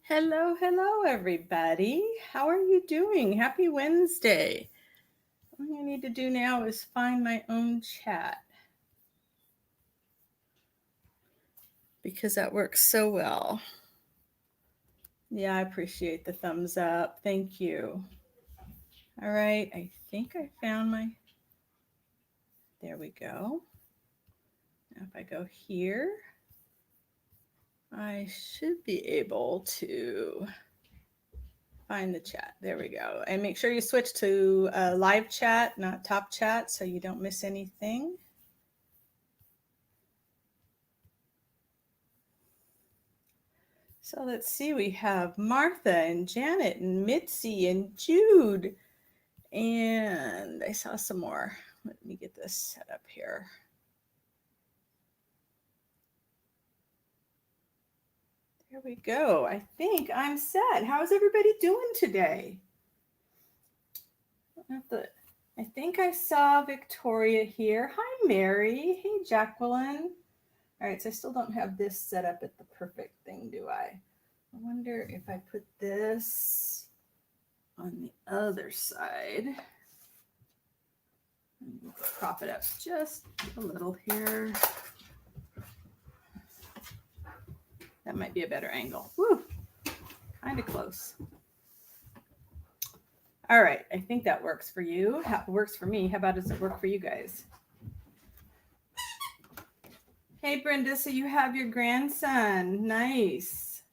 Hello, everybody. How are you doing? Happy Wednesday. All I need to do now is find my own chat because that works so well. Yeah, I appreciate the thumbs up. Thank you. All right, I think I found my. There we go. Now, if I go here, I should be able to find the chat. There we go. And make sure you switch to live chat, not top chat, so you don't miss anything. So let's see, we have Martha and Janet and Mitzi and Jude. And I saw some more. Let me get this set up here. There we go. I think I'm set. How's everybody doing today? I think I saw Victoria here. Hi, Mary. Hey, Jacqueline. All right, so I still don't have this set up at the perfect thing, do I? I wonder if I put this on the other side. Prop it up just a little here. That might be a better angle. Woo, kind of close. All right, I think that works for you. It works for me. How about does it work for you guys? Hey, Brenda, so you have your grandson. Nice.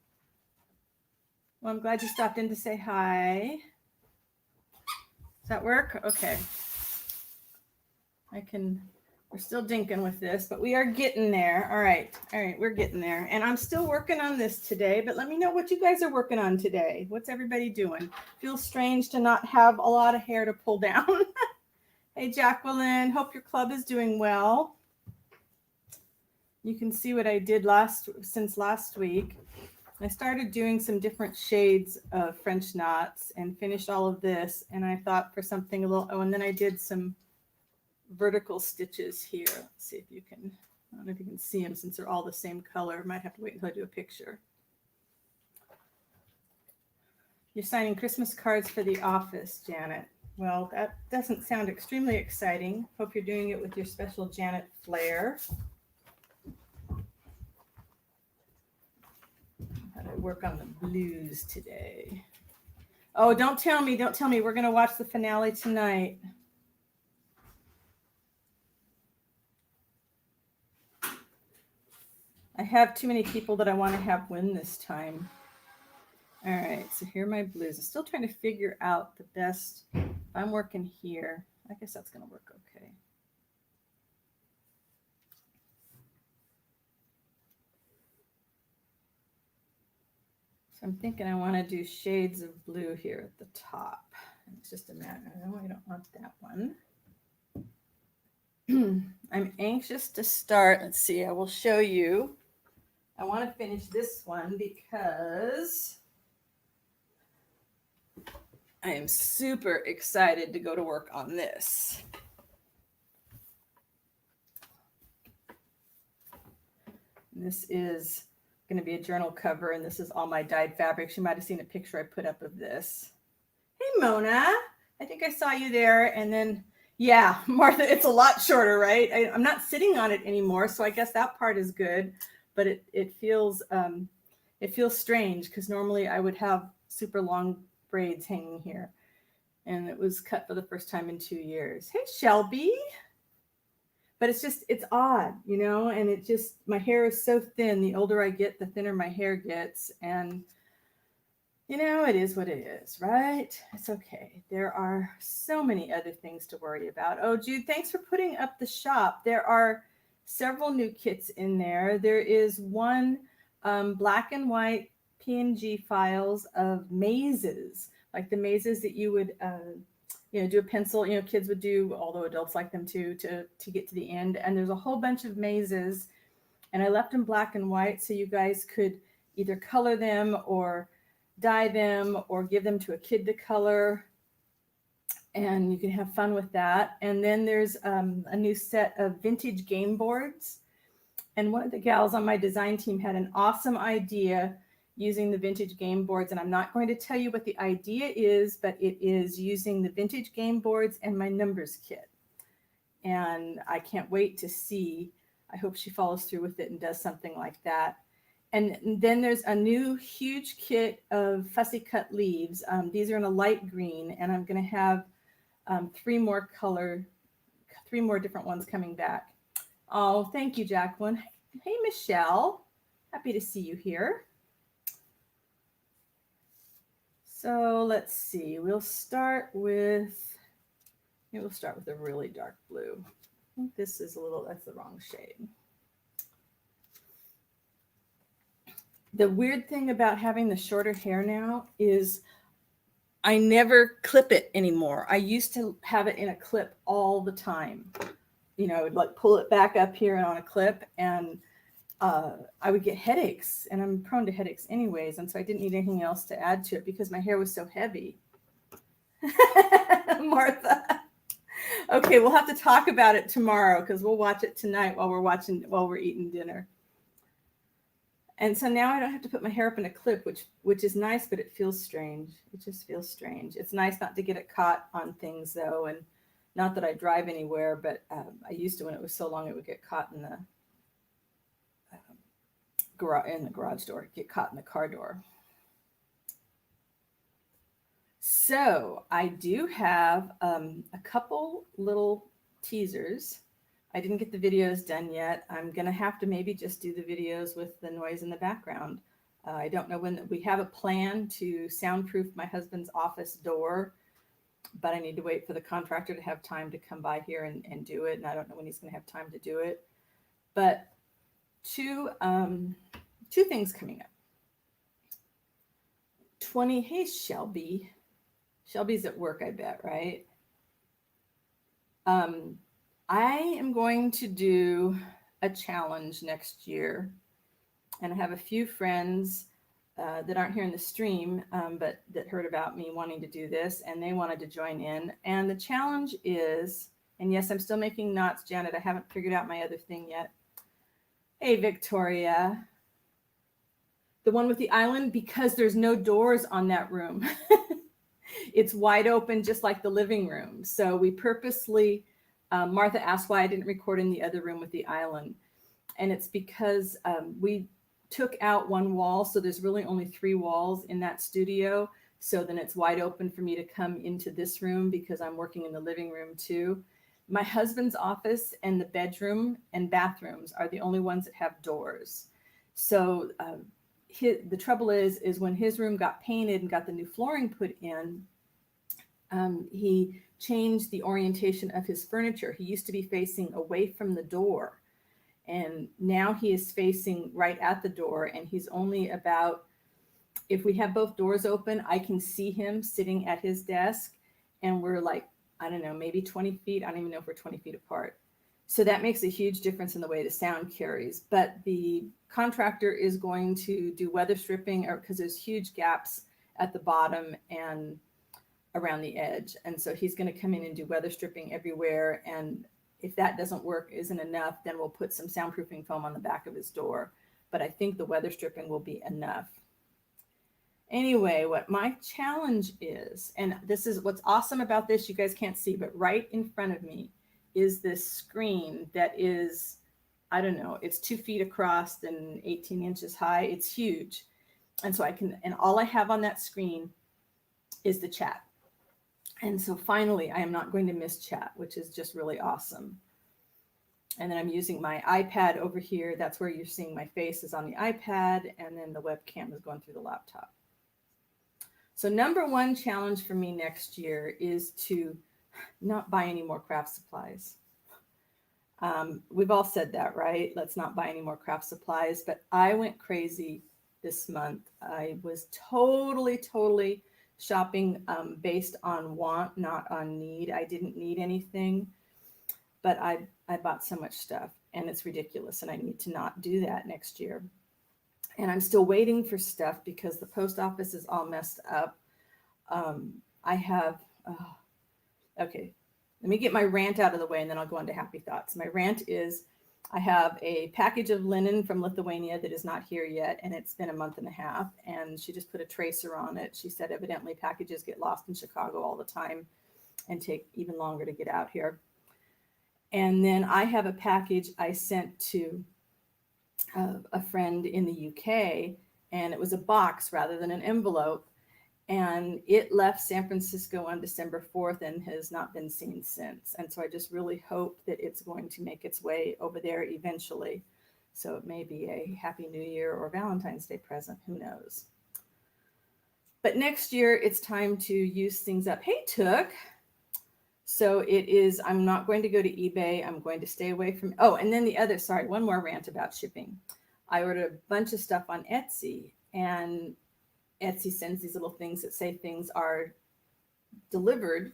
Well, I'm glad you stopped in to say hi. Does that work? Okay. We're still dinking with this, but we are getting there. All right, we're getting there. And I'm still working on this today, but let me know what you guys are working on today. What's everybody doing? Feels strange to not have a lot of hair to pull down. Hey, Jacqueline, hope your club is doing well. You can see what I did since last week. I started doing some different shades of French knots and finished all of this. And I thought for something a little, and then I did some vertical stitches here. Let's see if you can, I don't know if you can see them since they're all the same color. Might have to wait until I do a picture. You're signing Christmas cards for the office, Janet. Well, that doesn't sound extremely exciting. Hope you're doing it with your special Janet flair. How do I work on the blues today? Oh, don't tell me. We're going to watch the finale tonight. I have too many people that I want to have win this time. All right, so here are my blues. I'm still trying to figure out the best. If I'm working here, I guess that's going to work okay. So I'm thinking I want to do shades of blue here at the top. It's just a matter. No, I don't want that one. I'm anxious to start. Let's see, I will show you. I want to finish this one because I am super excited to go to work on this. This is going to be a journal cover, and this is all my dyed fabrics. You might have seen a picture I put up of this. Hey, Mona. I think I saw you there. And then, yeah, Martha, it's a lot shorter, right? I'm not sitting on it anymore, so I guess that part is good. But it feels strange because normally I would have super long braids hanging here. And it was cut for the first time in 2 years. Hey, Shelby. But it's odd, you know, and my hair is so thin. The older I get, the thinner my hair gets. And, you know, it is what it is, right? It's okay. There are so many other things to worry about. Oh, Jude, thanks for putting up the shop. There are several new kits in there. There is one black and white PNG files of mazes, like the mazes that you would do a pencil, kids would do, although adults like them too, to get to the end. And there's a whole bunch of mazes, and I left them black and white so you guys could either color them or dye them or give them to a kid to color, and you can have fun with that. And then there's a new set of vintage game boards. And one of the gals on my design team had an awesome idea using the vintage game boards. And I'm not going to tell you what the idea is, but it is using the vintage game boards and my numbers kit. And I can't wait to see. I hope she follows through with it and does something like that. And then there's a new huge kit of fussy cut leaves. These are in a light green, and I'm going to have 3 more different ones coming back. Oh, thank you, Jacqueline. Hey, Michelle. Happy to see you here. So let's see. We'll start with a really dark blue. I think this is that's the wrong shade. The weird thing about having the shorter hair now is I never clip it anymore. I used to have it in a clip all the time. I would like pull it back up here and on a clip, and I would get headaches, and I'm prone to headaches anyways. And so I didn't need anything else to add to it because my hair was so heavy. Martha. Okay, we'll have to talk about it tomorrow because we'll watch it tonight while we're eating dinner. And so now I don't have to put my hair up in a clip, which is nice, but it feels strange. It just feels strange. It's nice not to get it caught on things, though, and not that I drive anywhere, but I used to when it was so long it would get caught in the garage door, get caught in the car door. So I do have a couple little teasers. I didn't get the videos done yet. I'm going to have to maybe just do the videos with the noise in the background. I don't know when. We have a plan to soundproof my husband's office door, but I need to wait for the contractor to have time to come by here and do it. And I don't know when he's going to have time to do it. But two things coming up. Hey, Shelby. Shelby's at work, I bet, right? I am going to do a challenge next year, and I have a few friends that aren't here in the stream, but that heard about me wanting to do this, and they wanted to join in. And the challenge is, and yes, I'm still making knots, Janet. I haven't figured out my other thing yet. Hey, Victoria. The one with the island, because there's no doors on that room. It's wide open, just like the living room. So we purposely... Martha asked why I didn't record in the other room with the island. And it's because we took out one wall. So there's really only 3 walls in that studio. So then it's wide open for me to come into this room because I'm working in the living room too. My husband's office and the bedroom and bathrooms are the only ones that have doors. So the trouble is when his room got painted and got the new flooring put in, he changed the orientation of his furniture. He used to be facing away from the door, and now he is facing right at the door, and he's only about, if we have both doors open, I can see him sitting at his desk, and we're like, I don't know, maybe 20 feet. I don't even know if we're 20 feet apart. So that makes a huge difference in the way the sound carries. But the contractor is going to do weather stripping, because there's huge gaps at the bottom and around the edge. And so he's going to come in and do weather stripping everywhere. And if that doesn't work, isn't enough, then we'll put some soundproofing foam on the back of his door. But I think the weather stripping will be enough. Anyway, what my challenge is, and this is what's awesome about this, you guys can't see, but right in front of me is this screen that is, I don't know, it's 2 feet across and 18 inches high. It's huge. And so and all I have on that screen is the chat. And so finally, I am not going to miss chat, which is just really awesome. And then I'm using my iPad over here. That's where you're seeing my face is on the iPad. And then the webcam is going through the laptop. So number 1 challenge for me next year is to not buy any more craft supplies. We've all said that, right? Let's not buy any more craft supplies. But I went crazy this month. I was totally shopping based on want, not on need. I didn't need anything, but I bought so much stuff, and it's ridiculous, and I need to not do that next year. And I'm still waiting for stuff because the post office is all messed up. Okay, let me get my rant out of the way, and then I'll go on to happy thoughts. My rant is I have a package of linen from Lithuania that is not here yet, and it's been a month and a half, and she just put a tracer on it. She said evidently packages get lost in Chicago all the time and take even longer to get out here. And then I have a package I sent to a friend in the UK, and it was a box rather than an envelope. And it left San Francisco on December 4th and has not been seen since. And so I just really hope that it's going to make its way over there eventually. So it may be a Happy New Year or Valentine's Day present, who knows. But next year it's time to use things up. Hey, Took. So it is, I'm not going to go to eBay. I'm going to stay away from, oh, and then one more rant about shipping. I ordered a bunch of stuff on Etsy, and Etsy sends these little things that say things are delivered,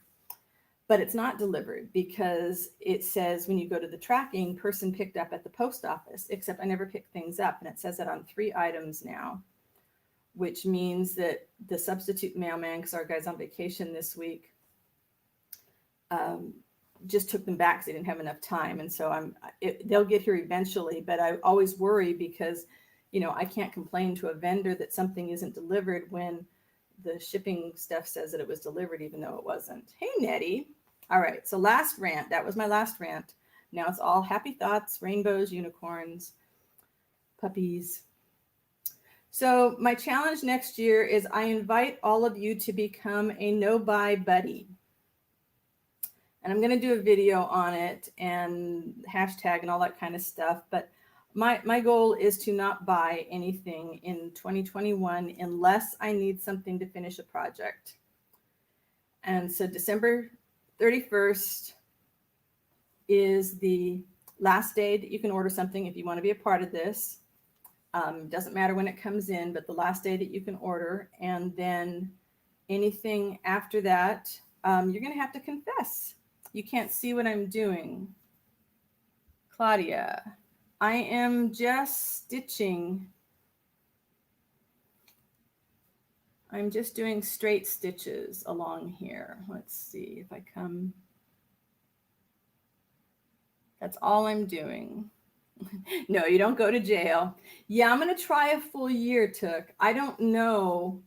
but it's not delivered because it says when you go to the tracking, person picked up at the post office, except I never picked things up. And it says that on 3 items now, which means that the substitute mailman, because our guy's on vacation this week, just took them back because they didn't have enough time. And so they'll get here eventually, but I always worry because I can't complain to a vendor that something isn't delivered when the shipping stuff says that it was delivered, even though it wasn't. Hey, Nettie. All right. So last rant. That was my last rant. Now it's all happy thoughts, rainbows, unicorns, puppies. So my challenge next year is I invite all of you to become a no-buy buddy. And I'm going to do a video on it and hashtag and all that kind of stuff. But my goal is to not buy anything in 2021 unless I need something to finish a project. And so December 31st is the last day that you can order something if you want to be a part of this. Doesn't matter when it comes in, but the last day that you can order. And then anything after that, you're going to have to confess. You can't see what I'm doing. Claudia, I am just stitching. I'm just doing straight stitches along here. Let's see if I come. That's all I'm doing. No, you don't go to jail. Yeah, I'm going to try a full year, Took. I don't know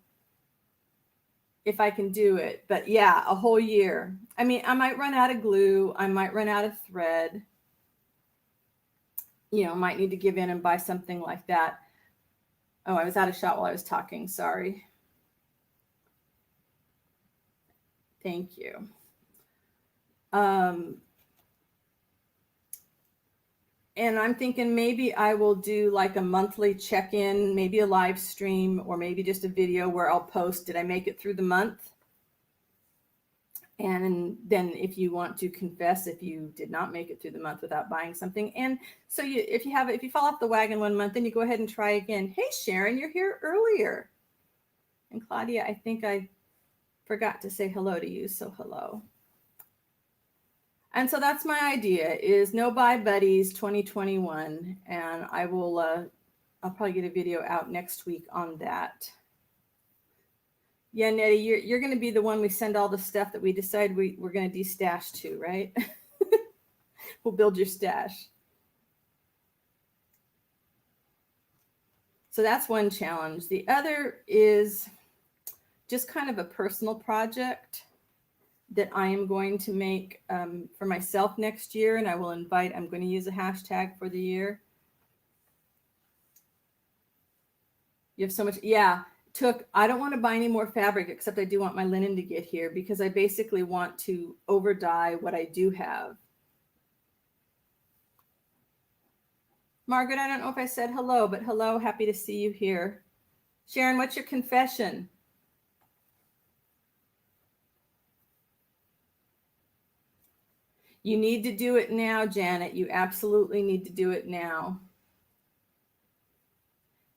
if I can do it, but yeah, a whole year. I mean, I might run out of glue. I might run out of thread. Might need to give in and buy something like that. Oh, I was out of shot while I was talking. Sorry. Thank you. And I'm thinking maybe I will do like a monthly check-in, maybe a live stream, or maybe just a video where I'll post, did I make it through the month? And then if you want to confess if you did not make it through the month without buying something. And so if you fall off the wagon one month, then you go ahead and try again. Hey, Sharon, you're here earlier. And Claudia, I think I forgot to say hello to you, so hello. And so that's my idea, is No Buy Buddies 2021. And I'll probably get a video out next week on that. Yeah, Nettie, you're going to be the one we send all the stuff that we decide we're going to de-stash to, right? We'll build your stash. So that's one challenge. The other is just kind of a personal project that I am going to make for myself next year. And I'm going to use a hashtag for the year. You have so much. Yeah. I don't want to buy any more fabric, except I do want my linen to get here because I basically want to over dye what I do have. Margaret, I don't know if I said hello, but hello, happy to see you here. Sharon, what's your confession? You need to do it now, Janet. You absolutely need to do it now.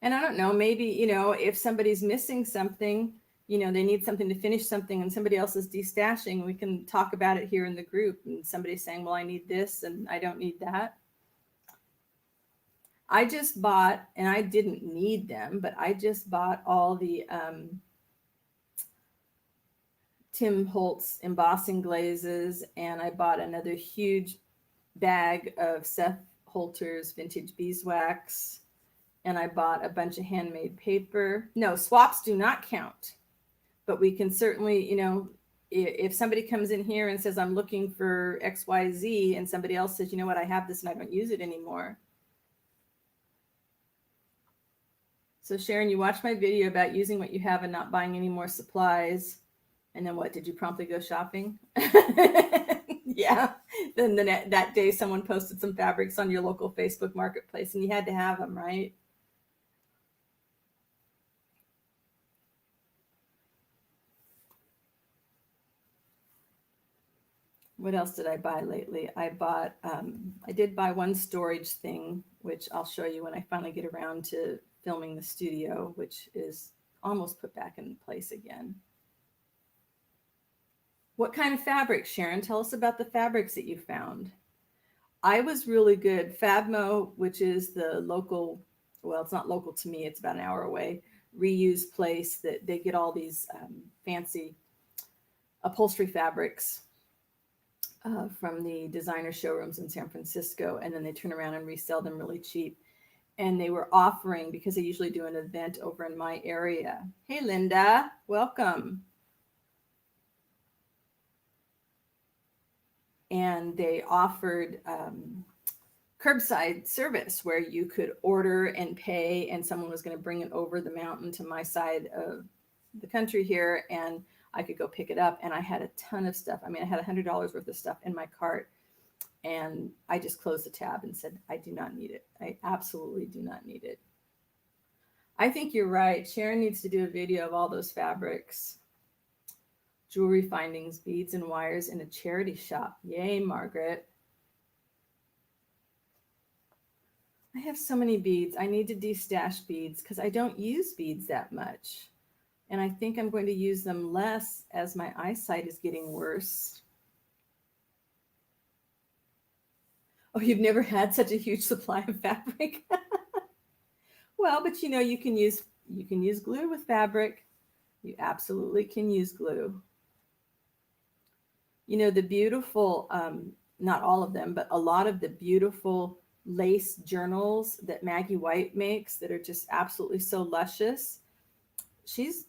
And I don't know, maybe, if somebody's missing something, they need something to finish something and somebody else is destashing, we can talk about it here in the group. And somebody's saying, well, I need this and I don't need that. I just bought, and I didn't need them, but I just bought all the Tim Holtz embossing glazes, and I bought another huge bag of Seth Poulter's vintage beeswax, and I bought a bunch of handmade paper. No, swaps do not count, but we can certainly, if somebody comes in here and says, I'm looking for XYZ, and somebody else says, you know what, I have this and I don't use it anymore. So Sharon, you watched my video about using what you have and not buying any more supplies. And then what, did you promptly go shopping? Yeah. Then that day someone posted some fabrics on your local Facebook marketplace and you had to have them, right? What else did I buy lately? I did buy one storage thing, which I'll show you when I finally get around to filming the studio, which is almost put back in place again. What kind of fabric, Sharon? Tell us about the fabrics that you found. I was really good. Fabmo, which is the local, well, it's not local to me, it's about an hour away, reuse place that they get all these fancy upholstery fabrics from the designer showrooms in San Francisco, and then they turn around and resell them really cheap. And they were offering, because they usually do an event over in my area. Hey, Linda, welcome. And they offered curbside service where you could order and pay, and someone was going to bring it over the mountain to my side of the country here, and I could go pick it up. And I had a ton of stuff. I mean, I had $100 worth of stuff in my cart, and I just closed the tab and said, I do not need it. I absolutely do not need it. I think you're right. Sharon needs to do a video of all those fabrics. Jewelry findings, beads and wires in a charity shop. Yay, Margaret. I have so many beads. I need to destash beads because I don't use beads that much. And I think I'm going to use them less as my eyesight is getting worse. Oh, you've never had such a huge supply of fabric? Well, but you can use glue with fabric. You absolutely can use glue. The beautiful, not all of them, but a lot of the beautiful lace journals that Maggie White makes that are just absolutely so luscious. She's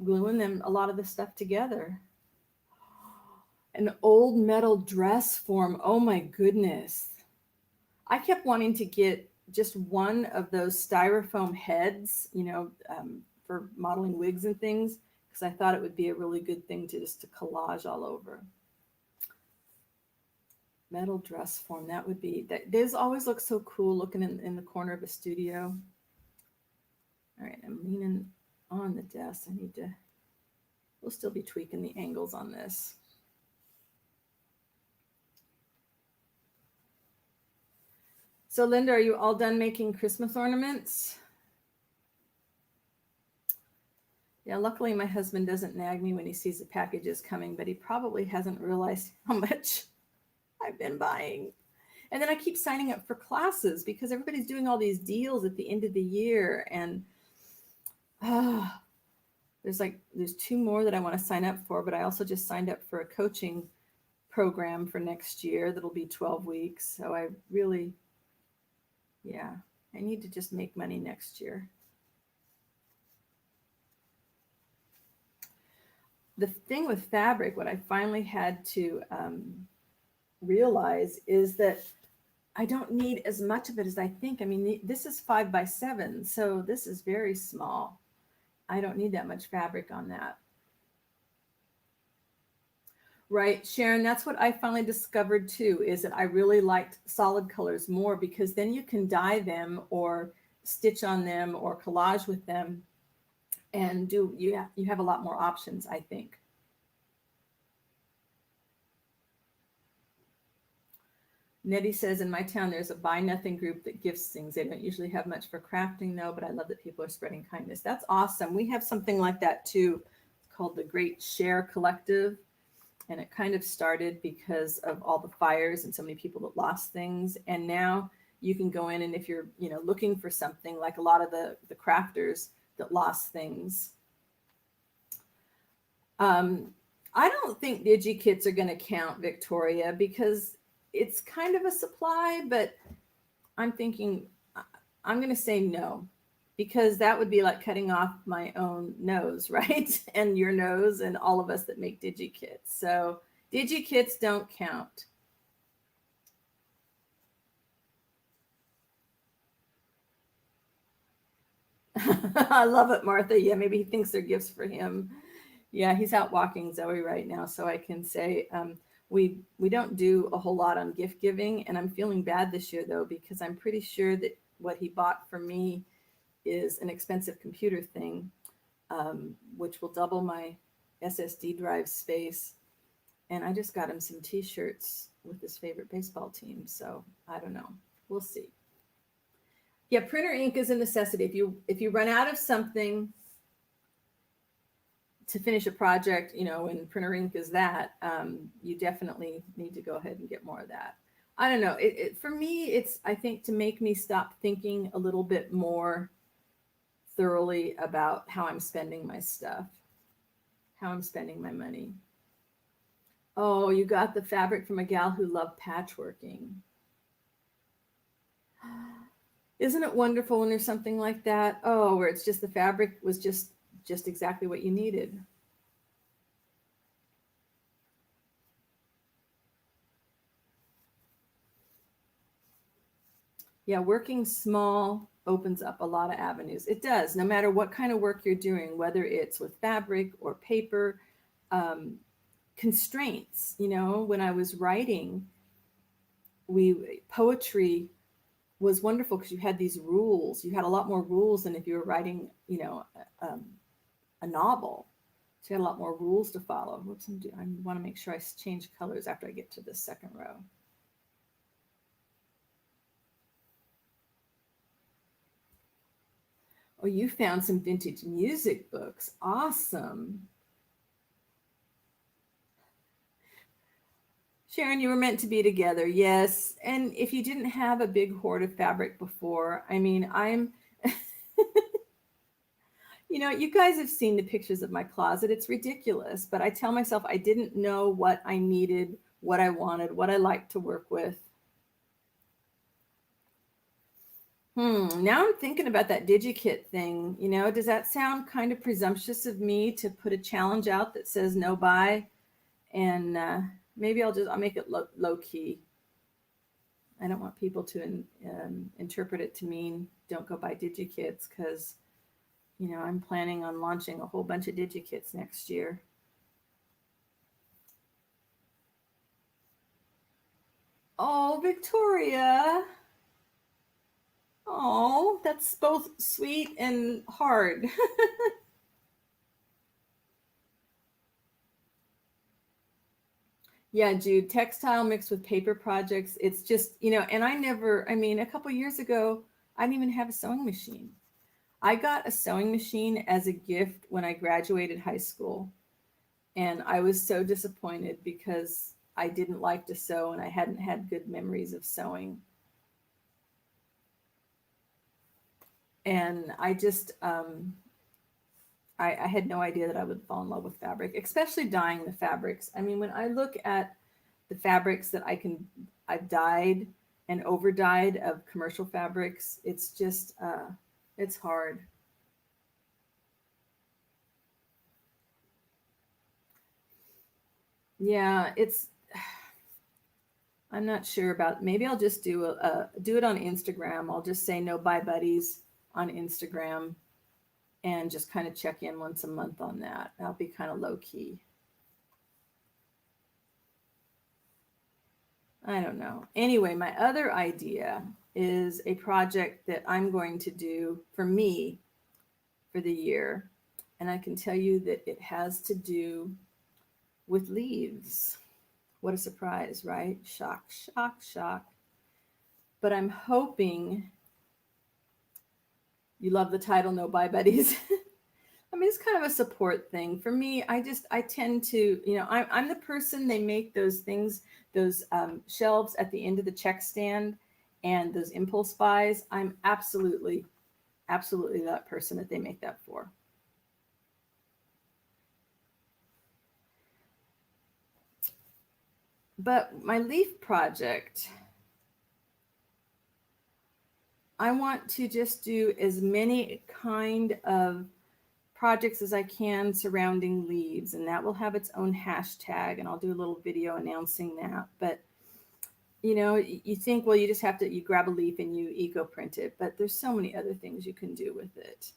gluing them, a lot of the stuff together. An old metal dress form. Oh my goodness. I kept wanting to get just one of those styrofoam heads, for modeling wigs and things, because I thought it would be a really good thing to collage all over. Metal dress form, that would be, those always look so cool looking in the corner of a studio. All right, I'm leaning on the desk. We'll still be tweaking the angles on this. So Linda, are you all done making Christmas ornaments? Yeah, luckily my husband doesn't nag me when he sees the packages coming, but he probably hasn't realized how much I've been buying. And then I keep signing up for classes because everybody's doing all these deals at the end of the year. And there's 2 more that I want to sign up for, but I also just signed up for a coaching program for next year. That'll be 12 weeks. So I need to just make money next year. The thing with fabric, what I finally had to realize is that I don't need as much of it as I think. I mean, this is 5 by 7, so this is very small. I don't need that much fabric on that. Right, Sharon, that's what I finally discovered too, is that I really liked solid colors more because then you can dye them or stitch on them or collage with them and you have a lot more options, I think. Nettie says, in my town, there's a buy nothing group that gifts things. They don't usually have much for crafting though, but I love that people are spreading kindness. That's awesome. We have something like that too. It's called the Great Share Collective. And it kind of started because of all the fires and so many people that lost things. And now you can go in and if you're, looking for something like a lot of the crafters that lost things. I don't think DigiKits are going to count, Victoria, because it's kind of a supply, but I'm thinking I'm going to say no, because that would be like cutting off my own nose, right? And your nose and all of us that make DigiKits. So DigiKits don't count. I love it, Martha. Yeah, maybe he thinks they're gifts for him. Yeah, he's out walking Zoe right now, so I can say we don't do a whole lot on gift giving, and I'm feeling bad this year though, because I'm pretty sure that what he bought for me is an expensive computer thing, which will double my SSD drive space. And I just got him some T-shirts with his favorite baseball team, so I don't know. We'll see. Yeah, printer ink is a necessity. If you run out of something to finish a project, and printer ink is that, you definitely need to go ahead and get more of that. I don't know. For me, it's, I think, to make me stop thinking a little bit more thoroughly about how I'm spending my stuff, how I'm spending my money. Oh, you got the fabric from a gal who loved patchworking. Isn't it wonderful when there's something like that? Oh, where it's just the fabric was just exactly what you needed. Yeah, working small opens up a lot of avenues. It does, no matter what kind of work you're doing, whether it's with fabric or paper. Um, Constraints, when I was writing, poetry was wonderful because you had these rules. You had a lot more rules than if you were writing, um, a novel. So you had a lot more rules to follow. Whoops, I want to make sure I change colors after I get to the second row. Oh, you found some vintage music books. Awesome. Sharon, you were meant to be together. Yes. And if you didn't have a big hoard of fabric before, I mean, you guys have seen the pictures of my closet. It's ridiculous. But I tell myself I didn't know what I needed, what I wanted, what I liked to work with. Now I'm thinking about that DigiKit thing. Does that sound kind of presumptuous of me to put a challenge out that says no buy? And maybe I'll make it low key. I don't want people to interpret it to mean don't go buy DigiKits, because I'm planning on launching a whole bunch of DigiKits next year. Oh, Victoria. Oh, that's both sweet and hard. Yeah, Jude, textile mixed with paper projects. It's just, and I mean, a couple years ago, I didn't even have a sewing machine. I got a sewing machine as a gift when I graduated high school. And I was so disappointed because I didn't like to sew and I hadn't had good memories of sewing. And I just, I had no idea that I would fall in love with fabric, especially dyeing the fabrics. I mean, when I look at the fabrics that I've dyed and over dyed of commercial fabrics, it's just, it's hard. Yeah, I'm not sure about, maybe I'll just do it on Instagram. I'll just say no buy buddies on Instagram and just kind of check in once a month on that. That'll be kind of low key. I don't know. Anyway, my other idea is a project that I'm going to do for me for the year. And I can tell you that it has to do with leaves. What a surprise, right? Shock, shock, shock. But I'm hoping you love the title No Buy Buddies. I mean, it's kind of a support thing for me. I tend to, I'm the person, they make those things, those shelves at the end of the check stand and those impulse buys. I'm absolutely, absolutely that person that they make that for. But my leaf project, I want to just do as many kind of projects as I can surrounding leaves, and that will have its own hashtag, and I'll do a little video announcing that. But you know, you think, well, you just have to, you grab a leaf and you eco print it, but there's so many other things you can do with it.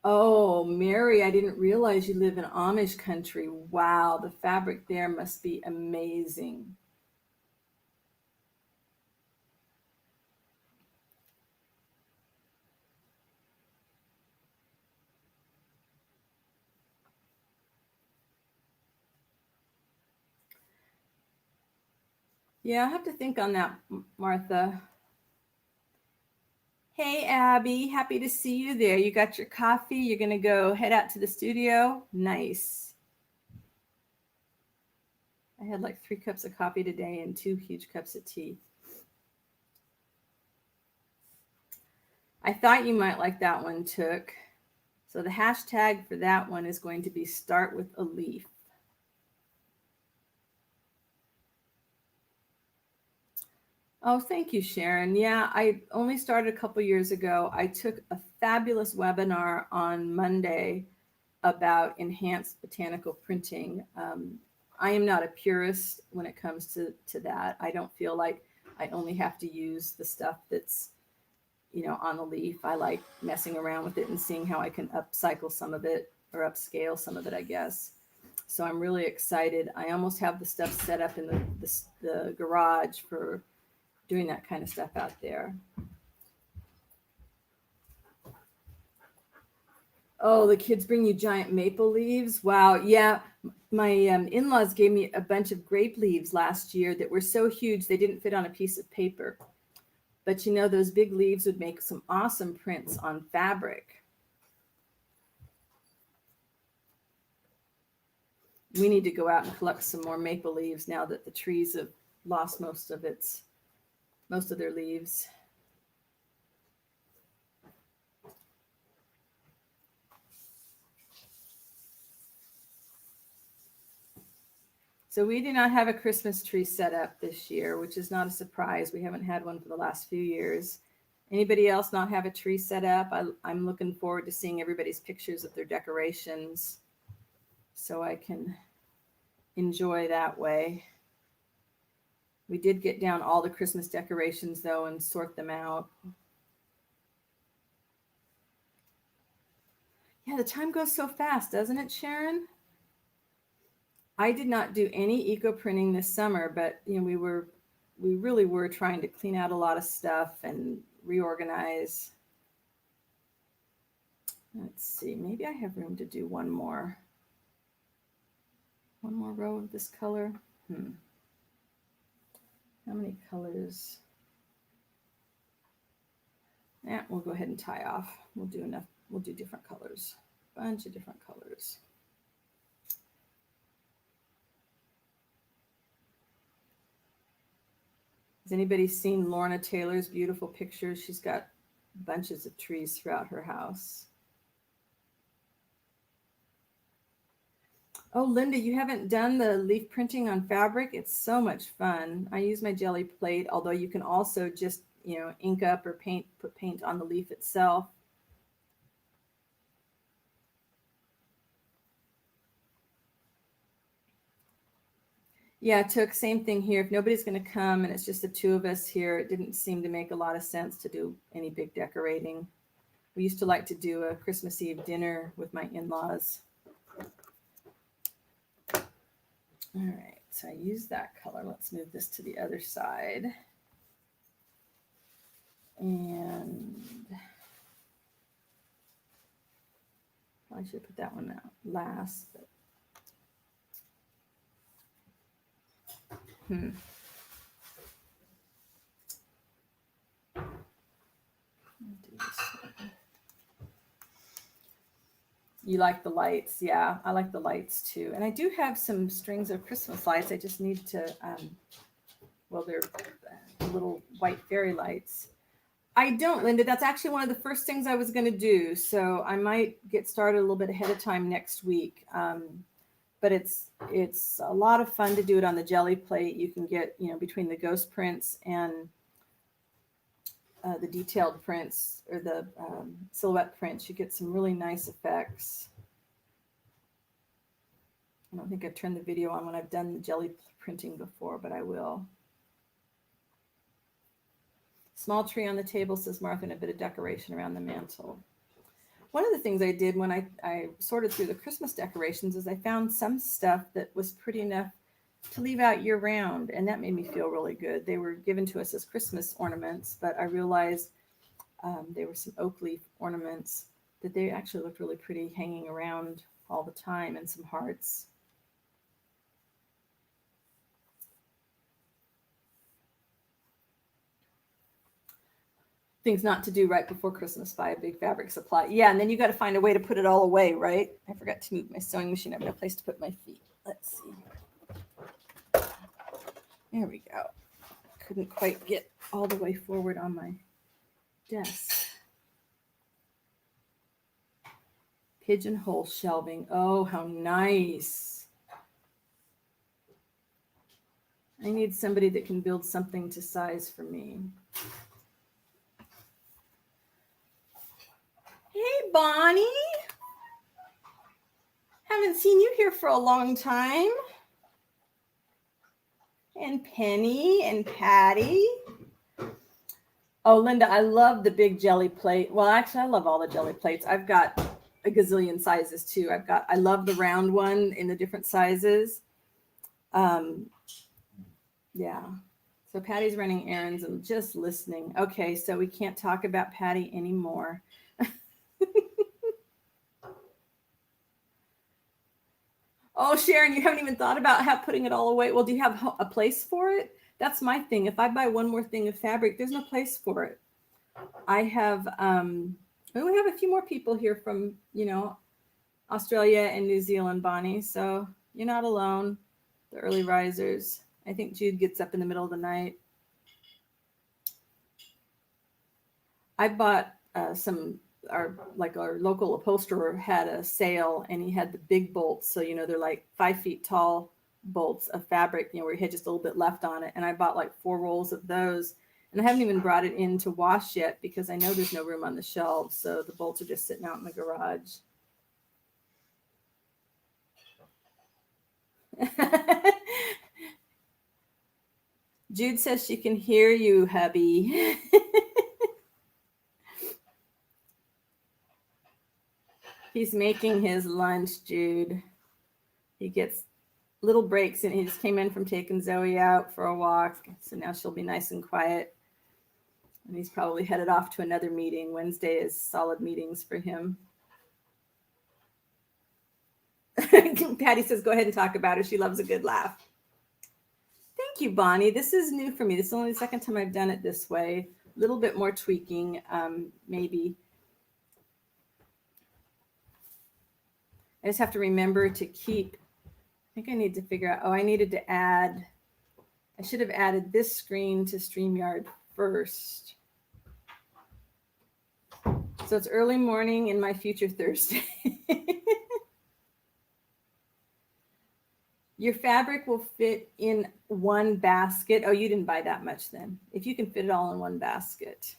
Oh, Mary, I didn't realize you live in Amish country. Wow, the fabric there must be amazing. Yeah, I have to think on that, Martha. Hey, Abby, happy to see you there. You got your coffee. You're going to go head out to the studio. Nice. I had like 3 cups of coffee today and 2 huge cups of tea. I thought you might like that one, Took. So the hashtag for that one is going to be start with a leaf. Oh, thank you, Sharon. Yeah, I only started a couple years ago. I took a fabulous webinar on Monday about enhanced botanical printing. I am not a purist when it comes to that. I don't feel like I only have to use the stuff that's, you know, on the leaf. I like messing around with it and seeing how I can upcycle some of it or upscale some of it, I guess. So I'm really excited. I almost have the stuff set up in the garage for doing that kind of stuff out there. Oh, the kids bring you giant maple leaves. Wow. Yeah. My in-laws gave me a bunch of grape leaves last year that were so huge they didn't fit on a piece of paper. But you know, those big leaves would make some awesome prints on fabric. We need to go out and collect some more maple leaves now that the trees have lost most of their leaves. So we do not have a Christmas tree set up this year, which is not a surprise. We haven't had one for the last few years. Anybody else not have a tree set up? I'm looking forward to seeing everybody's pictures of their decorations so I can enjoy that way. We did get down all the Christmas decorations though and sort them out. Yeah, the time goes so fast, doesn't it, Sharon? I did not do any eco printing this summer, but you know, we really were trying to clean out a lot of stuff and reorganize. Let's see, maybe I have room to do one more row of this color. How many colors? Yeah, we'll go ahead and tie off. We'll do enough. We'll do different colors, bunch of different colors. Has anybody seen Lorna Taylor's beautiful pictures? She's got bunches of trees throughout her house. Oh, Linda, you haven't done the leaf printing on fabric? It's so much fun. I use my jelly plate, although you can also just, you know, ink up or put paint on the leaf itself. Yeah, it took same thing here. If nobody's going to come and it's just the 2 of us here, it didn't seem to make a lot of sense to do any big decorating. We used to like to do a Christmas Eve dinner with my in-laws. All right, so I used that color. Let's move this to the other side. And I should put that one out last. But You like the lights? Yeah, I like the lights too. And I do have some strings of Christmas lights. I just need to, well, they're little white fairy lights. I don't, Linda. That's actually one of the first things I was going to do. So I might get started a little bit ahead of time next week. but it's a lot of fun to do it on the jelly plate. You can get, between the ghost prints and the detailed prints or the silhouette prints, you get some really nice effects. I don't think I've turned the video on when I've done the jelly printing before, but I will. Small tree on the table, says Martha, and a bit of decoration around the mantle. One of the things I did when I sorted through the Christmas decorations is I found some stuff that was pretty enough to leave out year round, and that made me feel really good. They were given to us as Christmas ornaments, but I realized they were some oak leaf ornaments that they actually looked really pretty hanging around all the time, and some hearts. Things not to do right before Christmas: buy a big fabric supply. Yeah, and then you got to find a way to put it all away, right? I forgot to move my sewing machine. I have no place to put my feet. Let's see. There we go. Couldn't quite get all the way forward on my desk. Pigeonhole shelving. Oh, how nice. I need somebody that can build something to size for me. Hey, Bonnie. Haven't seen you here for a long time. And Penny and Patty. Oh, Linda, I love the big jelly plate. Well, actually, I love all the jelly plates. I've got a gazillion sizes too. I love the round one in the different sizes. Yeah. So Patty's running errands and just listening. Okay, so we can't talk about Patty anymore. Oh, Sharon, you haven't even thought about putting it all away. Well, do you have a place for it? That's my thing. If I buy one more thing of fabric, there's no place for it. I have, we have a few more people here from, Australia and New Zealand, Bonnie. So you're not alone. The early risers. I think Jude gets up in the middle of the night. I bought our local upholsterer had a sale, and he had the big bolts. So, they're like 5 feet tall bolts of fabric, where he had just a little bit left on it. And I bought like 4 rolls of those, and I haven't even brought it in to wash yet because I know there's no room on the shelves. So the bolts are just sitting out in the garage. Jude says she can hear you, hubby. He's making his lunch, Jude. He gets little breaks, and he just came in from taking Zoe out for a walk. So now she'll be nice and quiet. And he's probably headed off to another meeting. Wednesday is solid meetings for him. Patty says, go ahead and talk about her. She loves a good laugh. Thank you, Bonnie. This is new for me. This is only the second time I've done it this way. A little bit more tweaking, maybe. I just have to remember to keep, I think I need to figure out, I needed to add, I should have added this screen to StreamYard first. So it's early morning in my future Thursday. Your fabric will fit in one basket. Oh, you didn't buy that much then. If you can fit it all in one basket.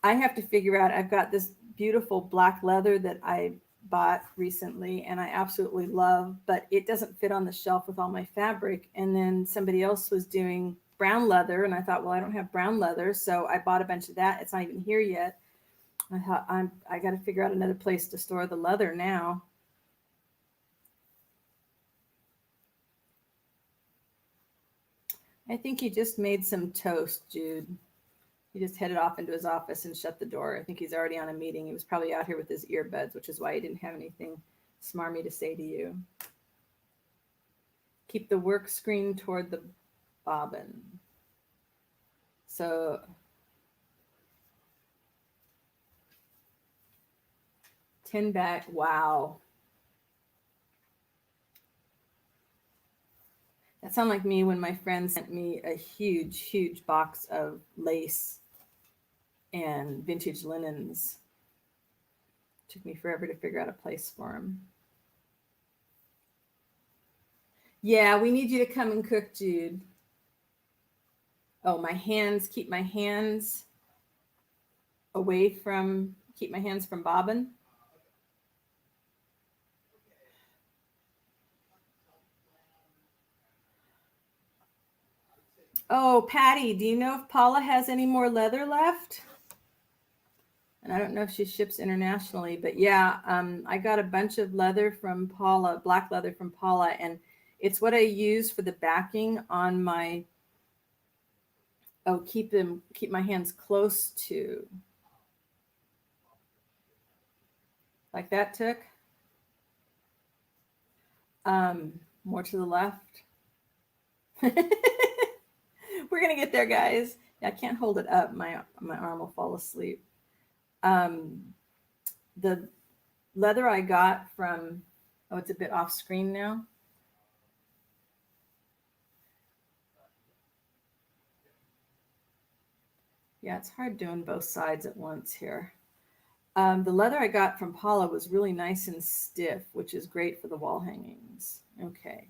I have to figure out, I've got this beautiful black leather that I bought recently and I absolutely love, but it doesn't fit on the shelf with all my fabric. And then somebody else was doing brown leather, and I thought, well, I don't have brown leather, so I bought a bunch of that. It's not even here yet. I thought, I got to figure out another place to store the leather now. I think he just made some toast, Jude. He just headed off into his office and shut the door. I think he's already on a meeting. He was probably out here with his earbuds, which is why he didn't have anything smarmy to say to you. Keep the work screen toward the bobbin. So tin bag, wow. That sounded like me when my friend sent me a huge, huge box of lace and vintage linens. Took me forever to figure out a place for them. Yeah, we need you to come and cook, Jude. Oh, my hands, keep my hands from bobbing. Oh, Patty, do you know if Paula has any more leather left? And I don't know if she ships internationally, but yeah, I got a bunch of leather from Paula, black leather from Paula, and it's what I use for the backing on my. Oh, keep my hands close to, like that took. More to the left. We're gonna get there, guys. Yeah, I can't hold it up. My arm will fall asleep. Um, the leather I got from. Oh, it's a bit off screen now. Yeah, it's hard doing both sides at once here. The leather I got from Paula was really nice and stiff, which is great for the wall hangings. Okay.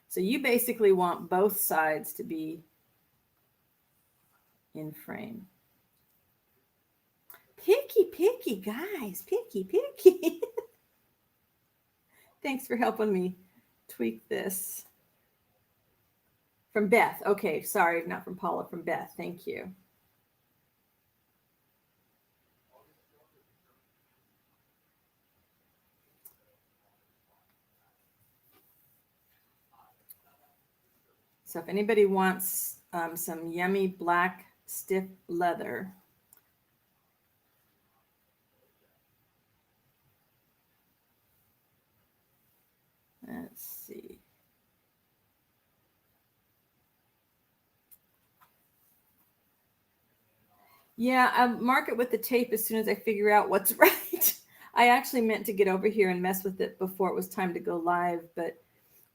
So you basically want both sides to be in frame. Picky, guys. Picky. Thanks for helping me tweak this. From Beth. Okay, sorry, not from Paula, from Beth. Thank you. So if anybody wants some yummy black stiff leather, let's see. Yeah, I'll mark it with the tape as soon as I figure out what's right. I actually meant to get over here and mess with it before it was time to go live, but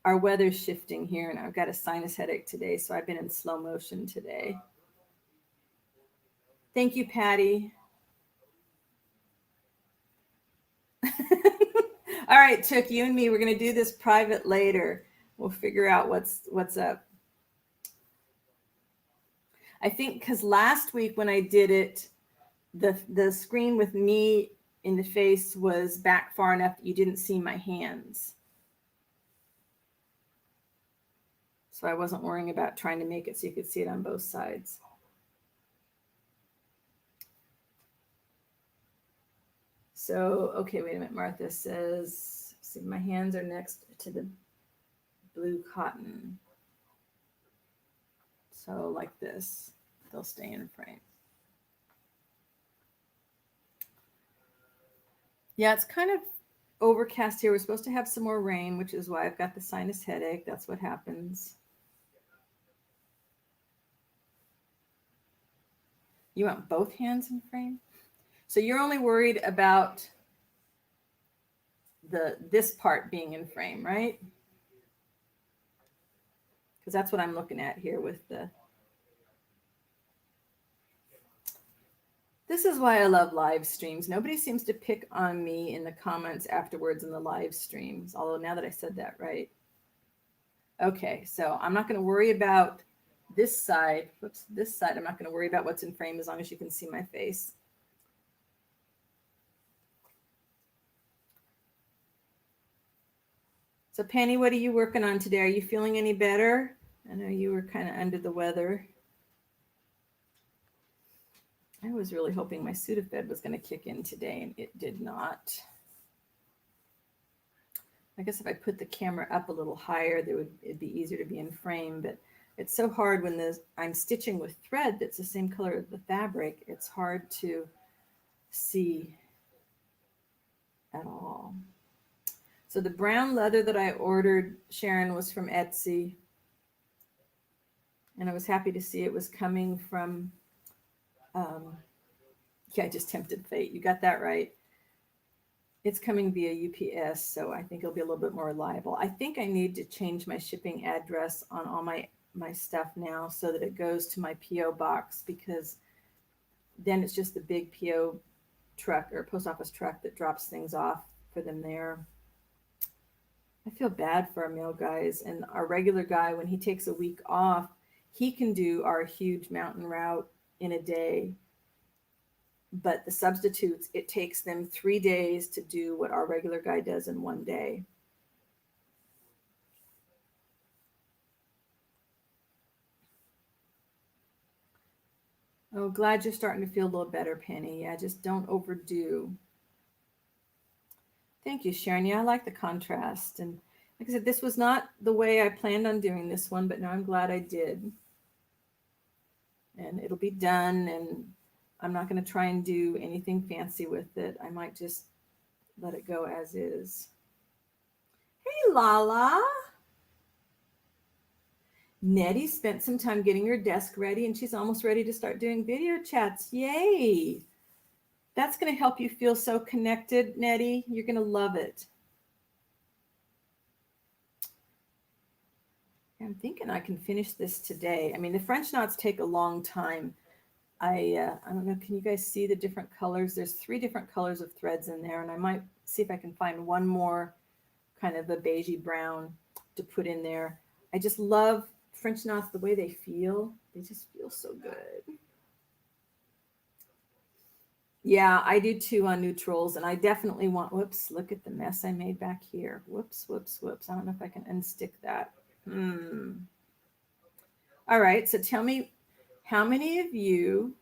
our weather's shifting here and I've got a sinus headache today, so I've been in slow motion today. Thank you, Patty. All right, Took, you and me, we're going to do this private later. We'll figure out what's up. I think because last week when I did it, the screen with me in the face was back far enough that you didn't see my hands. So I wasn't worrying about trying to make it so you could see it on both sides. So, okay, wait a minute. Martha says, see, my hands are next to the blue cotton. So like this, they'll stay in frame. Yeah, it's kind of overcast here. We're supposed to have some more rain, which is why I've got the sinus headache. That's what happens. You want both hands in frame? So you're only worried about this part being in frame, right? Because that's what I'm looking at here with the. This is why I love live streams. Nobody seems to pick on me in the comments afterwards in the live streams, although now that I said that right. Okay, so I'm not going to worry about this side. Whoops, this side. I'm not going to worry about what's in frame as long as you can see my face. So Penny, what are you working on today? Are you feeling any better? I know you were kind of under the weather. I was really hoping my Sudafed was going to kick in today, and it did not. I guess if I put the camera up a little higher, it'd be easier to be in frame, but it's so hard when I'm stitching with thread that's the same color as the fabric. It's hard to see at all. So the brown leather that I ordered, Sharon, was from Etsy. And I was happy to see it was coming from, yeah, I just tempted fate. You got that right. It's coming via UPS, so I think it'll be a little bit more reliable. I think I need to change my shipping address on all my stuff now so that it goes to my PO box, because then it's just the big PO truck or post office truck that drops things off for them there. I feel bad for our male guys, and our regular guy, when he takes a week off, he can do our huge mountain route in a day. But the substitutes, it takes them 3 days to do what our regular guy does in one day. Oh, glad you're starting to feel a little better, Penny. Yeah, just don't overdo. Thank you, Sharon. Yeah, I like the contrast. And like I said, this was not the way I planned on doing this one, but now I'm glad I did. And it'll be done, and I'm not going to try and do anything fancy with it. I might just let it go as is. Hey, Lala. Nettie spent some time getting her desk ready, and she's almost ready to start doing video chats. Yay! That's going to help you feel so connected, Nettie. You're going to love it. I'm thinking I can finish this today. I mean, the French knots take a long time. I don't know, can you guys see the different colors? There's 3 different colors of threads in there, and I might see if I can find one more kind of a beigey brown to put in there. I just love French knots, the way they feel. They just feel so good. Yeah, I do too on neutrals, and I definitely want, whoops, look at the mess I made back here. Whoops, whoops, whoops. I don't know if I can unstick that. All right, so tell me, how many of you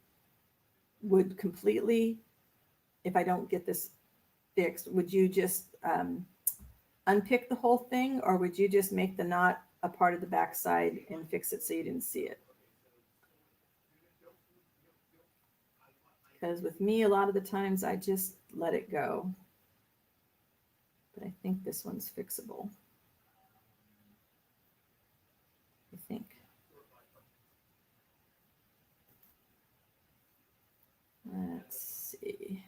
would completely, if I don't get this fixed, would you just unpick the whole thing, or would you just make the knot a part of the backside and fix it so you didn't see it? Because with me, a lot of the times I just let it go. But I think this one's fixable. I think. Let's see.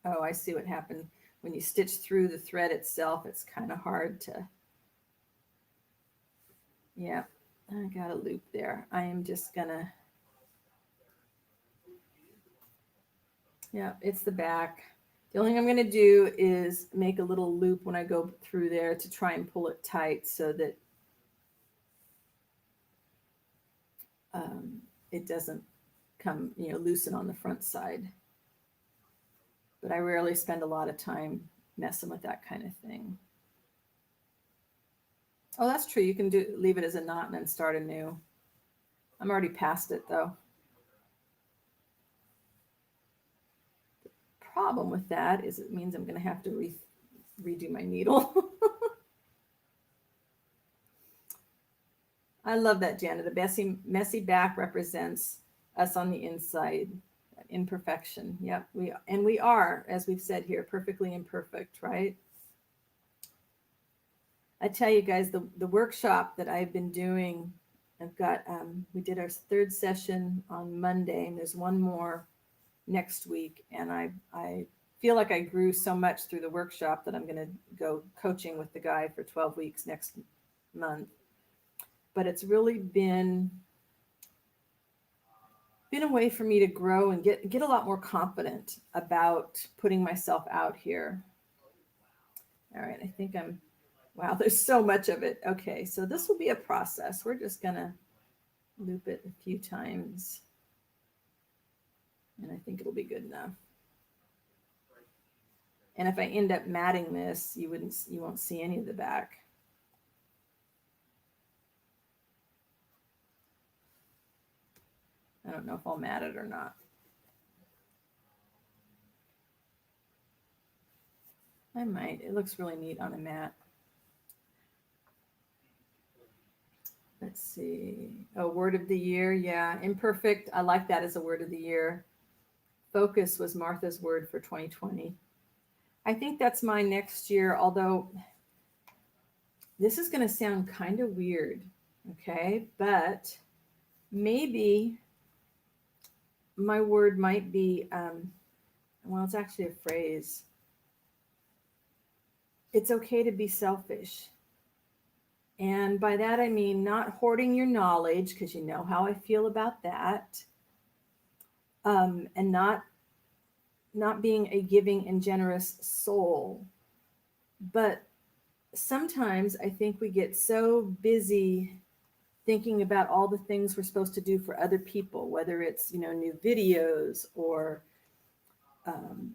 Oh, I see what happened. When you stitch through the thread itself, it's kind of hard to, yeah, I got a loop there. I am just gonna, yeah, it's the back. The only thing I'm gonna do is make a little loop when I go through there to try and pull it tight so that it doesn't come, loosen on the front side. But I rarely spend a lot of time messing with that kind of thing. Oh, that's true. You can leave it as a knot and then start anew. I'm already past it though. The problem with that is it means I'm going to have to redo my needle. I love that, Janet. The messy back represents us on the inside. Imperfection. Yep. We are, as we've said here, perfectly imperfect, right? I tell you guys, the workshop that I've been doing, I've got, we did our 3rd session on Monday, and there's one more next week. And I feel like I grew so much through the workshop that I'm going to go coaching with the guy for 12 weeks next month. But it's really been a way for me to grow and get a lot more confident about putting myself out here. All right, I think wow, there's so much of it. Okay, so this will be a process. We're just gonna loop it a few times, and I think it'll be good enough. And if I end up matting this, you won't see any of the back. I don't know if I'll mat it or not. I might. It looks really neat on a mat. Let's see. Oh, word of the year. Yeah, imperfect. I like that as a word of the year. Focus was Martha's word for 2020. I think that's mine next year, although this is going to sound kind of weird, okay? But maybe my word might be, well, it's actually a phrase. It's okay to be selfish. And by that, I mean not hoarding your knowledge, because you know how I feel about that. And not being a giving and generous soul, but sometimes I think we get so busy thinking about all the things we're supposed to do for other people, whether it's, new videos or um,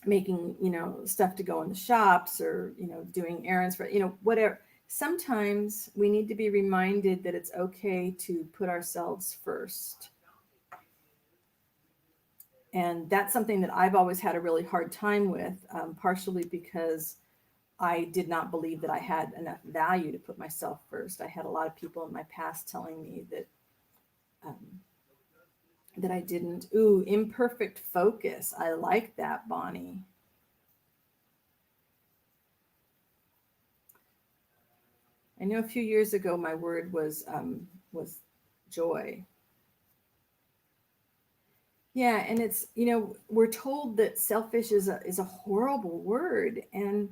making, stuff to go in the shops or, doing errands for, whatever. Sometimes we need to be reminded that it's okay to put ourselves first. And that's something that I've always had a really hard time with, partially because I did not believe that I had enough value to put myself first. I had a lot of people in my past telling me um, that I didn't. Ooh, imperfect focus. I like that, Bonnie. I know a few years ago my word was joy. Yeah, and it's, we're told that selfish is a horrible word, and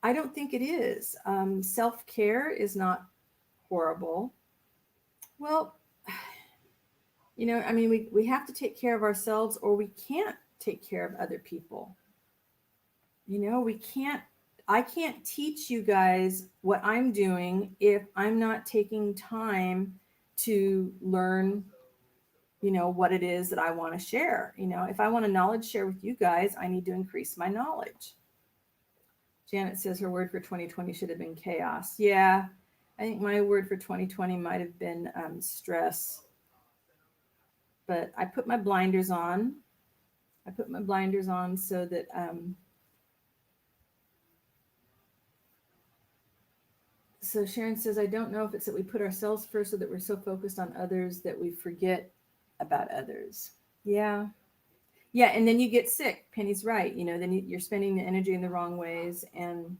I don't think it is. Self-care is not horrible. Well, I mean, we have to take care of ourselves or we can't take care of other people. We can't, I can't teach you guys what I'm doing if I'm not taking time to learn, what it is that I want to share. If I want to knowledge share with you guys, I need to increase my knowledge. Janet says her word for 2020 should have been chaos. Yeah, I think my word for 2020 might have been stress. But I put my blinders on. I put my blinders on so that so Sharon says, I don't know if it's that we put ourselves first or that we're so focused on others that we forget about others. Yeah. Yeah. And then you get sick. Penny's right. Then you're spending the energy in the wrong ways. And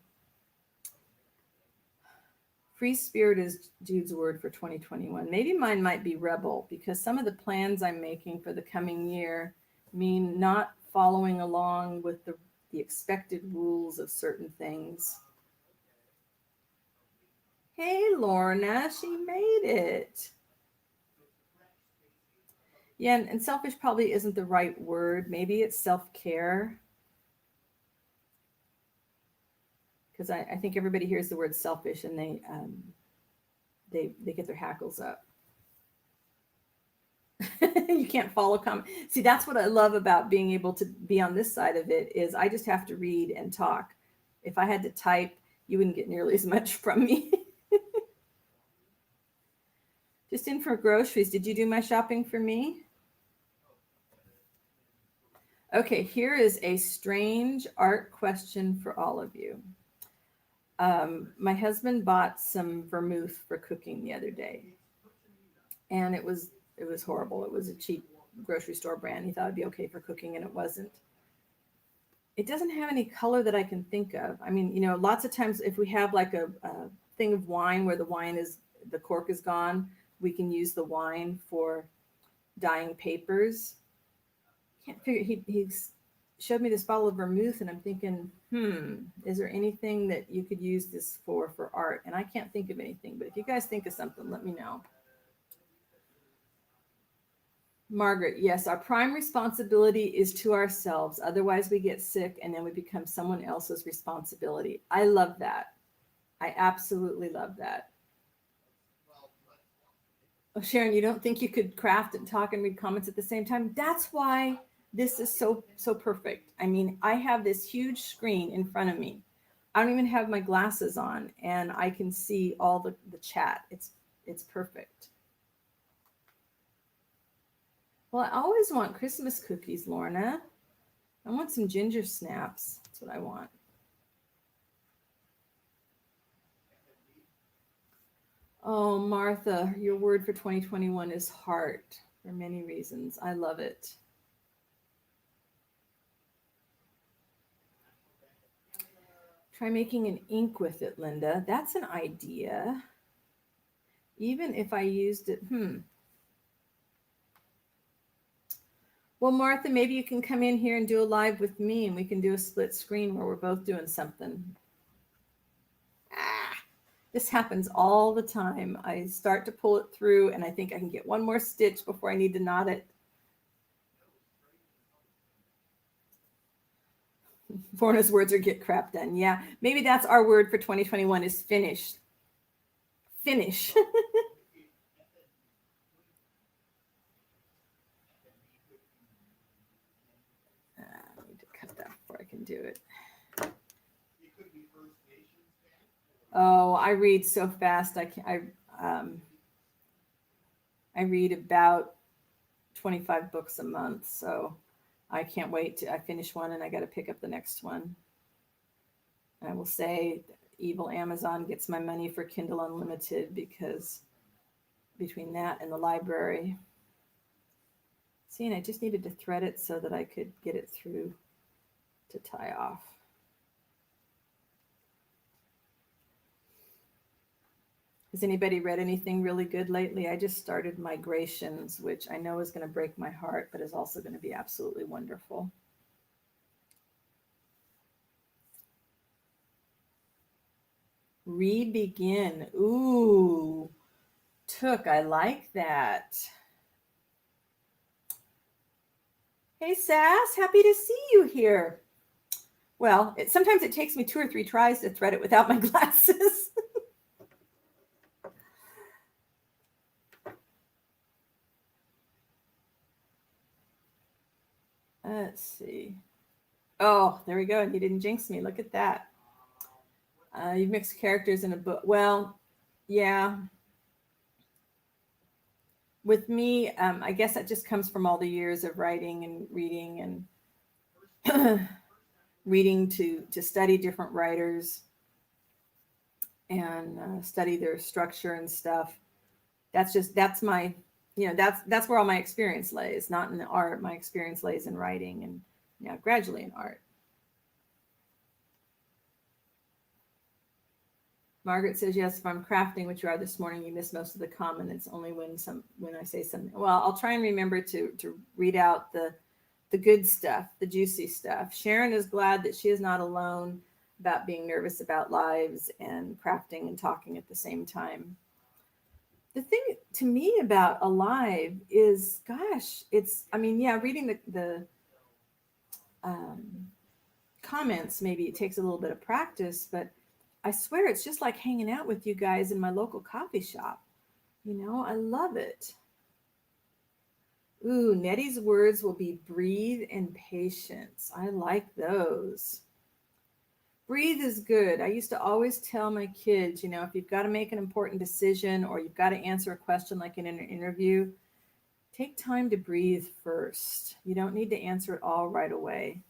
free spirit is Jude's word for 2021. Maybe mine might be rebel because some of the plans I'm making for the coming year mean not following along with the expected rules of certain things. Hey, Lorna, she made it. Yeah, and selfish probably isn't the right word. Maybe it's self-care. Because I think everybody hears the word selfish and they get their hackles up. You can't follow comment. See, that's what I love about being able to be on this side of it is I just have to read and talk. If I had to type, you wouldn't get nearly as much from me. Just in for groceries. Did you do my shopping for me? Okay, here is a strange art question for all of you. My husband bought some vermouth for cooking the other day, and it was horrible. It was a cheap grocery store brand. He thought it'd be okay for cooking, and it wasn't. It doesn't have any color that I can think of. I mean, lots of times if we have like a thing of wine where the cork is gone, we can use the wine for dyeing papers. Can't figure. He's showed me this bottle of vermouth, and I'm thinking, is there anything that you could use this for art? And I can't think of anything. But if you guys think of something, let me know. Margaret, yes, our prime responsibility is to ourselves. Otherwise, we get sick and then we become someone else's responsibility. I love that. I absolutely love that. Oh, Sharon, you don't think you could craft and talk and read comments at the same time? That's why this is so perfect. I mean, I have this huge screen in front of me. I don't even have my glasses on, and I can see all the chat. It's perfect. Well, I always want Christmas cookies, Lorna. I want some ginger snaps. That's what I want. Oh, Martha, your word for 2021 is heart for many reasons. I love it. Try making an ink with it, Linda. That's an idea. Even if I used it, Well, Martha, maybe you can come in here and do a live with me and we can do a split screen where we're both doing something. This happens all the time. I start to pull it through and I think I can get one more stitch before I need to knot it. Forna's words are get crap done. Yeah, maybe that's our word for 2021 is finish. Finish. I need to cut that before I can do it. Oh, I read so fast. I read about 25 books a month, so I can't wait to I finish one and I got to pick up the next one. I will say evil Amazon gets my money for Kindle Unlimited because between that and the library. See, and I just needed to thread it so that I could get it through to tie off. Has anybody read anything really good lately? I just started Migrations, which I know is going to break my heart, but is also going to be absolutely wonderful. Re-begin. Ooh, Took. I like that. Hey, Sass, happy to see you here. Well, sometimes it takes me 2 or 3 tries to thread it without my glasses. Let's see. Oh, there we go. And you didn't jinx me. Look at that. You've mixed characters in a book. Well, yeah. With me, I guess that just comes from all the years of writing and reading and reading to study different writers and study their structure and stuff. That's my, that's where all my experience lays, not in the art. My experience lays in writing and gradually in art. Margaret says, yes, if I'm crafting, which you are this morning, you miss most of the comment. It's only when I say something. Well, I'll try and remember to read out the good stuff, the juicy stuff. Sharon is glad that she is not alone about being nervous about lives and crafting and talking at the same time. The thing to me about Alive is, gosh, reading the comments, maybe it takes a little bit of practice, but I swear it's just like hanging out with you guys in my local coffee shop. I love it. Ooh, Nettie's words will be breathe and patience. I like those. Breathe is good. I used to always tell my kids, if you've got to make an important decision or you've got to answer a question like in an interview, take time to breathe first. You don't need to answer it all right away.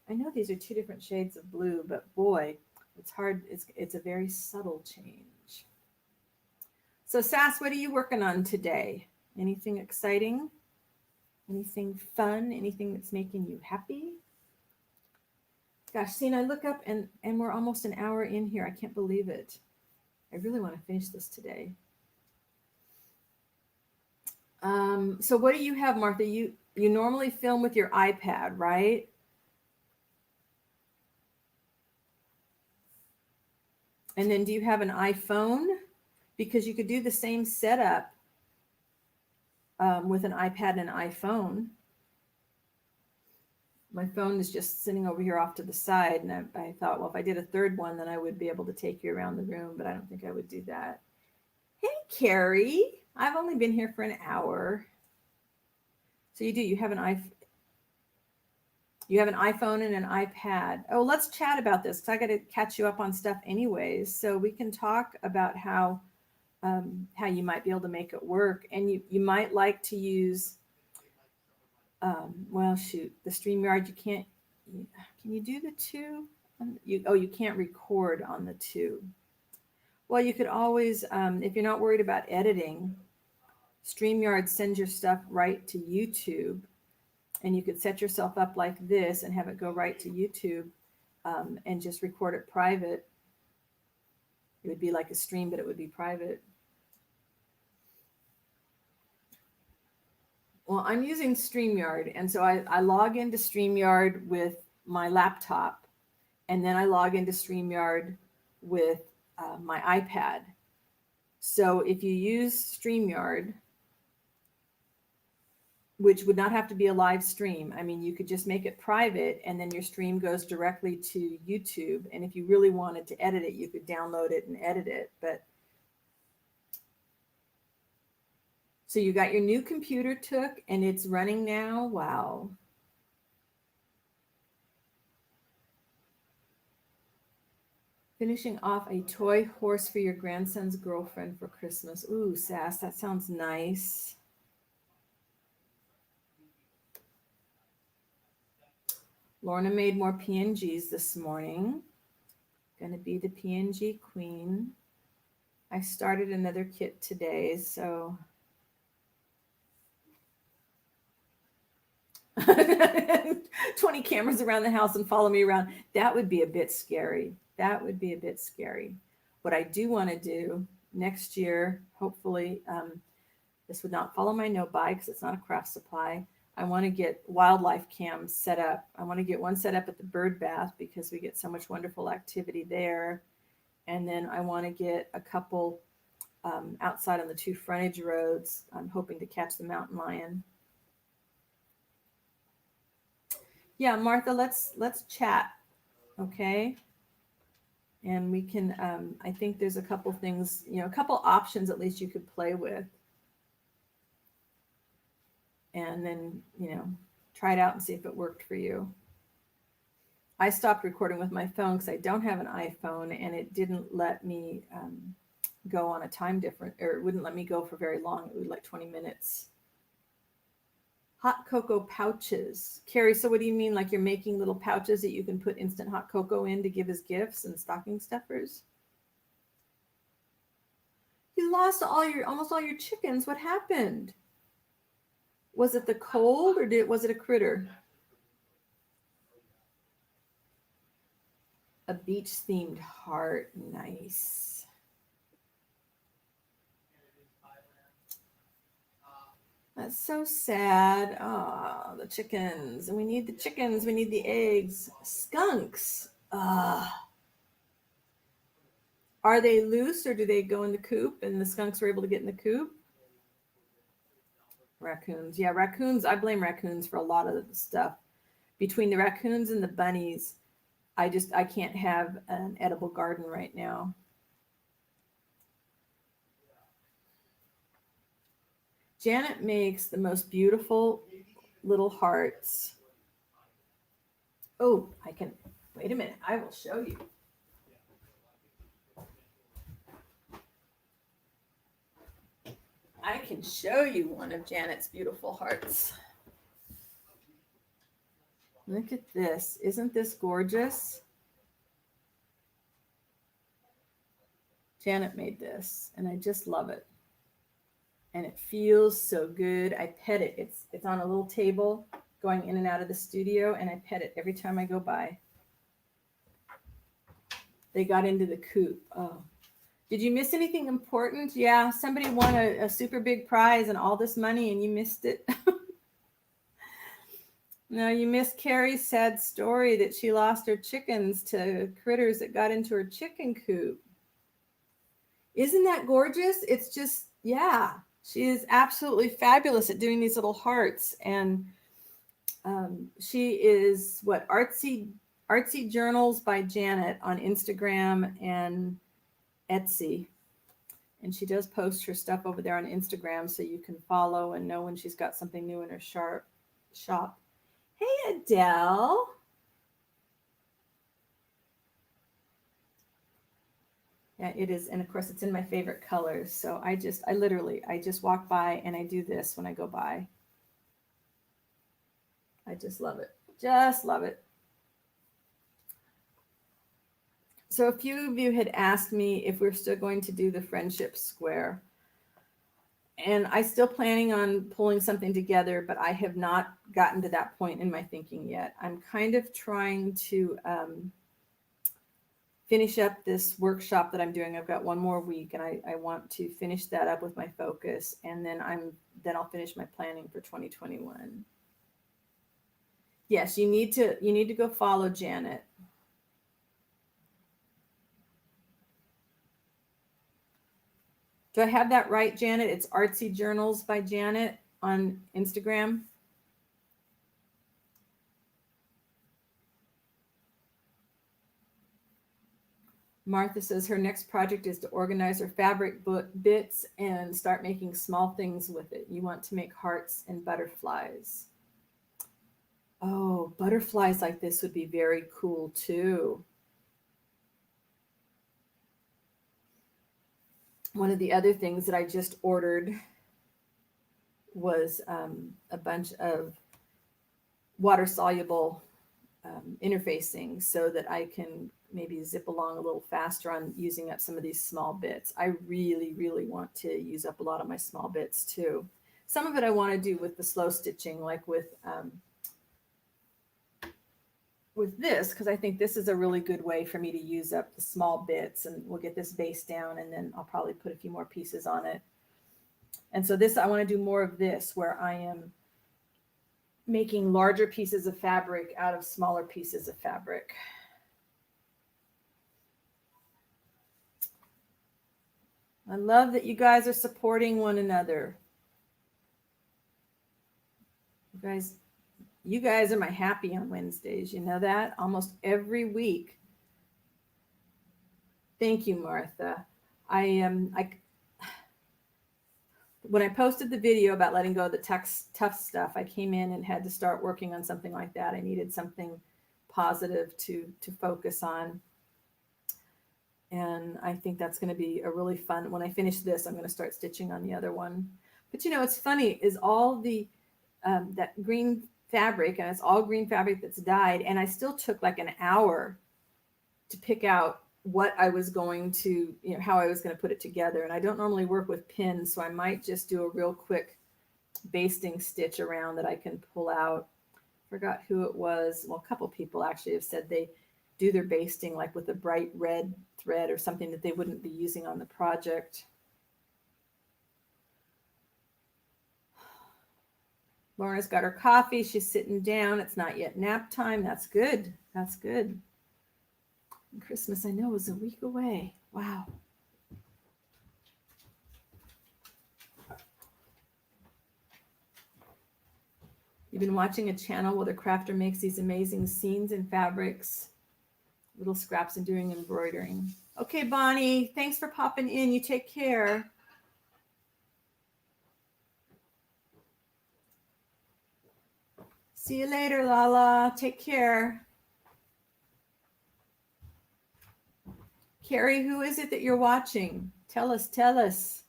I know these are 2 different shades of blue, but boy, it's hard. It's a very subtle change. So Sass, what are you working on today? Anything exciting? Anything fun? Anything that's making you happy? Gosh, see, and I look up and we're almost an hour in here. I can't believe it. I really want to finish this today. So what do you have, Martha? You normally film with your iPad, right? And then do you have an iPhone? Because you could do the same setup with an iPad and an iPhone. My phone is just sitting over here off to the side. And I thought, well, if I did a third one, then I would be able to take you around the room, but I don't think I would do that. Hey, Carrie, I've only been here for an hour. So you have an iPhone. You have an iPhone and an iPad. Oh, let's chat about this because I got to catch you up on stuff anyways. So we can talk about how you might be able to make it work. And you might like to use, the StreamYard, can you do the 2? You can't record on the 2. Well, you could always, if you're not worried about editing, StreamYard sends your stuff right to YouTube. And you could set yourself up like this and have it go right to YouTube and just record it private. It would be like a stream, but it would be private. Well, I'm using StreamYard. And so I log into StreamYard with my laptop. And then I log into StreamYard with my iPad. So if you use StreamYard, which would not have to be a live stream. I mean, you could just make it private and then your stream goes directly to YouTube. And if you really wanted to edit it, you could download it and edit it. But so you got your new computer took and it's running now. Wow. Finishing off a toy horse for your grandson's girlfriend for Christmas. Ooh, Sass, that sounds nice. Lorna made more PNGs this morning. Gonna be the PNG queen. I started another kit today, so 20 cameras around the house and follow me around. That would be a bit scary. That would be a bit scary. What I do want to do next year, hopefully, this would not follow my no-buy because it's not a craft supply. I want to get wildlife cams set up. I want to get one set up at the bird bath because we get so much wonderful activity there. And then I want to get a couple outside on the 2 frontage roads. I'm hoping to catch the mountain lion. Yeah, Martha, let's chat, okay? And we can, I think there's a couple things, a couple options at least you could play with. And then, try it out and see if it worked for you. I stopped recording with my phone because I don't have an iPhone and it didn't let me go on a time difference, or it wouldn't let me go for very long. It would like 20 minutes. Hot cocoa pouches. Carrie, so what do you mean? Like you're making little pouches that you can put instant hot cocoa in to give as gifts and stocking stuffers? You lost almost all your chickens. What happened? Was it the cold or was it a critter? A beach themed heart. Nice. That's so sad. Oh, the chickens. And we need the chickens. We need the eggs. Skunks. Are they loose or do they go in the coop and the skunks were able to get in the coop? Raccoons. Yeah, raccoons. I blame raccoons for a lot of the stuff. Between the raccoons and the bunnies, I can't have an edible garden right now. Janet makes the most beautiful little hearts. Oh, wait a minute. I will show you. I can show you one of Janet's beautiful hearts. Look at this. Isn't this gorgeous? Janet made this, and I just love it. And it feels so good. I pet it. It's on a little table going in and out of the studio, and I pet it every time I go by. They got into the coop. Oh. Did you miss anything important? Yeah, somebody won a super big prize and all this money and you missed it. No, you missed Carrie's sad story that she lost her chickens to critters that got into her chicken coop. Isn't that gorgeous? It's just, yeah, she is absolutely fabulous at doing these little hearts. And she is Artsy Journals by Janet on Instagram and Etsy. And she does post her stuff over there on Instagram so you can follow and know when she's got something new in her shop. Hey, Adele. Yeah, it is. And of course, it's in my favorite colors. So I just walk by and I do this when I go by. I just love it. Just love it. So a few of you had asked me if we're still going to do the friendship square. And I'm still planning on pulling something together, but I have not gotten to that point in my thinking yet. I'm kind of trying to finish up this workshop that I'm doing. I've got one more week and I want to finish that up with my focus. And then I'll finish my planning for 2021. Yes, you need to go follow Janet. Do I have that right, Janet? It's Artsy Journals by Janet. on Instagram? Martha says her next project is to organize her fabric bits and start making small things with it. You want to make hearts and butterflies. Oh, butterflies like this would be very cool too. One of the other things that I just ordered was a bunch of water-soluble interfacing so that I can maybe zip along a little faster on using up some of these small bits. I really, really want to use up a lot of my small bits too. Some of it I want to do with the slow stitching, like with this, because I think this is a really good way for me to use up the small bits, and we'll get this base down and then I'll probably put a few more pieces on it. And so this, I want to do more of this where I am making larger pieces of fabric out of smaller pieces of fabric. I love that you guys are supporting one another. You guys are my happy on Wednesdays. You know that? Almost every week. Thank you, Martha. When I posted the video about letting go of the tough stuff, I came in and had to start working on something like that. I needed something positive to focus on. And I think that's going to be a really fun, when I finish this, I'm going to start stitching on the other one. But you know, it's funny is all the, that green fabric, and it's all green fabric that's dyed. And I still took like an hour to pick out what I was going to, you know, how I was going to put it together. And I don't normally work with pins, so I might just do a real quick basting stitch around that I can pull out. Forgot who it was. Well, a couple people actually have said they do their basting like with a bright red thread or something that they wouldn't be using on the project. Lorna's got her coffee. She's sitting down. It's not yet nap time. That's good. That's good. And Christmas, I know, is a week away. Wow. You've been watching a channel where the crafter makes these amazing scenes and fabrics, little scraps, and doing embroidering. Okay, Bonnie, thanks for popping in. You take care. See you later, Lala. Take care. Carrie, who is it that you're watching? Tell us, tell us.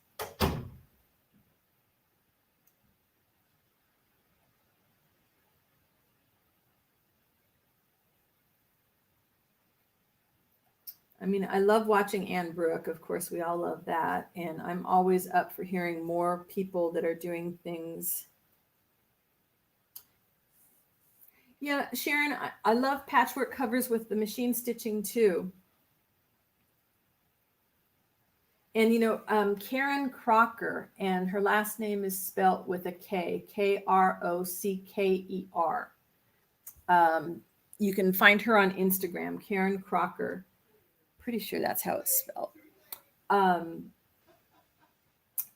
I mean, I love watching Anne Brooke. Of course, we all love that. And I'm always up for hearing more people that are doing things. Yeah, Sharon, I love patchwork covers with the machine stitching too. And, you know, Karen Crocker, and her last name is spelt with a K, Krockerer. You can find her on Instagram, Karen Crocker. Pretty sure that's how it's spelled.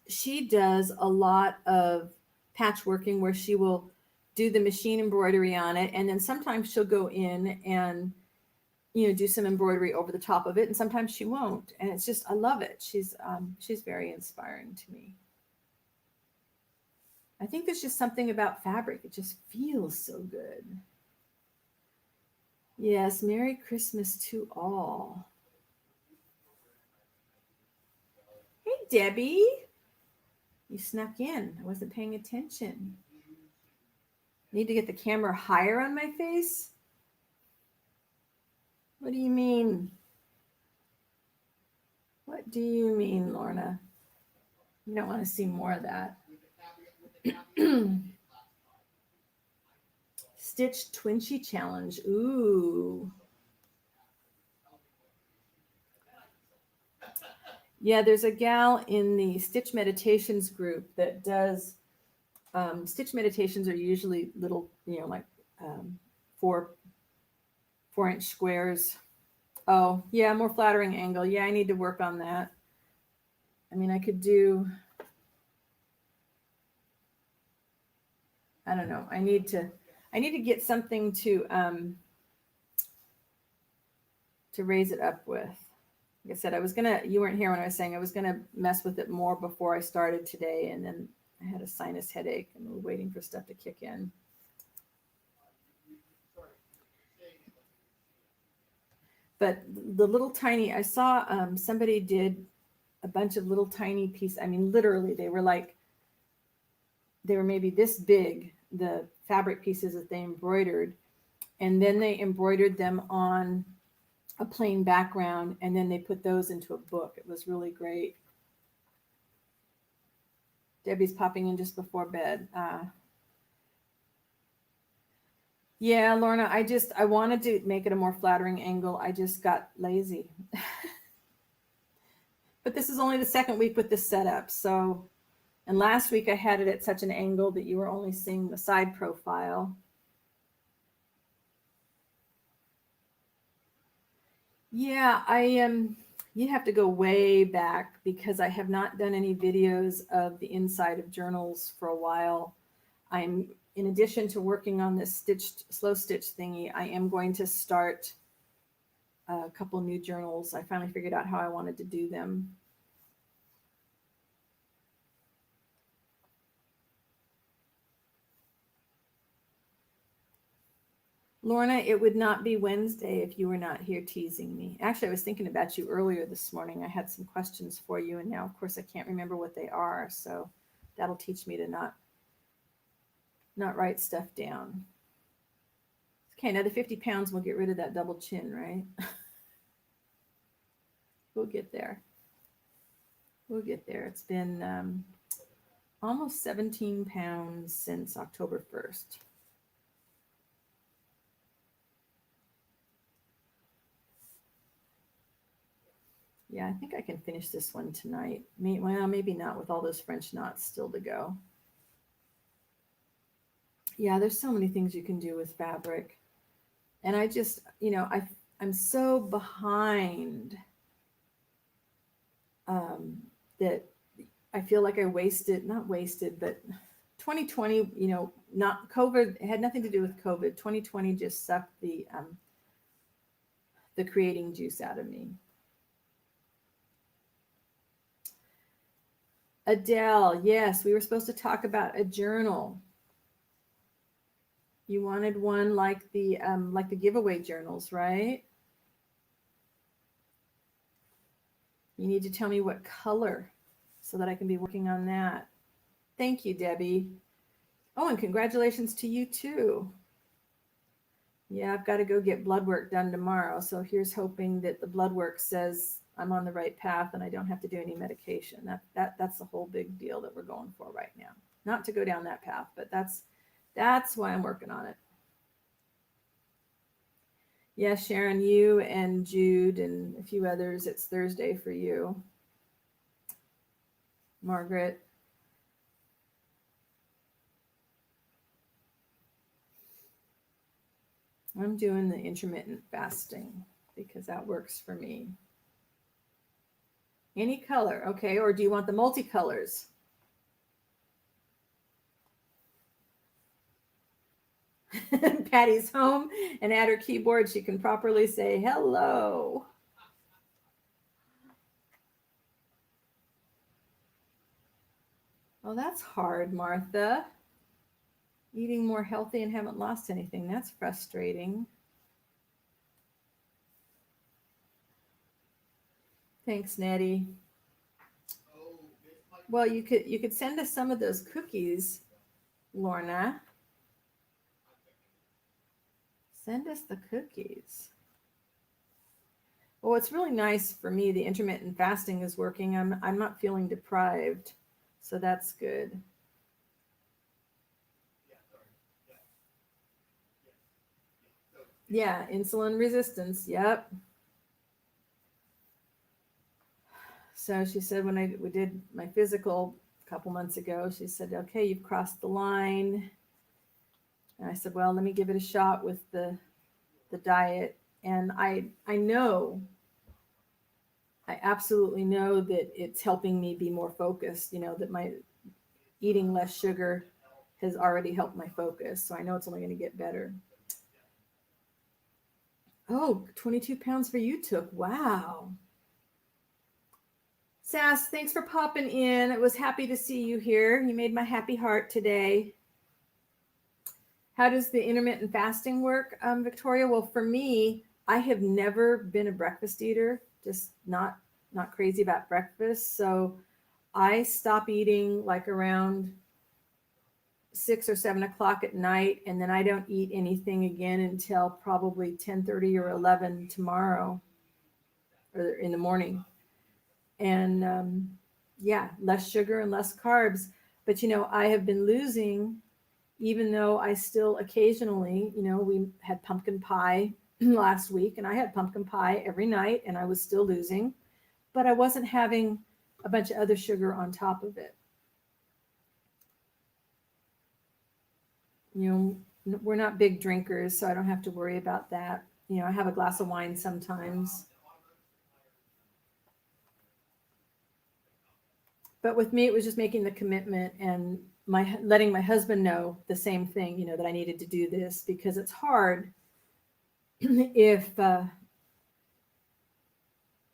She does a lot of patchworking where she will do the machine embroidery on it, and then sometimes she'll go in and, you know, do some embroidery over the top of it, and sometimes she won't. And it's just, I love it. She's very inspiring to me. I think there's just something about fabric. It just feels so good. Yes, Merry Christmas to all. Hey, Debbie. You snuck in. I wasn't paying attention. Need to get the camera higher on my face? What do you mean? What do you mean, Lorna? You don't want to see more of that. Stitch Twinchy Challenge. Ooh. Yeah, there's a gal in the Stitch Meditations group that does, Stitch Meditations are usually little, you know, like 4-inch squares. Oh, yeah, more flattering angle. Yeah, I need to work on that. I mean, I could do, I don't know. I need to get something to raise it up with. Like I said, you weren't here when I was saying I was gonna mess with it more before I started today, and then I had a sinus headache and we're waiting for stuff to kick in. But the little tiny, I saw somebody did a bunch of little tiny pieces. I mean, literally, they were maybe this big, the fabric pieces that they embroidered, and then they embroidered them on a plain background, and then they put those into a book. It was really great. Debbie's popping in just before bed. Yeah, Lorna, I wanted to make it a more flattering angle. I just got lazy. But this is only the second week with this setup. So, and last week I had it at such an angle that you were only seeing the side profile. Yeah, you have to go way back because I have not done any videos of the inside of journals for a while. In addition to working on this slow stitch thingy, I am going to start a couple new journals. I finally figured out how I wanted to do them. Lorna, it would not be Wednesday if you were not here teasing me. Actually, I was thinking about you earlier this morning. I had some questions for you, and now, of course, I can't remember what they are. So that'll teach me to not write stuff down. Okay, another 50 pounds, we'll get rid of that double chin, right? We'll get there. We'll get there. It's been almost 17 pounds since October 1st. Yeah, I think I can finish this one tonight. Well, maybe not with all those French knots still to go. Yeah, there's so many things you can do with fabric. And I just, I'm so behind that I feel like I not wasted, but 2020, not COVID, it had nothing to do with COVID. 2020 just sucked the creating juice out of me. Adele, yes, we were supposed to talk about a journal. You wanted one like the giveaway journals, right? You need to tell me what color so that I can be working on that. Thank you, Debbie. Oh, and congratulations to you too. Yeah, I've got to go get blood work done tomorrow. So here's hoping that the blood work says I'm on the right path and I don't have to do any medication. That's the whole big deal that we're going for right now. Not to go down that path, but that's why I'm working on it. Yeah, Sharon, you and Jude and a few others, it's Thursday for you. Margaret. I'm doing the intermittent fasting because that works for me. Any color, okay, or do you want the multicolors? Patty's home, and at her keyboard she can properly say hello. Oh, that's hard, Martha. Eating more healthy and haven't lost anything. That's frustrating. Thanks, Nettie. Well, you could send us some of those cookies, Lorna. Send us the cookies. Well, it's really nice for me. The intermittent fasting is working. I'm not feeling deprived, so that's good. Yeah, insulin resistance. Yep. So she said when we did my physical a couple months ago, she said, "Okay, you've crossed the line." And I said, "Well, let me give it a shot with the diet." And I know, I absolutely know that it's helping me be more focused. That my eating less sugar has already helped my focus. So I know it's only going to get better. Oh, 22 pounds for you took. Wow. Sass, thanks for popping in. I was happy to see you here. You made my happy heart today. How does the intermittent fasting work, Victoria? Well, for me, I have never been a breakfast eater, just not crazy about breakfast. So I stop eating like around 6 or 7 o'clock at night, and then I don't eat anything again until probably 10:30 or 11 tomorrow, or in the morning. And yeah, less sugar and less carbs. But I have been losing, even though I still occasionally, we had pumpkin pie last week, and I had pumpkin pie every night, and I was still losing, but I wasn't having a bunch of other sugar on top of it. We're not big drinkers, so I don't have to worry about that. I have a glass of wine sometimes. But with me, it was just making the commitment and letting my husband know the same thing, that I needed to do this, because it's hard if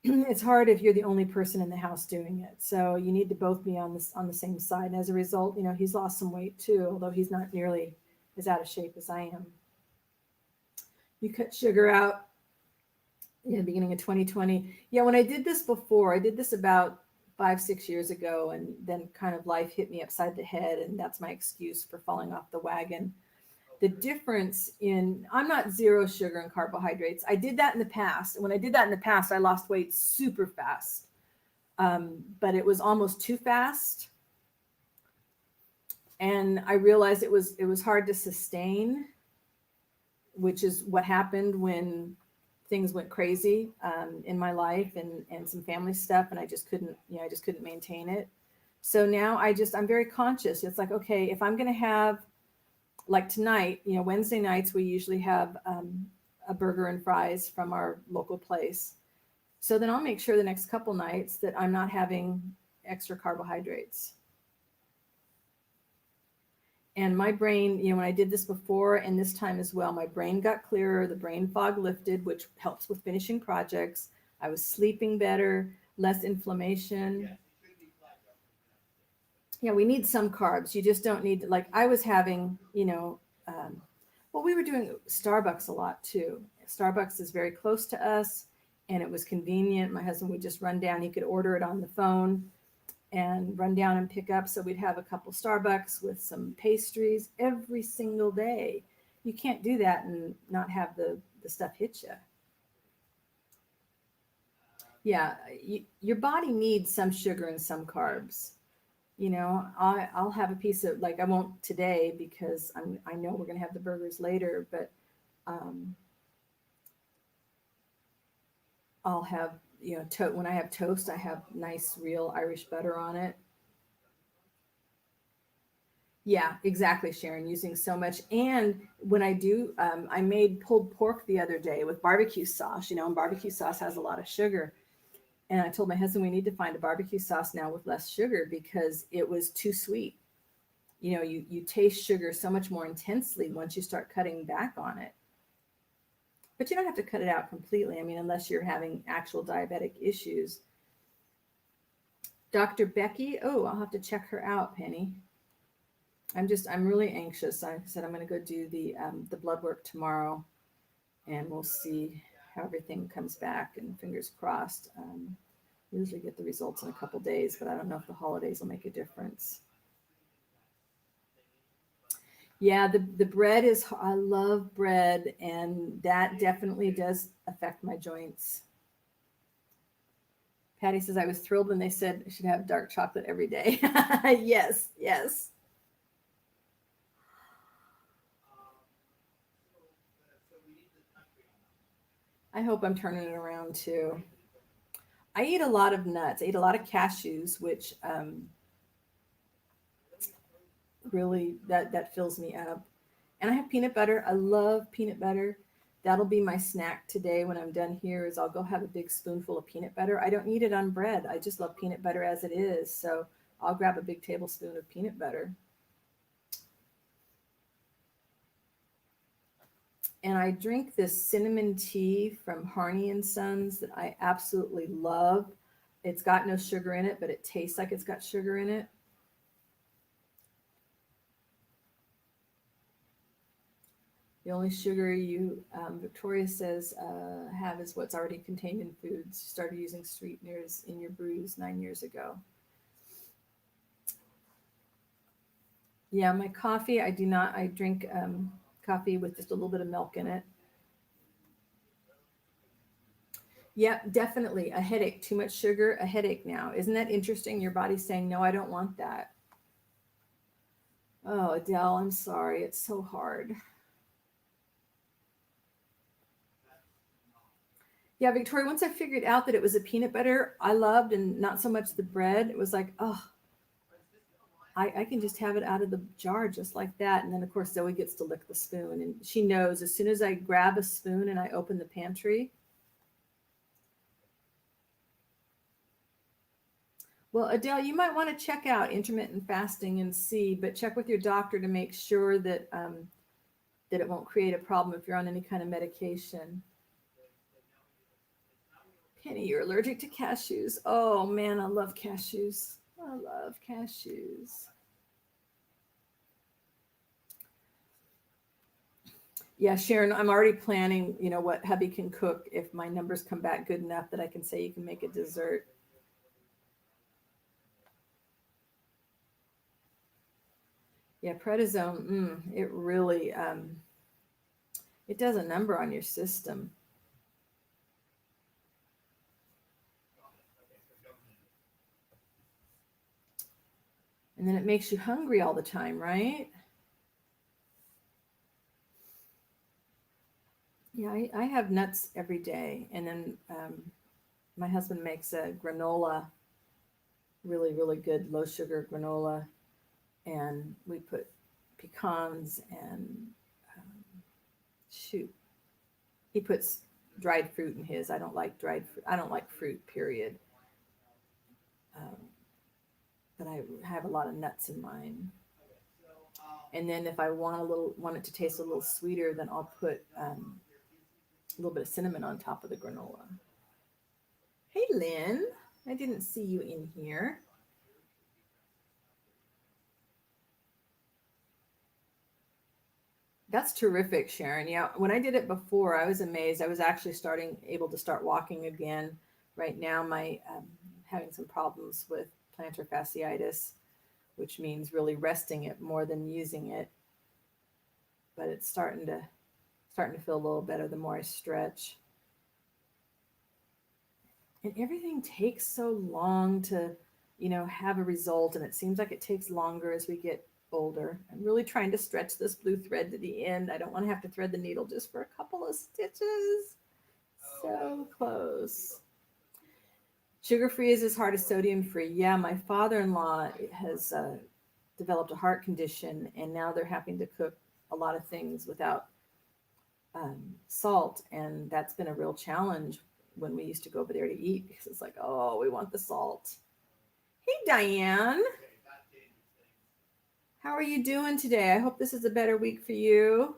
it's hard if you're the only person in the house doing it. So you need to both be on the same side. And as a result, he's lost some weight too, although he's not nearly as out of shape as I am. You cut sugar out in the beginning of 2020. Yeah, when I did this before, I did this about 5-6 years ago, and then kind of life hit me upside the head, and that's my excuse for falling off the wagon. The difference I'm not zero sugar and carbohydrates. I did that in the past. When I did that in the past, I lost weight super fast, but it was almost too fast. And I realized it was hard to sustain, which is what happened when things went crazy in my life and some family stuff, and I just couldn't maintain it. So now I'm very conscious. It's like, okay, if I'm going to have, like tonight, Wednesday nights, we usually have a burger and fries from our local place. So then I'll make sure the next couple nights that I'm not having extra carbohydrates. And my brain, when I did this before and this time as well, my brain got clearer, the brain fog lifted, which helps with finishing projects. I was sleeping better, less inflammation. Yeah, we need some carbs. You just don't need, like I was having, well, we were doing Starbucks a lot too. Starbucks is very close to us, and it was convenient. My husband would just run down. He could order it on the phone and run down and pick up. So we'd have a couple Starbucks with some pastries every single day. You can't do that and not have the stuff hit you. Yeah, your body needs some sugar and some carbs. I'll have a piece of, like, I won't today because I know we're going to have the burgers later, but I'll have, when I have toast, I have nice real Irish butter on it. Yeah, exactly, Sharon, using so much. And when I do, I made pulled pork the other day with barbecue sauce, and barbecue sauce has a lot of sugar. And I told my husband we need to find a barbecue sauce now with less sugar because it was too sweet. You taste sugar so much more intensely once you start cutting back on it. But you don't have to cut it out completely. I mean, unless you're having actual diabetic issues. Dr. Becky, oh, I'll have to check her out, Penny. I'm really anxious. I said I'm going to go do the blood work tomorrow, and we'll see how everything comes back, and fingers crossed. Usually get the results in a couple days, but I don't know if the holidays will make a difference. Yeah, the bread I love bread, and that definitely does affect my joints. Patty says, I was thrilled when they said I should have dark chocolate every day. Yes. I hope I'm turning it around too. I eat a lot of nuts. I eat a lot of cashews, which really that fills me up. And I have peanut butter. I love peanut butter. That'll be my snack today when I'm done here, is I'll go have a big spoonful of peanut butter. I don't need it on bread. I just love peanut butter as it is. So I'll grab a big tablespoon of peanut butter. And I drink this cinnamon tea from Harney and Sons that I absolutely love. It's got no sugar in it, but it tastes like it's got sugar in it. The only sugar you, Victoria says, have is what's already contained in foods. You started using sweeteners in your brews 9 years ago. Yeah, my coffee, I do not, I drink coffee with just a little bit of milk in it. Yeah, definitely. A headache, too much sugar, a headache now. Isn't that interesting? Your body's saying, no, I don't want that. Oh, Adele, I'm sorry. It's so hard. Yeah, Victoria, once I figured out that it was a peanut butter I loved and not so much the bread, it was like, oh, I can just have it out of the jar just like that. And then, of course, Zoe gets to lick the spoon. And she knows as soon as I grab a spoon and I open the pantry. Well, Adele, you might want to check out intermittent fasting and see, but check with your doctor to make sure that that it won't create a problem if you're on any kind of medication. Penny, you're allergic to cashews. Oh man, I love cashews. I love cashews. Yeah, Sharon, I'm already planning, what hubby can cook if my numbers come back good enough that I can say you can make a dessert. Yeah, prednisone, it really, it does a number on your system. And then it makes you hungry all the time, right? Yeah, I have nuts every day. And then my husband makes a granola, really, really good low sugar granola. And we put pecans and shoot, he puts dried fruit in his. I don't like dried fruit. I don't like fruit, period. Um, but I have a lot of nuts in mine. And then if I want it to taste a little sweeter, then I'll put a little bit of cinnamon on top of the granola. Hey, Lynn, I didn't see you in here. That's terrific, Sharon. Yeah, when I did it before, I was amazed. I was actually able to start walking again. Right now, my having some problems with plantar fasciitis, which means really resting it more than using it. But it's starting to feel a little better the more I stretch. And everything takes so long to, have a result, and it seems like it takes longer as we get older. I'm really trying to stretch this blue thread to the end. I don't want to have to thread the needle just for a couple of stitches. So close. Sugar free is as hard as sodium free. Yeah, my father-in-law has developed a heart condition, and now they're having to cook a lot of things without salt, and that's been a real challenge when we used to go over there to eat, because it's like, oh, we want the salt. Hey, Diane. How are you doing today? I hope this is a better week for you.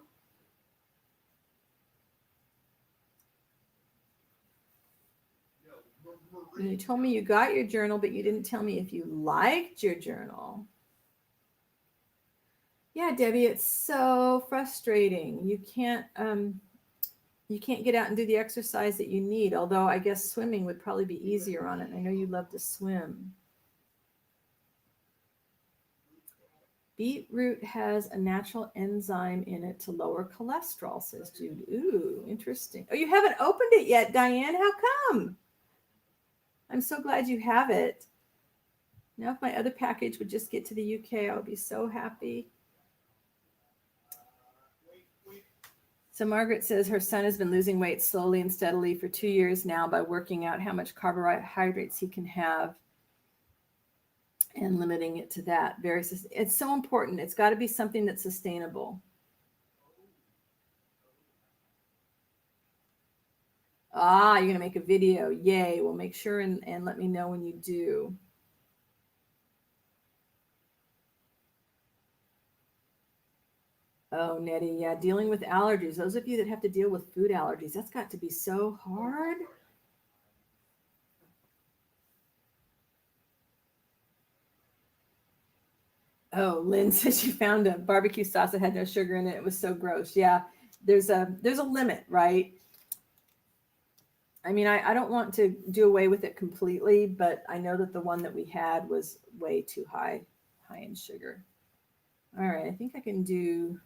And you told me you got your journal, but you didn't tell me if you liked your journal. Yeah, Debbie, it's so frustrating. You can't get out and do the exercise that you need, although I guess swimming would probably be easier on it. I know you love to swim. Beetroot has a natural enzyme in it to lower cholesterol, says Jude. Ooh, interesting. Oh, you haven't opened it yet, Diane. How come? I'm so glad you have it. Now, if my other package would just get to the UK, I would be so happy. So Margaret says her son has been losing weight slowly and steadily for 2 years now by working out how much carbohydrates he can have and limiting it to that. It's so important. It's got to be something that's sustainable. Ah, you're going to make a video. Yay. Well, make sure and let me know when you do. Oh, Nettie, yeah, dealing with allergies. Those of you that have to deal with food allergies, that's got to be so hard. Oh, Lynn said she found a barbecue sauce that had no sugar in it. It was so gross. Yeah, there's a limit, right? I mean, I don't want to do away with it completely, but I know that the one that we had was way too high in sugar. All right, I think I can do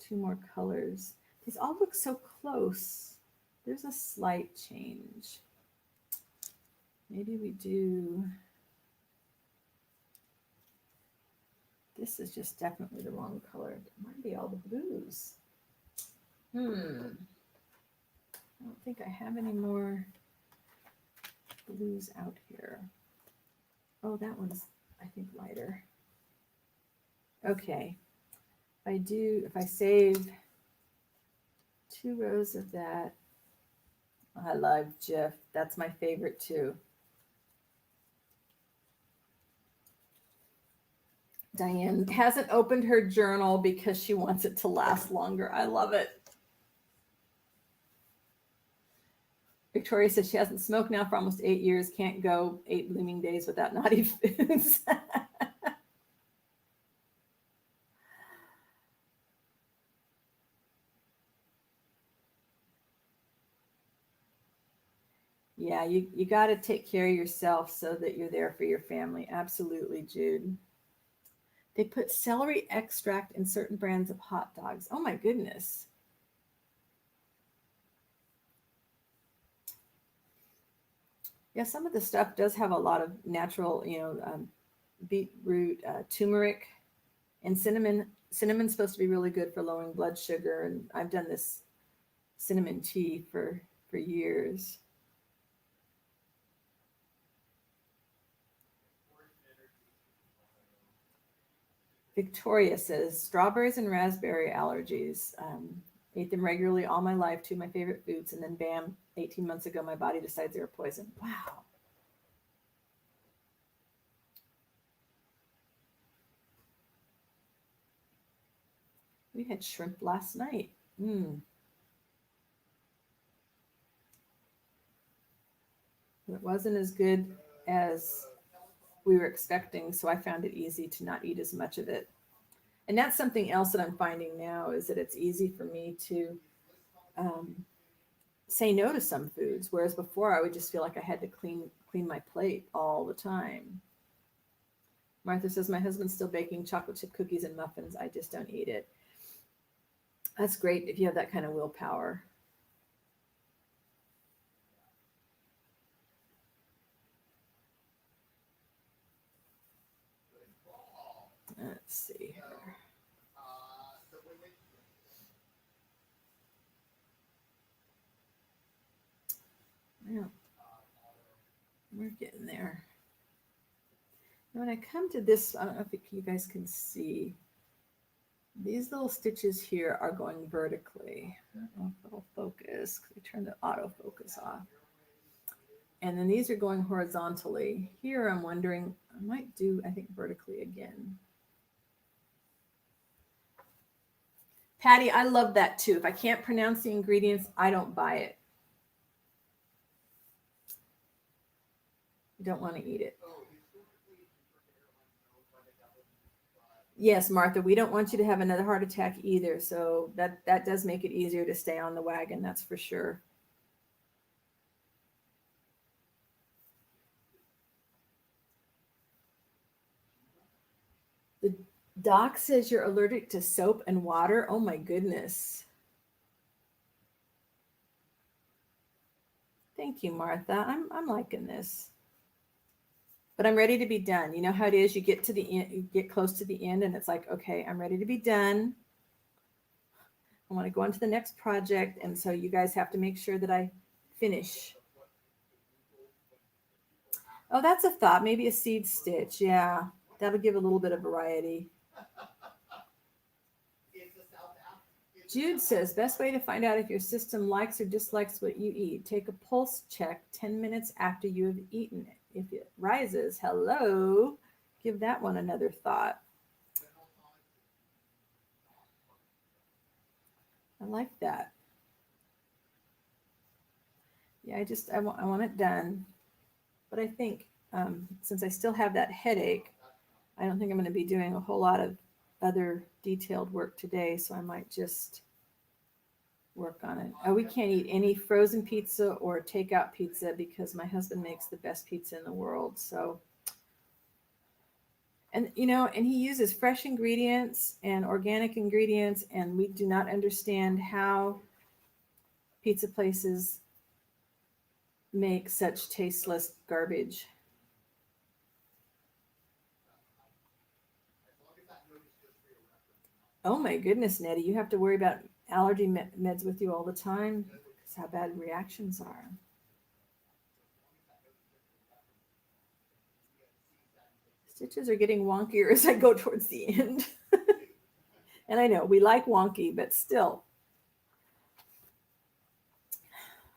two more colors. These all look so close. There's a slight change. Maybe we do. This is just definitely the wrong color. It might be all the blues. I don't think I have any more blues out here. Oh, that one's, I think, lighter. Okay. If I save 2 rows of that, I love Jif. That's my favorite too. Diane hasn't opened her journal because she wants it to last longer. I love it. Victoria says she hasn't smoked now for almost 8 years. Can't go 8 blooming days without naughty foods. Yeah, you got to take care of yourself so that you're there for your family. Absolutely, Jude. They put celery extract in certain brands of hot dogs. Oh my goodness. Yeah, some of the stuff does have a lot of natural, beetroot, turmeric, and cinnamon. Cinnamon's supposed to be really good for lowering blood sugar, and I've done this cinnamon tea for years. Victoria says strawberries and raspberry allergies. Ate them regularly all my life, 2 of my favorite foods, and then bam, 18 months ago, my body decides they're poison. Wow. We had shrimp last night. It wasn't as good as we were expecting, so I found it easy to not eat as much of it. And that's something else that I'm finding now is that it's easy for me to um, say no to some foods, whereas before I would just feel like I had to clean my plate all the time. Martha says my husband's still baking chocolate chip cookies and muffins. I just don't eat it. That's great if you have that kind of willpower. Let's see here. Well, we're getting there. When I come to this, I don't know if you guys can see, these little stitches here are going vertically. I don't know if it'll focus. We turn the autofocus off. And then these are going horizontally. Here I'm wondering, I might do, I think, vertically again. Patty, I love that too. If I can't pronounce the ingredients, I don't buy it. You don't want to eat it. Yes, Martha, we don't want you to have another heart attack either. So that does make it easier to stay on the wagon, that's for sure. The doc says you're allergic to soap and water. Oh my goodness. Thank you, Martha. I'm liking this. But I'm ready to be done. You know how it is, you get to the end, you get close to the end and it's like, okay, I'm ready to be done. I want to go on to the next project. And so you guys have to make sure that I finish. Oh, that's a thought. Maybe a seed stitch. Yeah, that'll give a little bit of variety. Jude says, best way to find out if your system likes or dislikes what you eat, take a pulse check 10 minutes after you have eaten it. If it rises, hello, give that one another thought. I like that. Yeah, I want it done. But I think since I still have that headache, I don't think I'm going to be doing a whole lot of other detailed work today. So I might just work on it. Oh, we can't eat any frozen pizza or takeout pizza because my husband makes the best pizza in the world. So, and and he uses fresh ingredients and organic ingredients, and we do not understand how pizza places make such tasteless garbage. Oh my goodness, Nettie, you have to worry about allergy meds with you all the time. That's how bad reactions are. Stitches are getting wonkier as I go towards the end. And I know we like wonky, but still.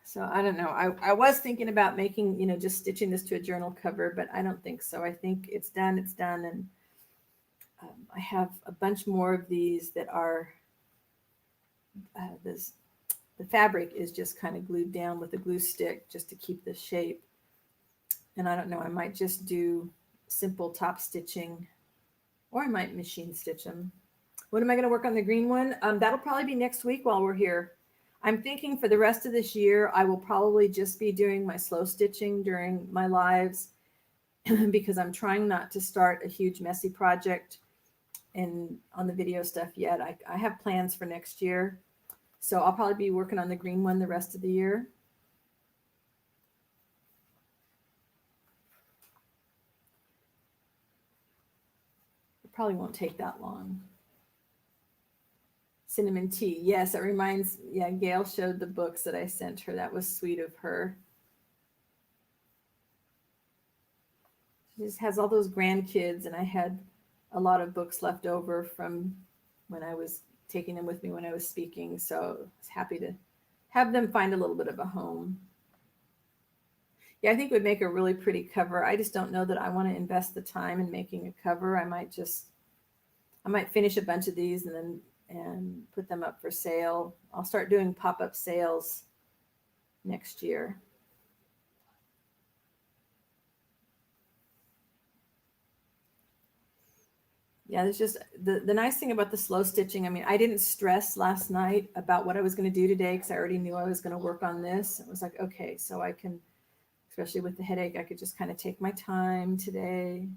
So I don't know. I was thinking about making, just stitching this to a journal cover, but I don't think so. I think it's done. It's done. And I have a bunch more of these that are the fabric is just kind of glued down with a glue stick just to keep the shape. And I don't know, I might just do simple top stitching, or I might machine stitch them. When am I going to work on the green one? That'll probably be next week while we're here. I'm thinking for the rest of this year, I will probably just be doing my slow stitching during my lives because I'm trying not to start a huge messy project and on the video stuff yet. I have plans for next year. So I'll probably be working on the green one the rest of the year. It probably won't take that long. Cinnamon tea. Yes, it reminds, yeah, Gail showed the books that I sent her. That was sweet of her. She just has all those grandkids, and I had a lot of books left over from when I was taking them with me when I was speaking. So I was happy to have them find a little bit of a home. Yeah, I think it would make a really pretty cover. I just don't know that I want to invest the time in making a cover. I might finish a bunch of these and put them up for sale. I'll start doing pop-up sales next year. Yeah, there's just the nice thing about the slow stitching. I mean, I didn't stress last night about what I was going to do today because I already knew I was going to work on this. It was like, okay, so I can, especially with the headache, I could just kind of take my time today.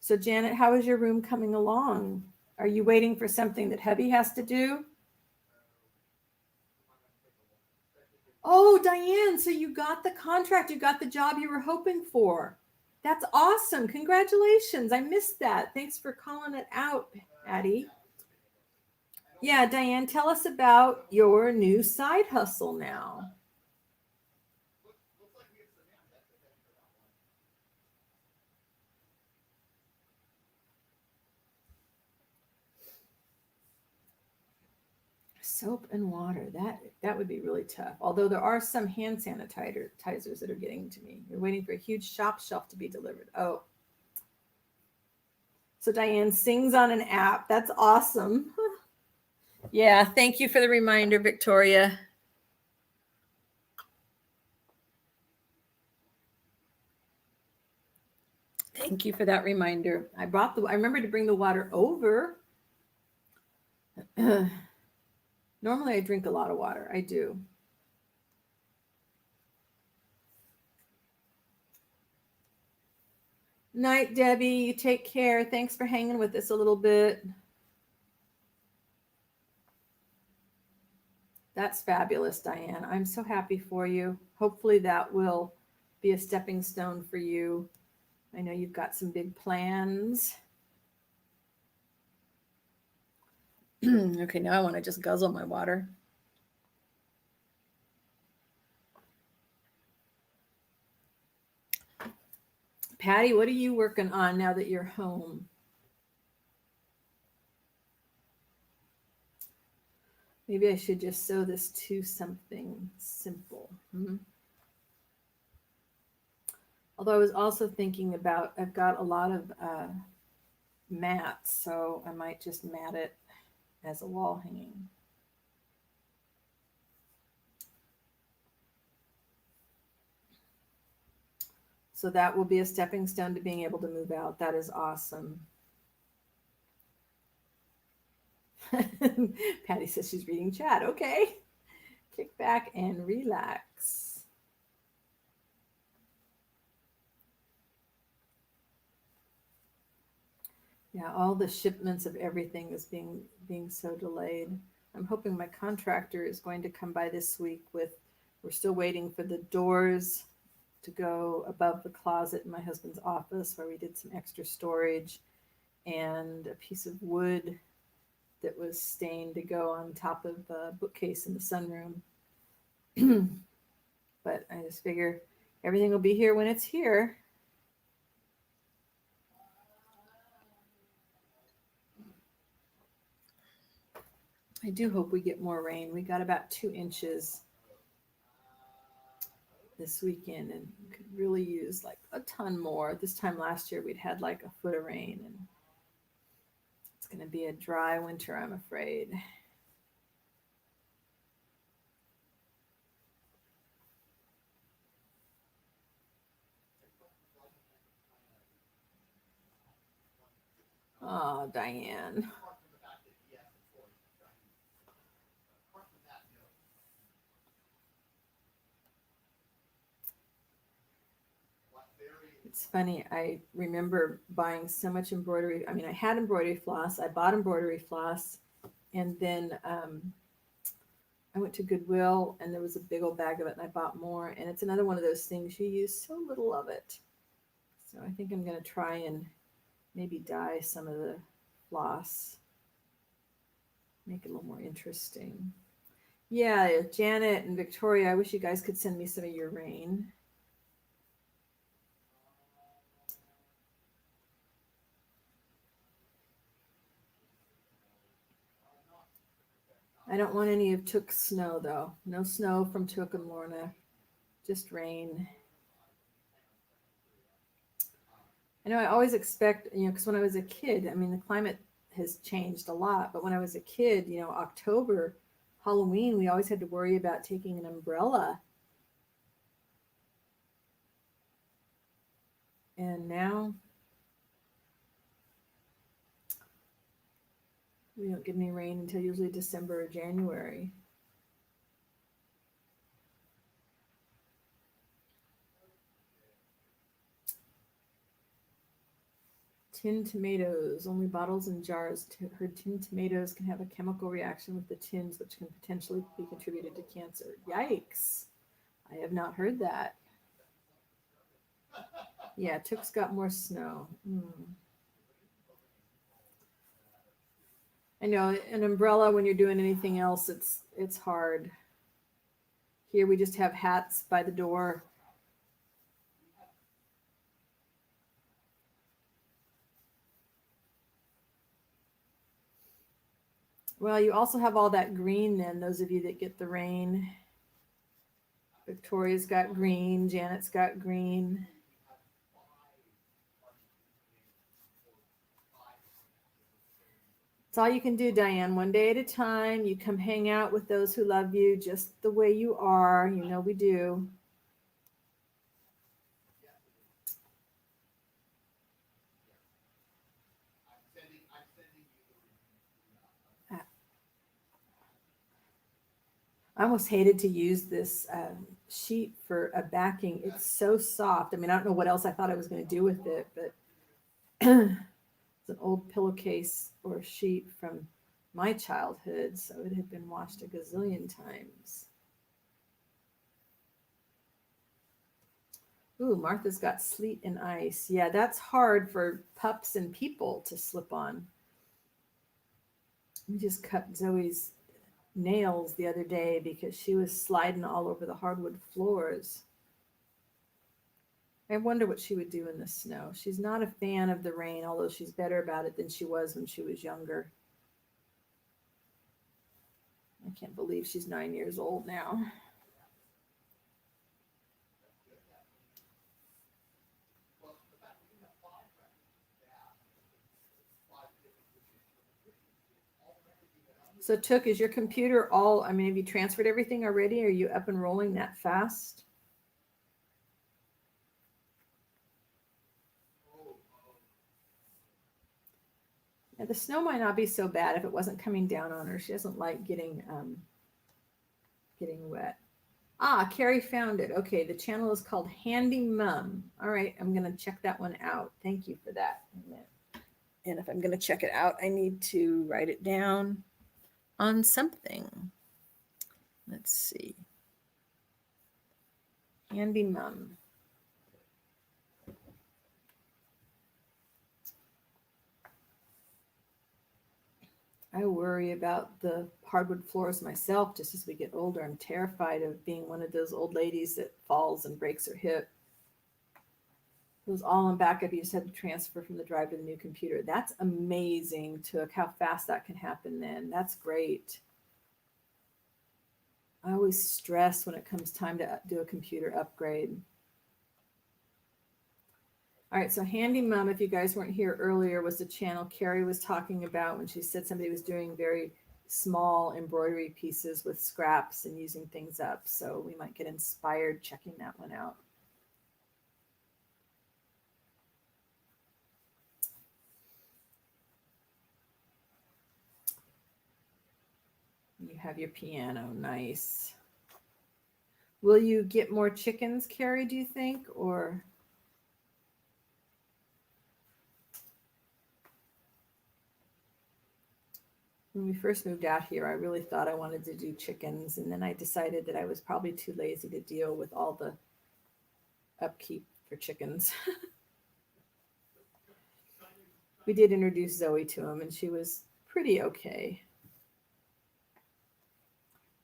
So Janet, how is your room coming along? Are you waiting for something that hubby has to do? Oh, Diane, so you got the contract. You got the job you were hoping for. That's awesome. Congratulations. I missed that. Thanks for calling it out, Addie. Yeah, Diane, tell us about your new side hustle now. Soap and water. That would be really tough. Although there are some hand sanitizers that are getting to me. You're waiting for a huge shop shelf to be delivered. Oh. So Diane sings on an app. That's awesome. Yeah, thank you for the reminder, Victoria. Thank you for that reminder. I remember to bring the water over. Normally I drink a lot of water. I do. Night, Debbie. You take care. Thanks for hanging with us a little bit. That's fabulous, Diane. I'm so happy for you. Hopefully that will be a stepping stone for you. I know you've got some big plans. Okay, now I want to just guzzle my water. Patty, what are you working on now that you're home? Maybe I should just sew this to something simple. Although I was also thinking about, I've got a lot of mats, so I might just mat it as a wall hanging. So that will be a stepping stone to being able to move out. That is awesome. Patty says she's reading chat. Okay. Kick back and relax. Yeah, all the shipments of everything is being so delayed. I'm hoping my contractor is going to come by this week with, we're still waiting for the doors to go above the closet in my husband's office where we did some extra storage, and a piece of wood that was stained to go on top of the bookcase in the sunroom. But I just figure everything will be here when it's here. I do hope we get more rain. We got about 2 inches this weekend and could really use like a ton more. This time last year we'd had like a foot of rain, and it's going to be a dry winter, I'm afraid. Oh, Diane. It's funny, I remember buying so much embroidery. I mean, I had embroidery floss. I bought embroidery floss, and then I went to Goodwill, and there was a big old bag of it, and I bought more. And it's another one of those things, you use so little of it. So I think I'm going to try and maybe dye some of the floss, make it a little more interesting. Yeah, Janet and Victoria, I wish you guys could send me some of your rain. I don't want any of Took's snow, though. No snow from Took and Lorna, just rain. I know I always expect, because when I was a kid, I mean, the climate has changed a lot, but when I was a kid, October, Halloween, we always had to worry about taking an umbrella. And now we don't get any rain until usually December or January. Tinned tomatoes, only bottles and jars. Heard tinned tomatoes can have a chemical reaction with the tins, which can potentially be contributed to cancer. Yikes. I have not heard that. Yeah, Took's got more snow. I know, an umbrella when you're doing anything else, it's hard. Here we just have hats by the door. Well, you also have all that green then, those of you that get the rain. Victoria's got green, Janet's got green. It's all you can do, Diane. One day at a time. You come hang out with those who love you just the way you are. You know we do. I almost hated to use this sheet for a backing. It's so soft. I mean, I don't know what else I thought I was going to do with it, but it's an old pillowcase or sheet from my childhood, so it had been washed a gazillion times. Ooh, Martha's got sleet and ice. Yeah, that's hard for pups and people to slip on. We just cut Zoe's nails the other day because she was sliding all over the hardwood floors. I wonder what she would do in the snow. She's not a fan of the rain, although she's better about it than she was when she was younger. I can't believe she's 9 years old now. So Took, is your computer all, I mean, have you transferred everything already? Are you up and rolling that fast? Yeah, the snow might not be so bad if it wasn't coming down on her. She doesn't like getting wet. Ah, Carrie found it. Okay, the channel is called Handy Mum. All right, I'm going to check that one out. Thank you for that. And if I'm going to check it out, I need to write it down on something. Let's see. Handy Mum. I worry about the hardwood floors myself just as we get older. I'm terrified of being one of those old ladies that falls and breaks her hip. It was all on backup. You just had to transfer from the drive to the new computer. That's amazing, Took, how fast that can happen then. That's great. I always stress when it comes time to do a computer upgrade. All right, so Handy Mum, if you guys weren't here earlier, was the channel Carrie was talking about when she said somebody was doing very small embroidery pieces with scraps and using things up. So we might get inspired checking that one out. You have your piano, nice. Will you get more chickens, Carrie, do you think, or? When we first moved out here, I really thought I wanted to do chickens, and then I decided that I was probably too lazy to deal with all the upkeep for chickens. We did introduce Zoe to him, and she was pretty okay.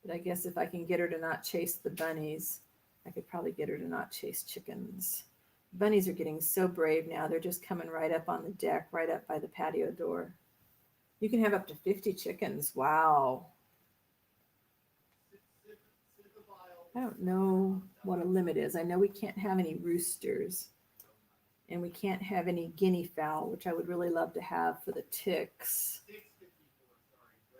But I guess if I can get her to not chase the bunnies, I could probably get her to not chase chickens. Bunnies are getting so brave now. They're just coming right up on the deck, right up by the patio door. You can have up to 50 chickens. Wow. I don't know what a limit is. I know we can't have any roosters, and we can't have any guinea fowl, which I would really love to have for the ticks.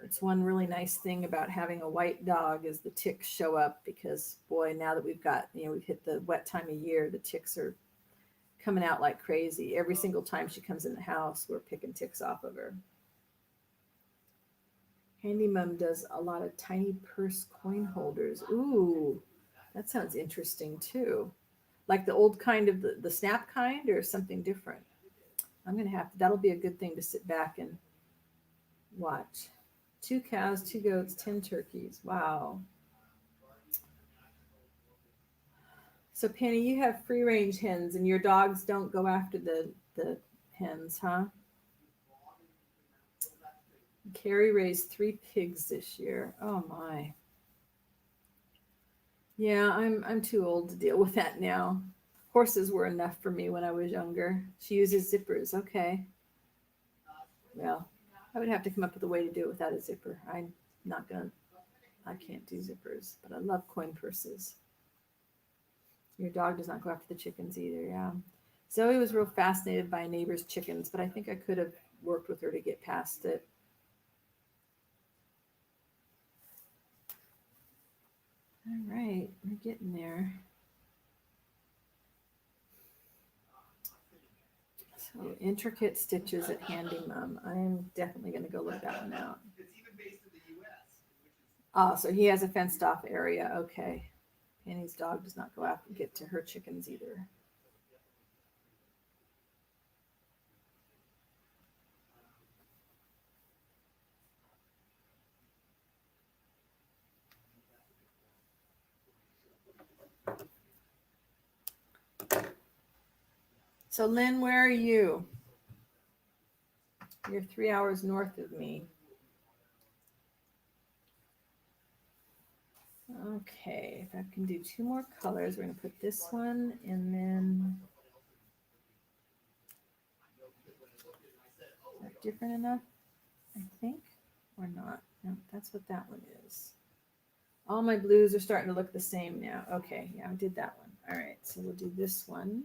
It's one really nice thing about having a white dog is the ticks show up because, boy, now that we've got, we've hit the wet time of year, the ticks are coming out like crazy. Every single time she comes in the house, we're picking ticks off of her. Handy Mum does a lot of tiny purse coin holders. Ooh, that sounds interesting too. Like the old kind of the snap kind or something different. I'm going to have to, that'll be a good thing to sit back and watch. 2 cows, 2 goats, 10 turkeys. Wow. So Penny, you have free range hens and your dogs don't go after the hens, huh? Carrie raised 3 pigs this year. Oh my. Yeah, I'm too old to deal with that now. Horses were enough for me when I was younger. She uses zippers. Okay. Well, I would have to come up with a way to do it without a zipper. I can't do zippers, but I love coin purses. Your dog does not go after the chickens either, yeah. Zoe was real fascinated by neighbors' chickens, but I think I could have worked with her to get past it. All right, we're getting there. So intricate stitches at Handy Mum. I'm definitely going to go look that one out. Oh, so he has a fenced off area. Okay. Penny's dog does not go out and get to her chickens either. So Lynn, where are you? You're 3 hours north of me. Okay, if I can do 2 more colors, we're going to put this one and then. Is that different enough? I think, or not. No, that's what that one is. All my blues are starting to look the same now. Okay, yeah, I did that one. All right, so we'll do this one.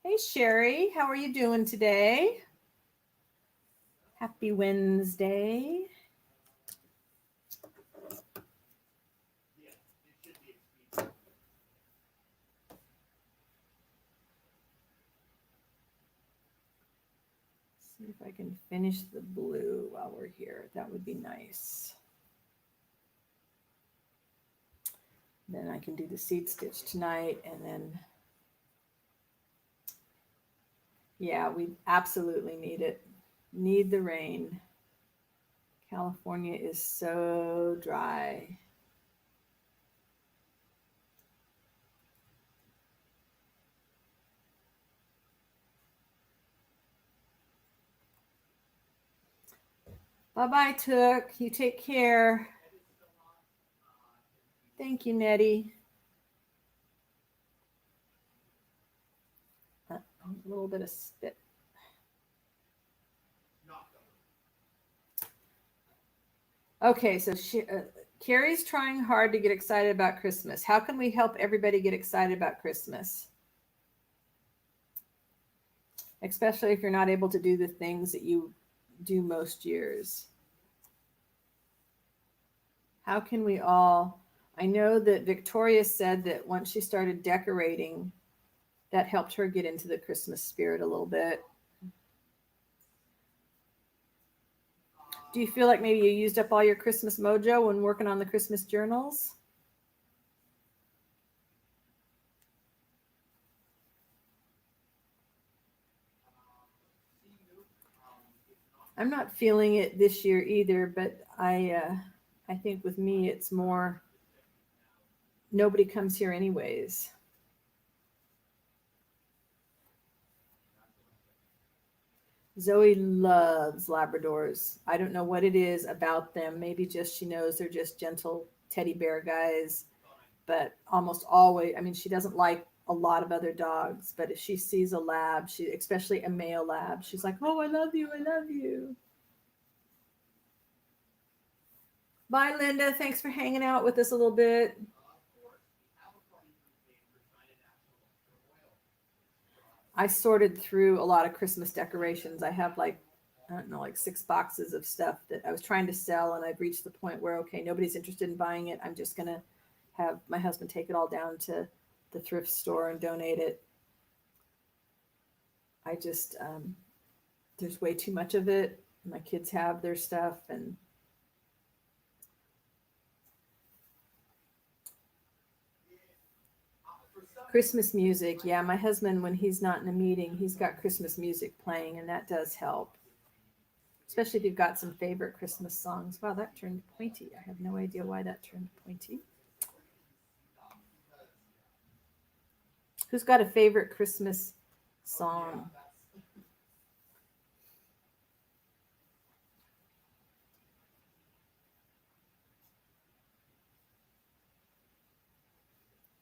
Hey, Sherry, how are you doing today? Happy Wednesday. can finish the blue while we're here. That would be nice. Then I can do the seed stitch tonight, and then, yeah, we absolutely need it. Need the rain. California is so dry. Bye-bye, Took. You take care. Thank you, Nettie. A little bit of spit. Okay, so Carrie's trying hard to get excited about Christmas. How can we help everybody get excited about Christmas? Especially if you're not able to do the things that you do most years. How can we all? I know that Victoria said that once she started decorating, that helped her get into the Christmas spirit a little bit. Do you feel like maybe you used up all your Christmas mojo when working on the Christmas journals? I'm not feeling it this year either, but I think with me it's more nobody comes here anyways. Zoe loves Labradors. I don't know what it is about them. Maybe just she knows they're just gentle teddy bear guys. But almost always, I mean, she doesn't like a lot of other dogs. But if she sees a lab, especially a male lab, she's like, "Oh, I love you. I love you." Bye, Linda. Thanks for hanging out with us a little bit. I sorted through a lot of Christmas decorations. I have like 6 boxes of stuff that I was trying to sell, and I've reached the point where, okay, nobody's interested in buying it. I'm just going to have my husband take it all down to the thrift store and donate it. I just, there's way too much of it. My kids have their stuff, and Christmas music. Yeah, my husband, when he's not in a meeting, he's got Christmas music playing, and that does help. Especially if you've got some favorite Christmas songs. Wow, that turned pointy. I have no idea why that turned pointy. Who's got a favorite Christmas song?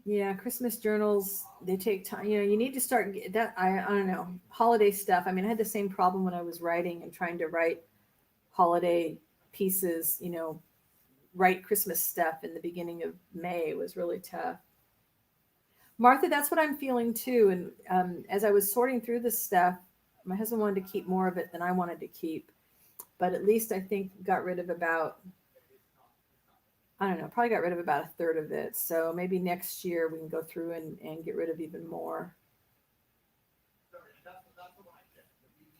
Yeah, Christmas journals, they take time. You need to start that. I don't know, holiday stuff. I mean, I had the same problem when I was writing and trying to write holiday pieces, write Christmas stuff in the beginning of May. It was really tough. Martha, that's what I'm feeling too. And as I was sorting through this stuff, my husband wanted to keep more of it than I wanted to keep. But at least I think got rid of about, I don't know, probably got rid of about a third of it. So maybe next year we can go through and get rid of even more.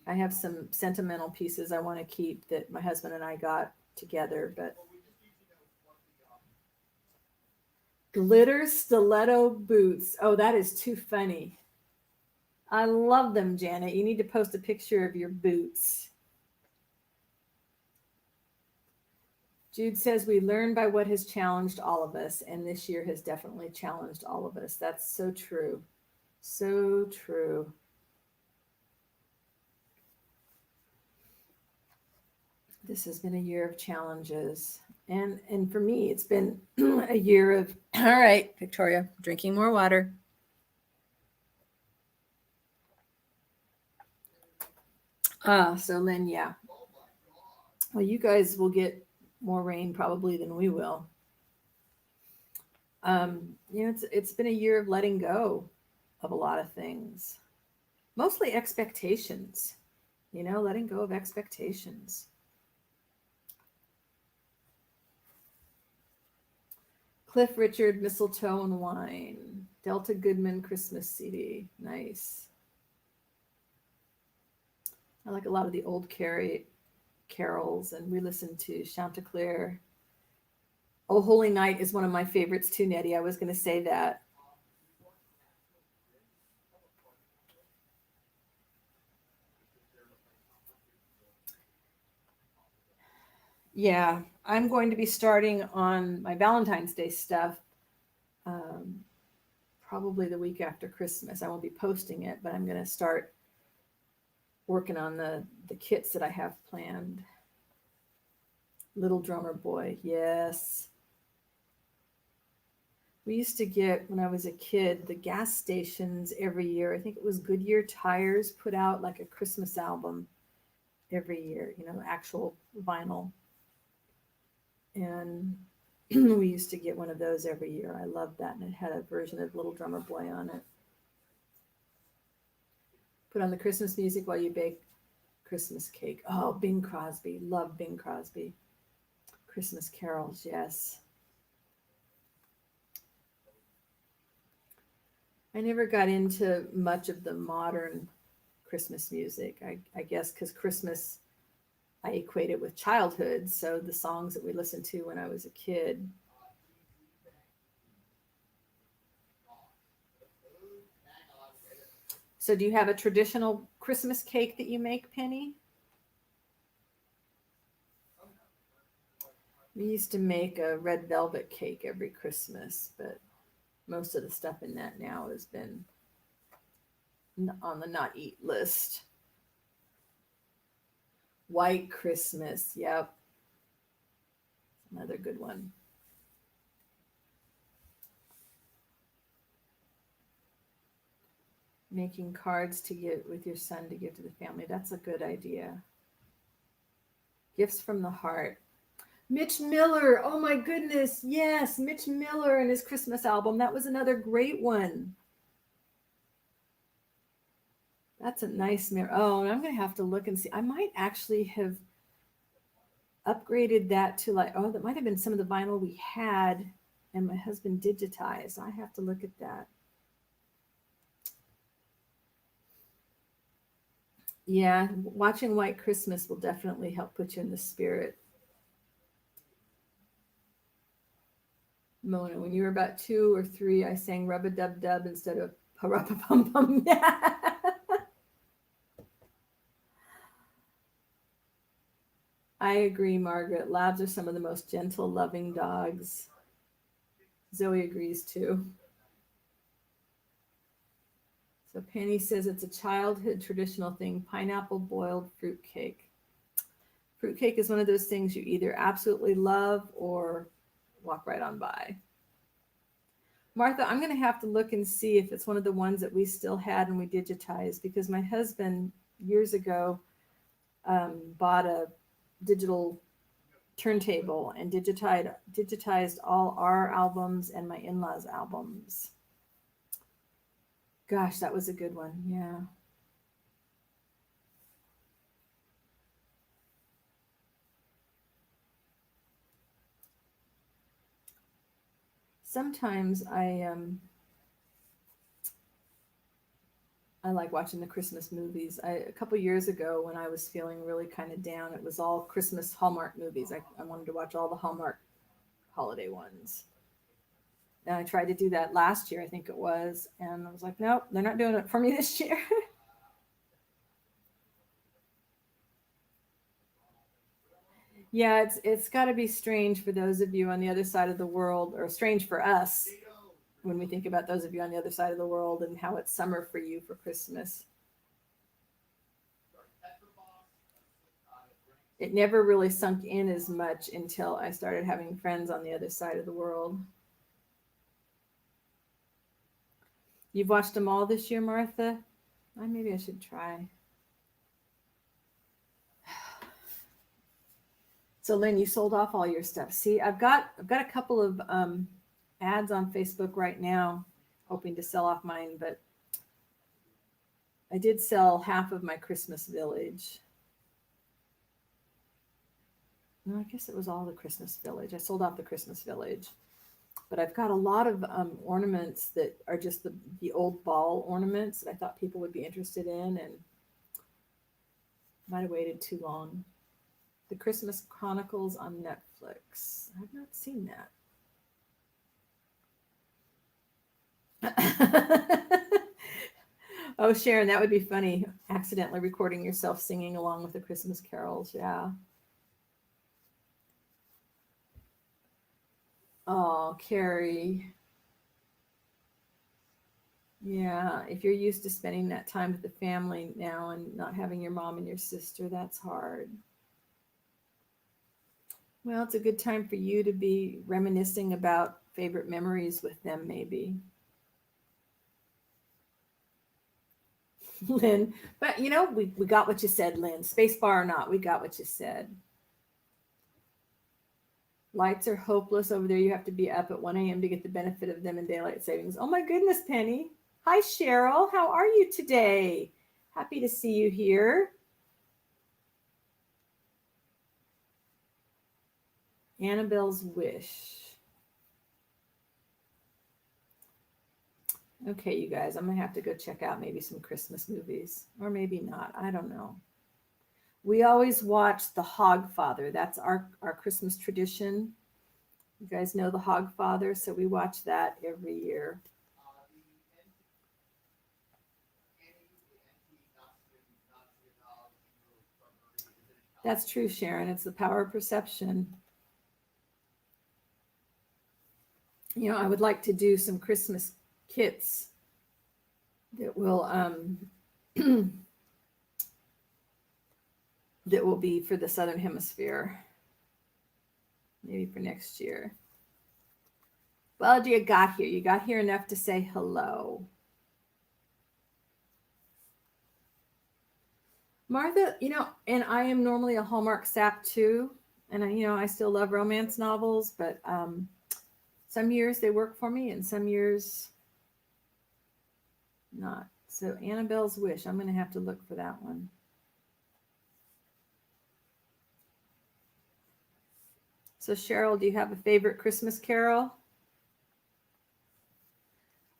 I have some sentimental pieces I want to keep that my husband and I got together, but glitter stiletto boots. Oh, that is too funny. I love them, Janet. You need to post a picture of your boots. Jude says we learn by what has challenged all of us, and this year has definitely challenged all of us. That's so true. So true. This has been a year of challenges. And for me, it's been a year of, all right, Victoria, drinking more water. So Lynn, yeah. Well, you guys will get more rain probably than we will. It's been a year of letting go of a lot of things, mostly expectations, letting go of expectations. Cliff Richard, Mistletoe and Wine, Delta Goodman Christmas CD. Nice. I like a lot of the old carols, and we listen to Chanticleer. Oh, Holy Night is one of my favorites too, Nettie. I was going to say that. Yeah, I'm going to be starting on my Valentine's Day stuff um, probably the week after Christmas. I won't be posting it, but I'm going to start working on the kits that I have planned. Little Drummer Boy, yes. We used to get, when I was a kid, the gas stations every year. I think it was Goodyear Tires put out like a Christmas album every year, actual vinyl. And we used to get one of those every year. I loved that. And it had a version of Little Drummer Boy on it. Put on the Christmas music while you bake Christmas cake. Oh, Bing Crosby. Love Bing Crosby. Christmas carols, yes. I never got into much of the modern Christmas music. I guess because Christmas, I equate it with childhood. So the songs that we listened to when I was a kid. So do you have a traditional Christmas cake that you make, Penny? We used to make a red velvet cake every Christmas, but most of the stuff in that now has been on the not eat list. White Christmas, yep. Another good one. Making cards to give with your son to give to the family. That's a good idea. Gifts from the heart. Mitch Miller. Oh my goodness. Yes, Mitch Miller and his Christmas album. That was another great one. That's a nice mirror. Oh, and I'm going to have to look and see. I might actually have upgraded that to that might have been some of the vinyl we had and my husband digitized. I have to look at that. Yeah, watching White Christmas will definitely help put you in the spirit. Mona, when you were about 2 or 3, I sang Rub a Dub Dub instead of Parappa Pum Pum. I agree, Margaret. Labs are some of the most gentle, loving dogs. Zoe agrees too. So Penny says it's a childhood traditional thing, pineapple boiled fruitcake. Fruitcake is one of those things you either absolutely love or walk right on by. Martha, I'm going to have to look and see if it's one of the ones that we still had and we digitized, because my husband years ago bought a digital turntable and digitized all our albums and my in-laws' albums. Gosh, that was a good one. Yeah. Sometimes I like watching the Christmas movies. A couple years ago when I was feeling really kind of down, it was all Christmas Hallmark movies. I wanted to watch all the Hallmark holiday ones. And I tried to do that last year, I think it was, and I was like, nope, they're not doing it for me this year. Yeah, it's got to be strange for those of you on the other side of the world, or strange for us when we think about those of you on the other side of the world and how it's summer for you for Christmas. It never really sunk in as much until I started having friends on the other side of the world. You've watched them all this year, Martha? Maybe I should try. So Lynn, you sold off all your stuff. See, I've got a couple of ads on Facebook right now, hoping to sell off mine, but I did sell half of my Christmas Village. No, I guess it was all the Christmas Village. I sold off the Christmas Village, but I've got a lot of ornaments that are just the old ball ornaments that I thought people would be interested in, and Might have waited too long. The Christmas Chronicles on Netflix. I've not seen that. Oh, Sharon, that would be funny. Accidentally recording yourself singing along with the Christmas carols. Yeah. Oh, Carrie. Yeah. If you're used to spending that time with the family now and not having your mom and your sister, that's hard. Well, it's a good time for you to be reminiscing about favorite memories with them, maybe. Lynn, but we got what you said, Lynn. Space bar or not, we got what you said. Lights are hopeless over there. You have to be up at 1 a.m. to get the benefit of them in daylight savings. Oh my goodness, Penny. Hi, Cheryl. How are you today? Happy to see you here. Annabelle's Wish. Okay, you guys, I'm going to have to go check out maybe some Christmas movies, or maybe not. I don't know. We always watch The Hogfather. That's our Christmas tradition. You guys know The Hogfather, so we watch that every year. That's true, Sharon. It's the power of perception. I would like to do some Christmas kits that will that will be for the Southern Hemisphere, maybe for next year. Well, you got here. You got here enough to say hello. Martha, and I am normally a Hallmark sap too. And I still love romance novels, but some years they work for me and some years not. So Annabelle's Wish, I'm going to have to look for that one. So Cheryl, do you have a favorite Christmas carol?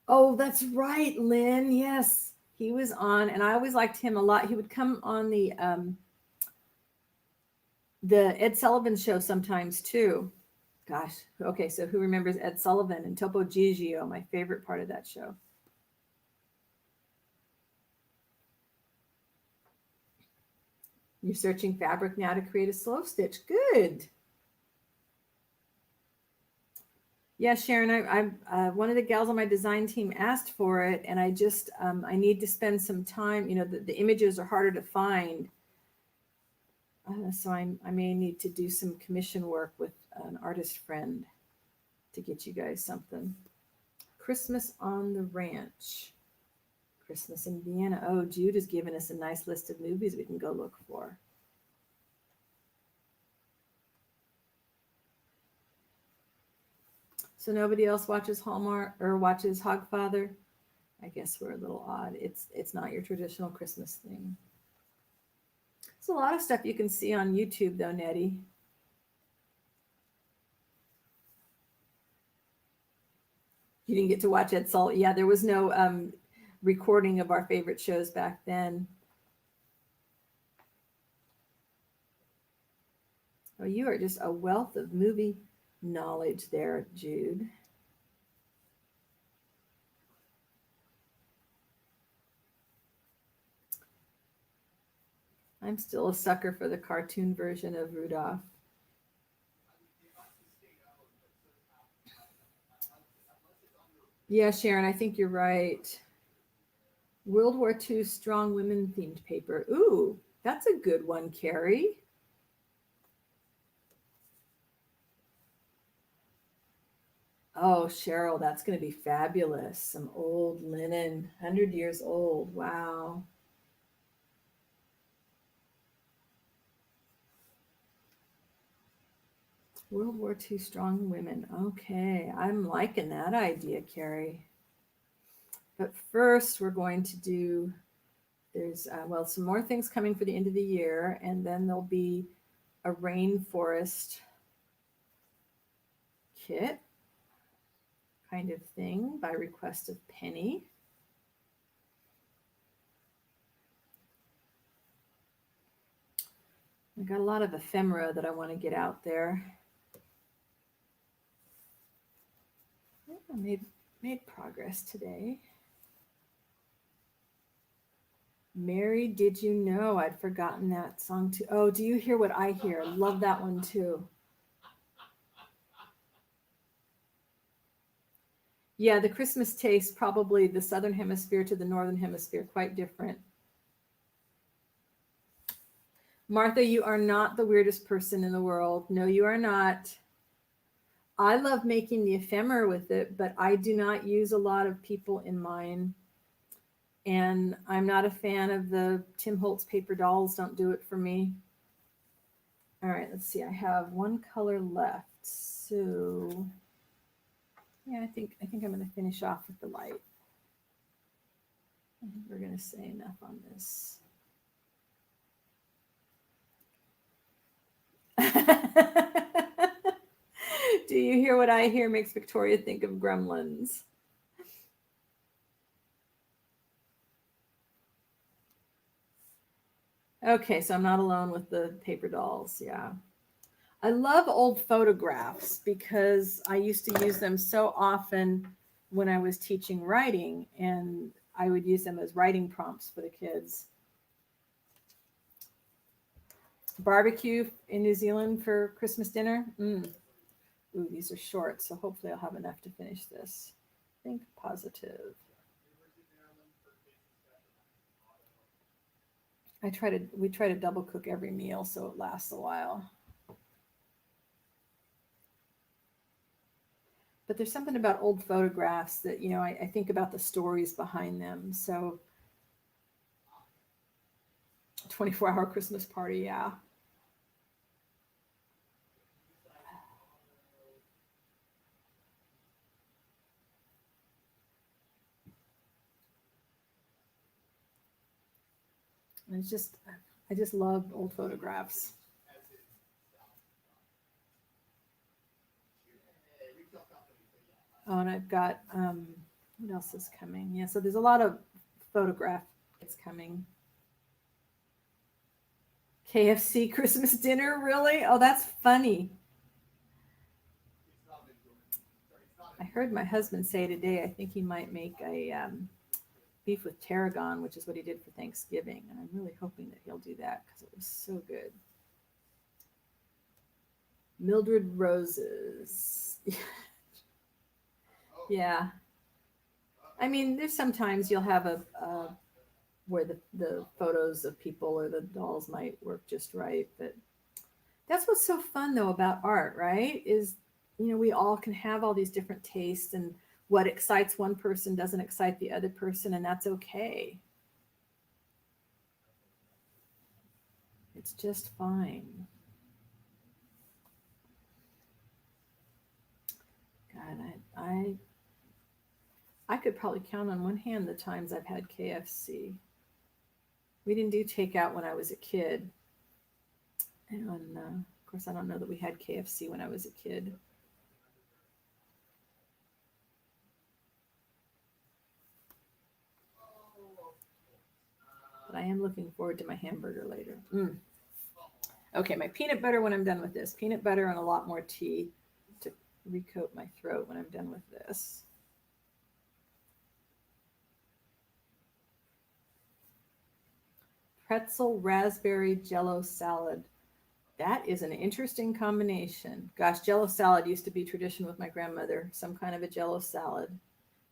Oh, that's right, Lynn. Yes, he was on, and I always liked him a lot. He would come on the Ed Sullivan show sometimes too. Gosh, okay, so who remembers Ed Sullivan and Topo Gigio, my favorite part of that show. You're searching fabric now to create a slow stitch. Good. Yeah, Sharon, I'm one of the gals on my design team asked for it, and I just I need to spend some time. The images are harder to find, so I may need to do some commission work with an artist friend to get you guys something. Christmas on the Ranch, Christmas in Vienna. Oh, Jude has given us a nice list of movies we can go look for. So nobody else watches Hallmark or watches Hogfather? I guess we're a little odd. It's not your traditional Christmas thing. There's a lot of stuff you can see on YouTube though, Nettie. You didn't get to watch Ed Sullivan. Yeah, there was no recording of our favorite shows back then. Oh, you are just a wealth of movie knowledge there, Jude. I'm still a sucker for the cartoon version of Rudolph. Yeah, Sharon, I think you're right. World War II strong women themed paper. Ooh, that's a good one, Carrie. Oh, Cheryl, that's going to be fabulous. Some old linen, 100 years old. Wow. World War II strong women. Okay, I'm liking that idea, Carrie. But first, we're going to do, there's, some more things coming for the end of the year, and then there'll be a rainforest kit kind of thing by request of Penny. I got a lot of ephemera that I want to get out there. I made progress today. Mary, did you know? I'd forgotten that song too. Oh, do you hear what I hear? Love that one too. Yeah, the Christmas taste, probably the Southern Hemisphere to the Northern Hemisphere, quite different. Martha, you are not the weirdest person in the world. No, you are not. I love making the ephemera with it, but I do not use a lot of people in mine. And I'm not a fan of the Tim Holtz paper dolls. Don't do it for me. All right, let's see. I have one color left. So yeah, I think I'm going to finish off with the light. I think we're going to say enough on this. Do you hear what I hear? Makes Victoria think of gremlins. Okay, so I'm not alone with the paper dolls. Yeah. I love old photographs because I used to use them so often when I was teaching writing, and I would use them as writing prompts for the kids. Barbecue in New Zealand for Christmas dinner. Ooh, these are short, so hopefully I'll have enough to finish this. Think positive. We try to double cook every meal so it lasts a while. But there's something about old photographs that, you know, I think about the stories behind them. So 24-hour Christmas party, yeah. And I just love old photographs. Oh, and I've got, what else is coming? Yeah, so there's a lot of photograph that's coming. KFC Christmas dinner, really? Oh, that's funny. I heard my husband say today, I think he might make a beef with tarragon, which is what he did for Thanksgiving. And I'm really hoping that he'll do that because it was so good. Mildred Roses. Yeah. I mean, there's sometimes you'll have a where the photos of people or the dolls might work just right. But that's what's so fun though about art, right? Is, you know, we all can have all these different tastes, and what excites one person doesn't excite the other person, and that's okay. It's just fine. God, I could probably count on one hand the times I've had KFC. We didn't do takeout when I was a kid. And of course, I don't know that we had KFC when I was a kid. But I am looking forward to my hamburger later. Okay, my peanut butter when I'm done with this. Peanut butter and a lot more tea to recoat my throat when I'm done with this. Pretzel raspberry jello salad. That is an interesting combination. Gosh, jello salad used to be tradition with my grandmother. Some kind of a jello salad.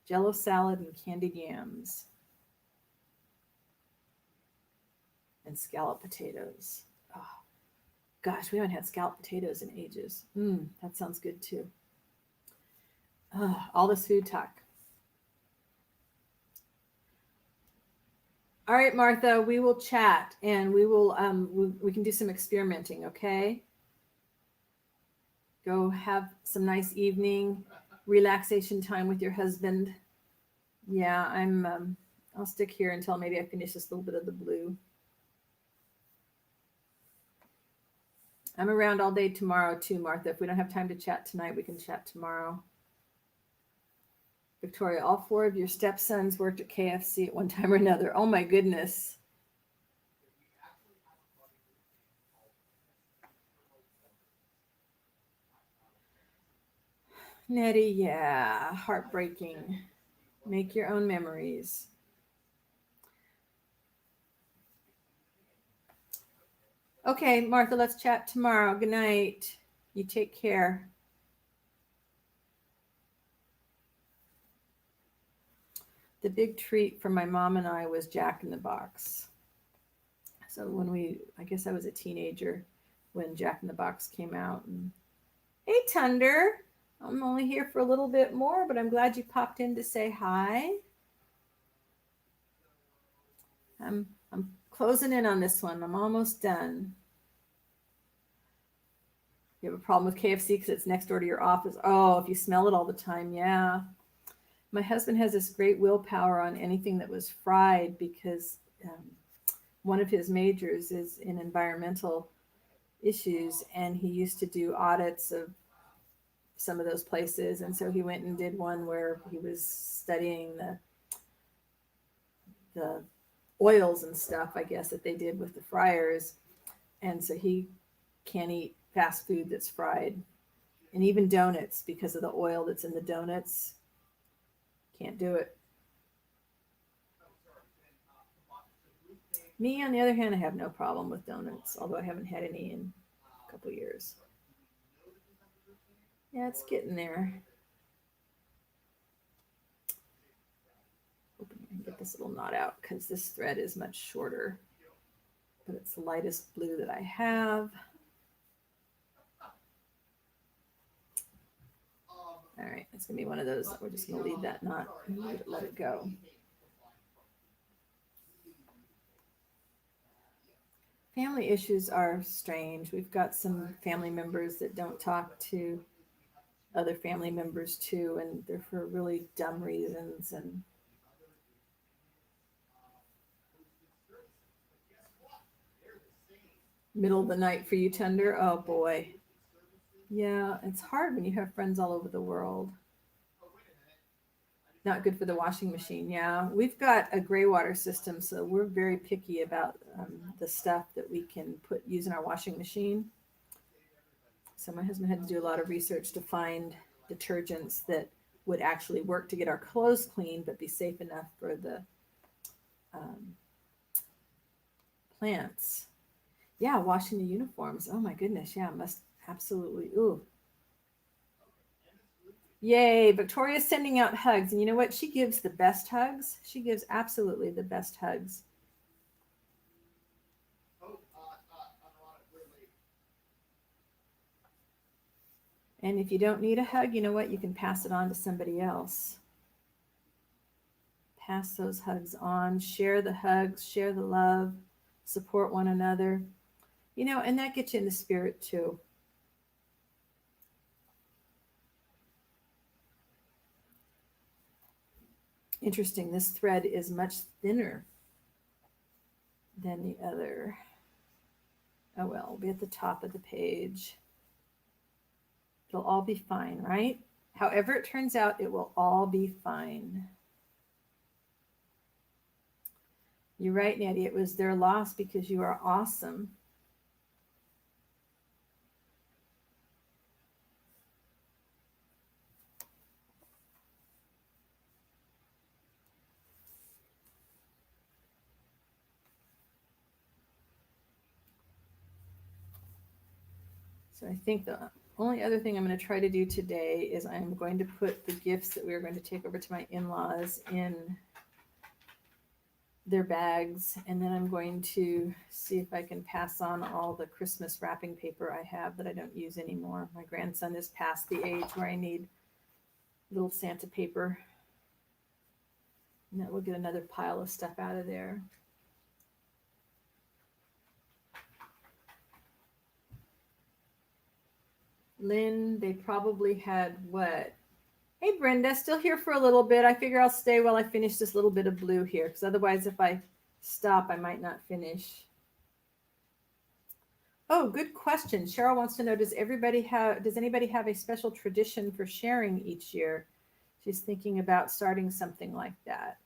Jello salad and candied yams. And scalloped potatoes. Oh, gosh, we haven't had scalloped potatoes in ages. That sounds good too. All this food talk. All right, Martha, we will chat and we will we can do some experimenting, okay? Go have some nice evening relaxation time with your husband. Yeah, I'll stick here until maybe I finish this little bit of the blue. I'm around all day tomorrow too, Martha. If we don't have time to chat tonight, we can chat tomorrow. Victoria, all 4 of your stepsons worked at KFC at one time or another. Oh my goodness. Nettie, yeah, heartbreaking. Make your own memories. Okay, Martha, let's chat tomorrow. Good night. You take care. The big treat for my mom and I was Jack in the Box. So I guess I was a teenager when Jack in the Box came out. And hey, Tunder, I'm only here for a little bit more, but I'm glad you popped in to say hi. I'm closing in on this one. I'm almost done. You have a problem with KFC because it's next door to your office. Oh, if you smell it all the time, yeah. My husband has this great willpower on anything that was fried because one of his majors is in environmental issues, and he used to do audits of some of those places. And so he went and did one where he was studying the oils and stuff, I guess, that they did with the fryers. And so he can't eat fast food that's fried, and even donuts because of the oil that's in the donuts. Can't do it. Me, on the other hand, I have no problem with donuts, although I haven't had any in a couple years. Yeah, it's getting there. Hoping I can get this little knot out because this thread is much shorter, but it's the lightest blue that I have. All right, it's gonna be one of those that we're just gonna leave that knot and let it go. Family issues are strange. We've got some family members that don't talk to other family members too, and they're for really dumb reasons. And middle of the night for you, Tender. Oh boy. Yeah, it's hard when you have friends all over the world. Not good for the washing machine. Yeah, we've got a gray water system, so we're very picky about the stuff that we can use in our washing machine. So my husband had to do a lot of research to find detergents that would actually work to get our clothes clean, but be safe enough for the plants. Yeah, washing the uniforms. Oh my goodness. Yeah, must absolutely. Ooh. Yay, Victoria's sending out hugs. And you know what? She gives the best hugs. She gives absolutely the best hugs. And if you don't need a hug, you know what? You can pass it on to somebody else. Pass those hugs on. Share the hugs. Share the love. Support one another. You know, and that gets you in the spirit too. Interesting. This thread is much thinner than the other. Oh well, it'll be at the top of the page. It'll all be fine, right? However it turns out, it will all be fine. You're right, Natty. It was their loss because you are awesome. So I think the only other thing I'm going to try to do today is I'm going to put the gifts that we're going to take over to my in-laws in their bags, and then I'm going to see if I can pass on all the Christmas wrapping paper I have that I don't use anymore. My grandson is past the age where I need little Santa paper, and that will get another pile of stuff out of there. Lynn, they probably had what? Hey, Brenda, still here for a little bit. I figure I'll stay while I finish this little bit of blue here, because otherwise if I stop, I might not finish. Oh, good question. Cheryl wants to know, does anybody have a special tradition for sharing each year? She's thinking about starting something like that.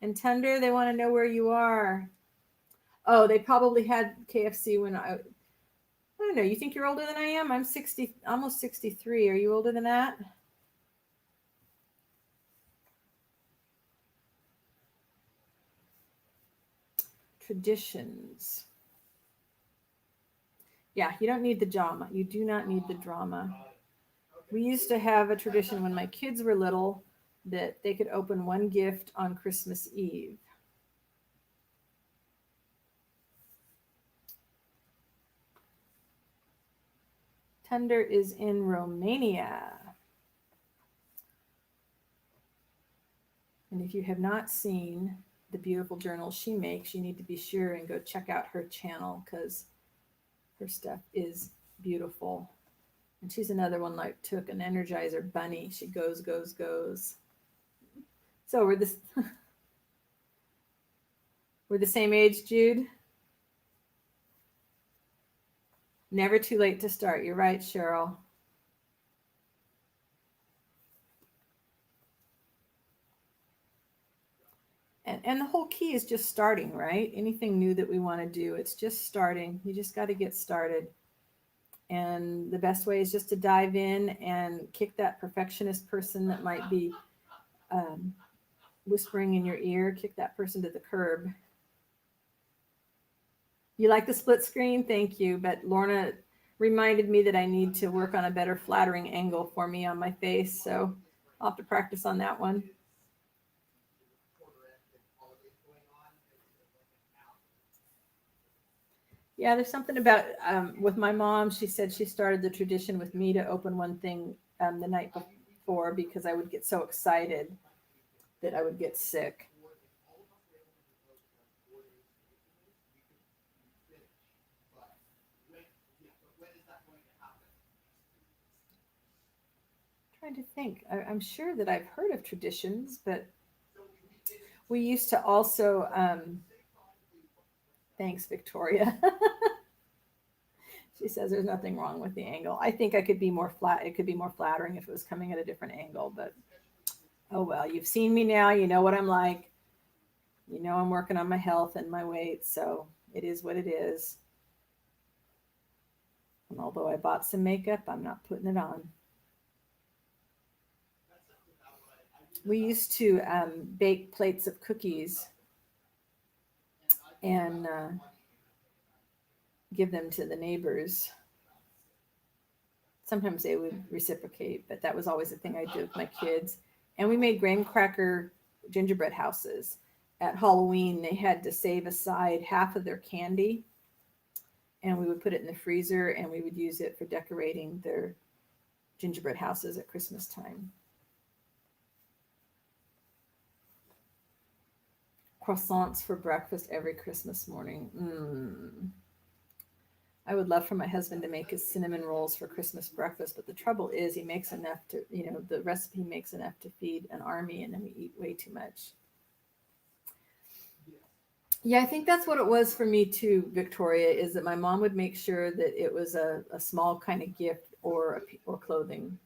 And Tender, they want to know where you are. Oh, they probably had KFC when don't know. You think you're older than I am? I'm 60, almost 63. Are you older than that? Traditions. Yeah, you don't need the drama. You do not need the drama. We used to have a tradition when my kids were little that they could open one gift on Christmas Eve. Thunder is in Romania. And if you have not seen the beautiful journals she makes, you need to be sure and go check out her channel because her stuff is beautiful. And she's another one like took an Energizer bunny. She goes, goes, goes. So we're this we're the same age, Jude. Never too late to start. You're right, Cheryl. And the whole key is just starting, right? Anything new that we want to do, it's just starting. You just got to get started. And the best way is just to dive in and kick that perfectionist person that might be whispering in your ear, kick that person to the curb. You like the split screen? Thank you. But Lorna reminded me that I need to work on a better flattering angle for me on my face. So I'll have to practice on that one. Yeah, there's something about with my mom. She said she started the tradition with me to open one thing the night before because I would get so excited that I would get sick. Trying to think. I'm sure that I've heard of traditions, but we used to also. Thanks, Victoria. She says there's nothing wrong with the angle. I think I could be more flat. It could be more flattering if it was coming at a different angle, but oh well. You've seen me now. You know what I'm like. You know I'm working on my health and my weight, so it is what it is. And although I bought some makeup, I'm not putting it on. We used to bake plates of cookies and give them to the neighbors. Sometimes they would reciprocate, but that was always the thing I did with my kids. And we made graham cracker gingerbread houses. At Halloween, they had to save aside half of their candy, and we would put it in the freezer, and we would use it for decorating their gingerbread houses at Christmas time. Croissants for breakfast every Christmas morning. I would love for my husband to make his cinnamon rolls for Christmas breakfast, but the trouble is he makes enough to, the recipe makes enough to feed an army, and then we eat way too much. Yeah, I think that's what it was for me too, Victoria, is that my mom would make sure that it was a small kind of gift or clothing.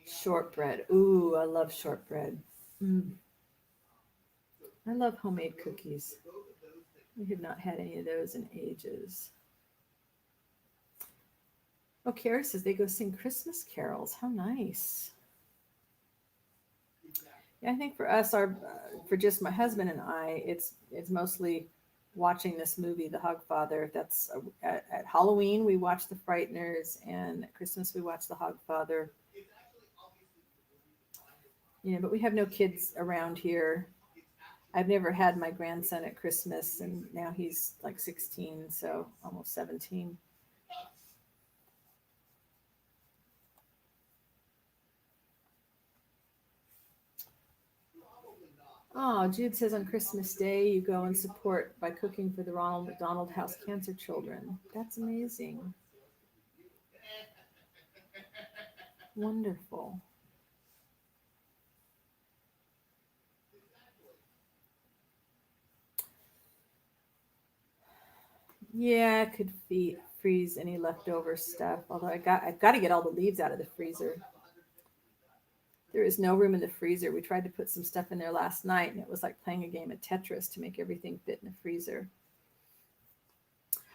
Shortbread. Ooh, I love shortbread. I love homemade cookies. We have not had any of those in ages. Oh, Kara says they go sing Christmas carols. How nice. Yeah, I think for us, for just my husband and I, it's mostly watching this movie, The Hogfather. That's at Halloween we watch The Frighteners, and at Christmas we watch The Hogfather. But we have no kids around here. I've never had my grandson at Christmas, and now he's like 16, so almost 17. Oh, Jude says on Christmas Day you go and support by cooking for the Ronald McDonald House cancer children. That's amazing. Wonderful. Yeah, I could freeze any leftover stuff. Although I've got to get all the leaves out of the freezer. There is no room in the freezer. We tried to put some stuff in there last night, and it was like playing a game of Tetris to make everything fit in the freezer.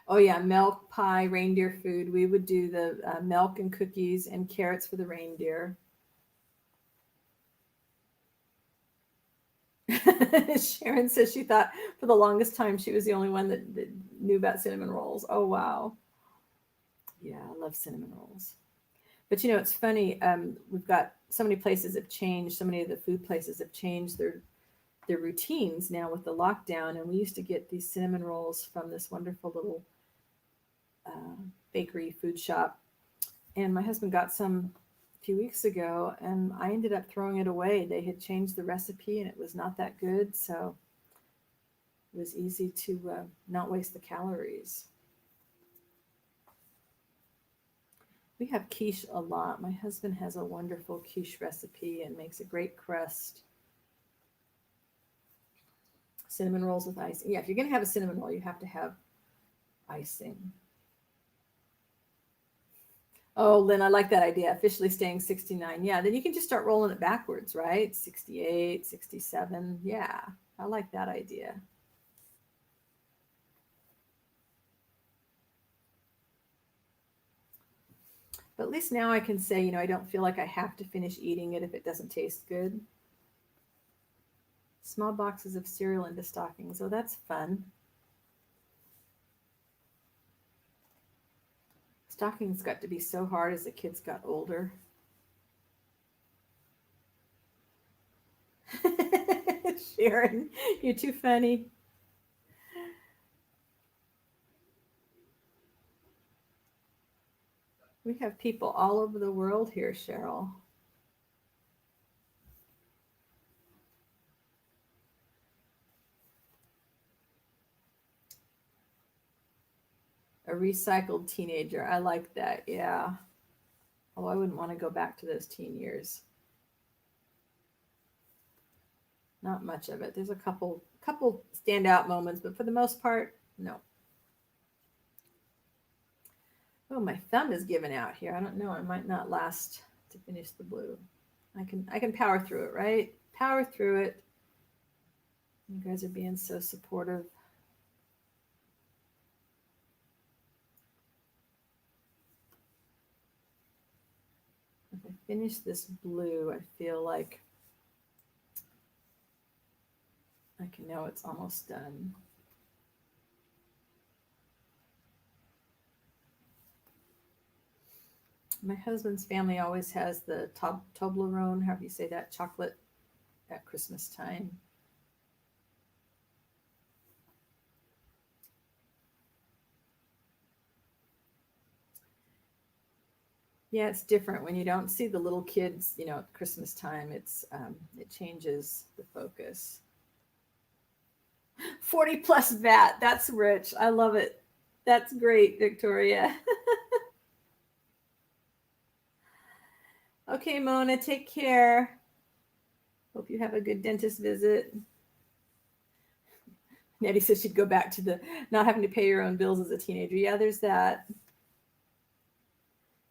Oh yeah, milk, pie, reindeer food. We would do the milk and cookies and carrots for the reindeer. Sharon says she thought for the longest time she was the only one that knew about cinnamon rolls. Oh, wow. Yeah, I love cinnamon rolls. But you know, it's funny. We've got so many places have changed. So many of the food places have changed their routines now with the lockdown. And we used to get these cinnamon rolls from this wonderful little bakery food shop. And my husband got some a few weeks ago, and I ended up throwing it away. They had changed the recipe, and it was not that good. So it was easy to not waste the calories. We have quiche a lot. My husband has a wonderful quiche recipe and makes a great crust. Cinnamon rolls with icing. Yeah, if you're going to have a cinnamon roll, you have to have icing. Oh, Lynn, I like that idea. Officially staying 69. Yeah, then you can just start rolling it backwards, right? 68, 67. Yeah, I like that idea. But at least now I can say, you know, I don't feel like I have to finish eating it if it doesn't taste good. Small boxes of cereal into stockings. Oh, that's fun. Stockings got to be so hard as the kids got older. Sharon, you're too funny. We have people all over the world here, Cheryl. A recycled teenager. I like that. Yeah. Oh, I wouldn't want to go back to those teen years. Not much of it. There's a couple standout moments, but for the most part, no. Oh, my thumb is giving out here. I don't know. I might not last to finish the blue. I can power through it, right? Power through it. You guys are being so supportive. If I finish this blue, I feel like I can know it's almost done. My husband's family always has the Toblerone, however you say that, chocolate at Christmas time. Yeah, it's different when you don't see the little kids, you know, at Christmas time. It changes the focus. 40 plus VAT. That's rich. I love it. That's great, Victoria. Okay, Mona, take care. Hope you have a good dentist visit. Nettie says she'd go back to the not having to pay your own bills as a teenager. Yeah, there's that.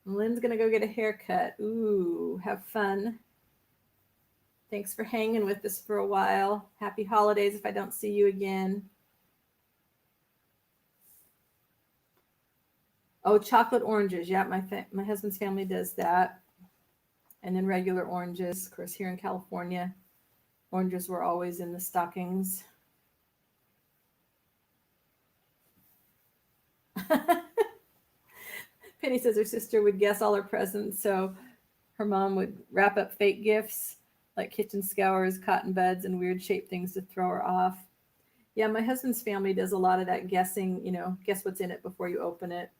Lynn's gonna go get a haircut. Ooh, have fun. Thanks for hanging with us for a while. Happy holidays if I don't see you again. Oh, chocolate oranges. Yeah, my husband's family does that. And then regular oranges. Of course, here in California, oranges were always in the stockings. Penny says her sister would guess all her presents, so her mom would wrap up fake gifts like kitchen scours, cotton buds, and weird shaped things to throw her off. Yeah, my husband's family does a lot of that guessing, you know, guess what's in it before you open it.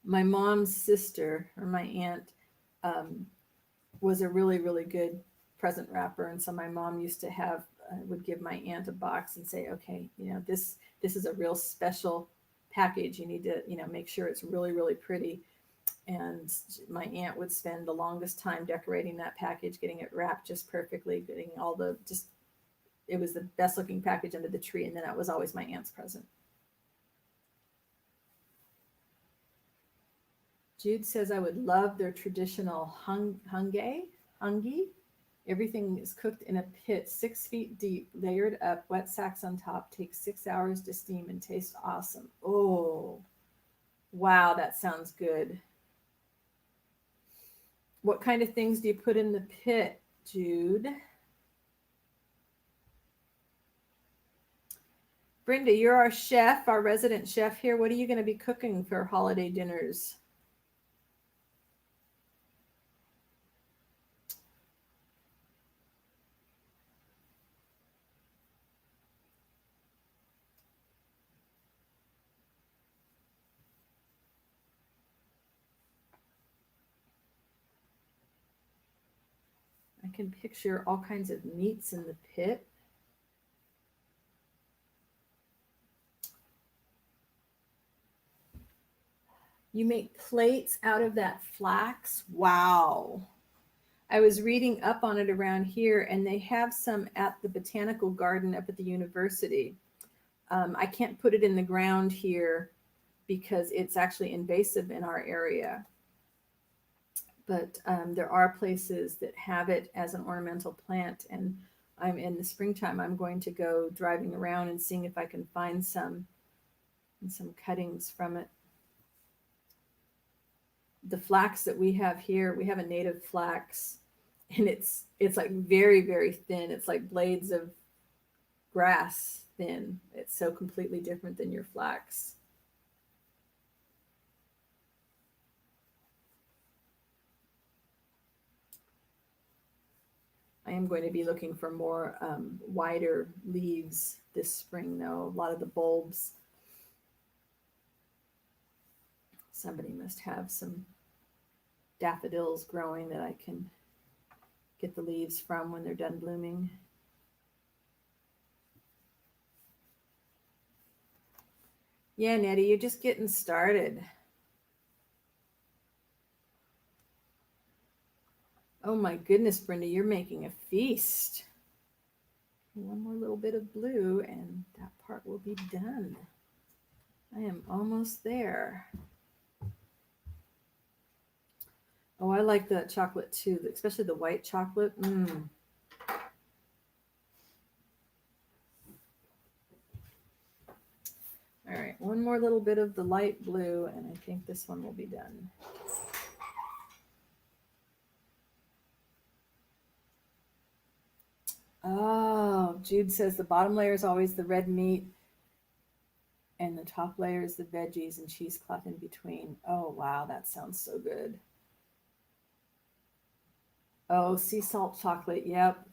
My mom's sister, or my aunt, was a really, really good present wrapper. And so my mom used to have, would give my aunt a box and say, okay, you know, this is a real special package. You need to, you know, make sure it's really, really pretty. And my aunt would spend the longest time decorating that package, getting it wrapped just perfectly, getting all the, just, it was the best looking package under the tree. And then that was always my aunt's present. Jude says, I would love their traditional hungi. Everything is cooked in a pit 6 feet deep, layered up, wet sacks on top, takes 6 hours to steam and tastes awesome. Oh, wow, that sounds good. What kind of things do you put in the pit, Jude? Brenda, you're our chef, our resident chef here. What are you going to be cooking for holiday dinners? I can picture all kinds of meats in the pit. You make plates out of that flax? Wow. I was reading up on it around here, and they have some at the botanical garden up at the university. I can't put it in the ground here because it's actually invasive in our area. But there are places that have it as an ornamental plant, and I'm in the springtime. I'm going to go driving around and seeing if I can find some cuttings from it. The flax that we have here, we have a native flax, and it's like very, very thin. It's like blades of grass thin. It's so completely different than your flax. I am going to be looking for more wider leaves this spring, though. A lot of the bulbs, somebody must have some daffodils growing that I can get the leaves from when they're done blooming. Yeah, Nettie, you're just getting started. Oh my goodness, Brenda, you're making a feast. One more little bit of blue and that part will be done. I am almost there. Oh, I like that chocolate too, especially the white chocolate. All right, one more little bit of the light blue, and I think this one will be done. Oh, Jude says the bottom layer is always the red meat, and the top layer is the veggies and cheesecloth in between. Oh, wow, that sounds so good. Oh, sea salt chocolate, yep.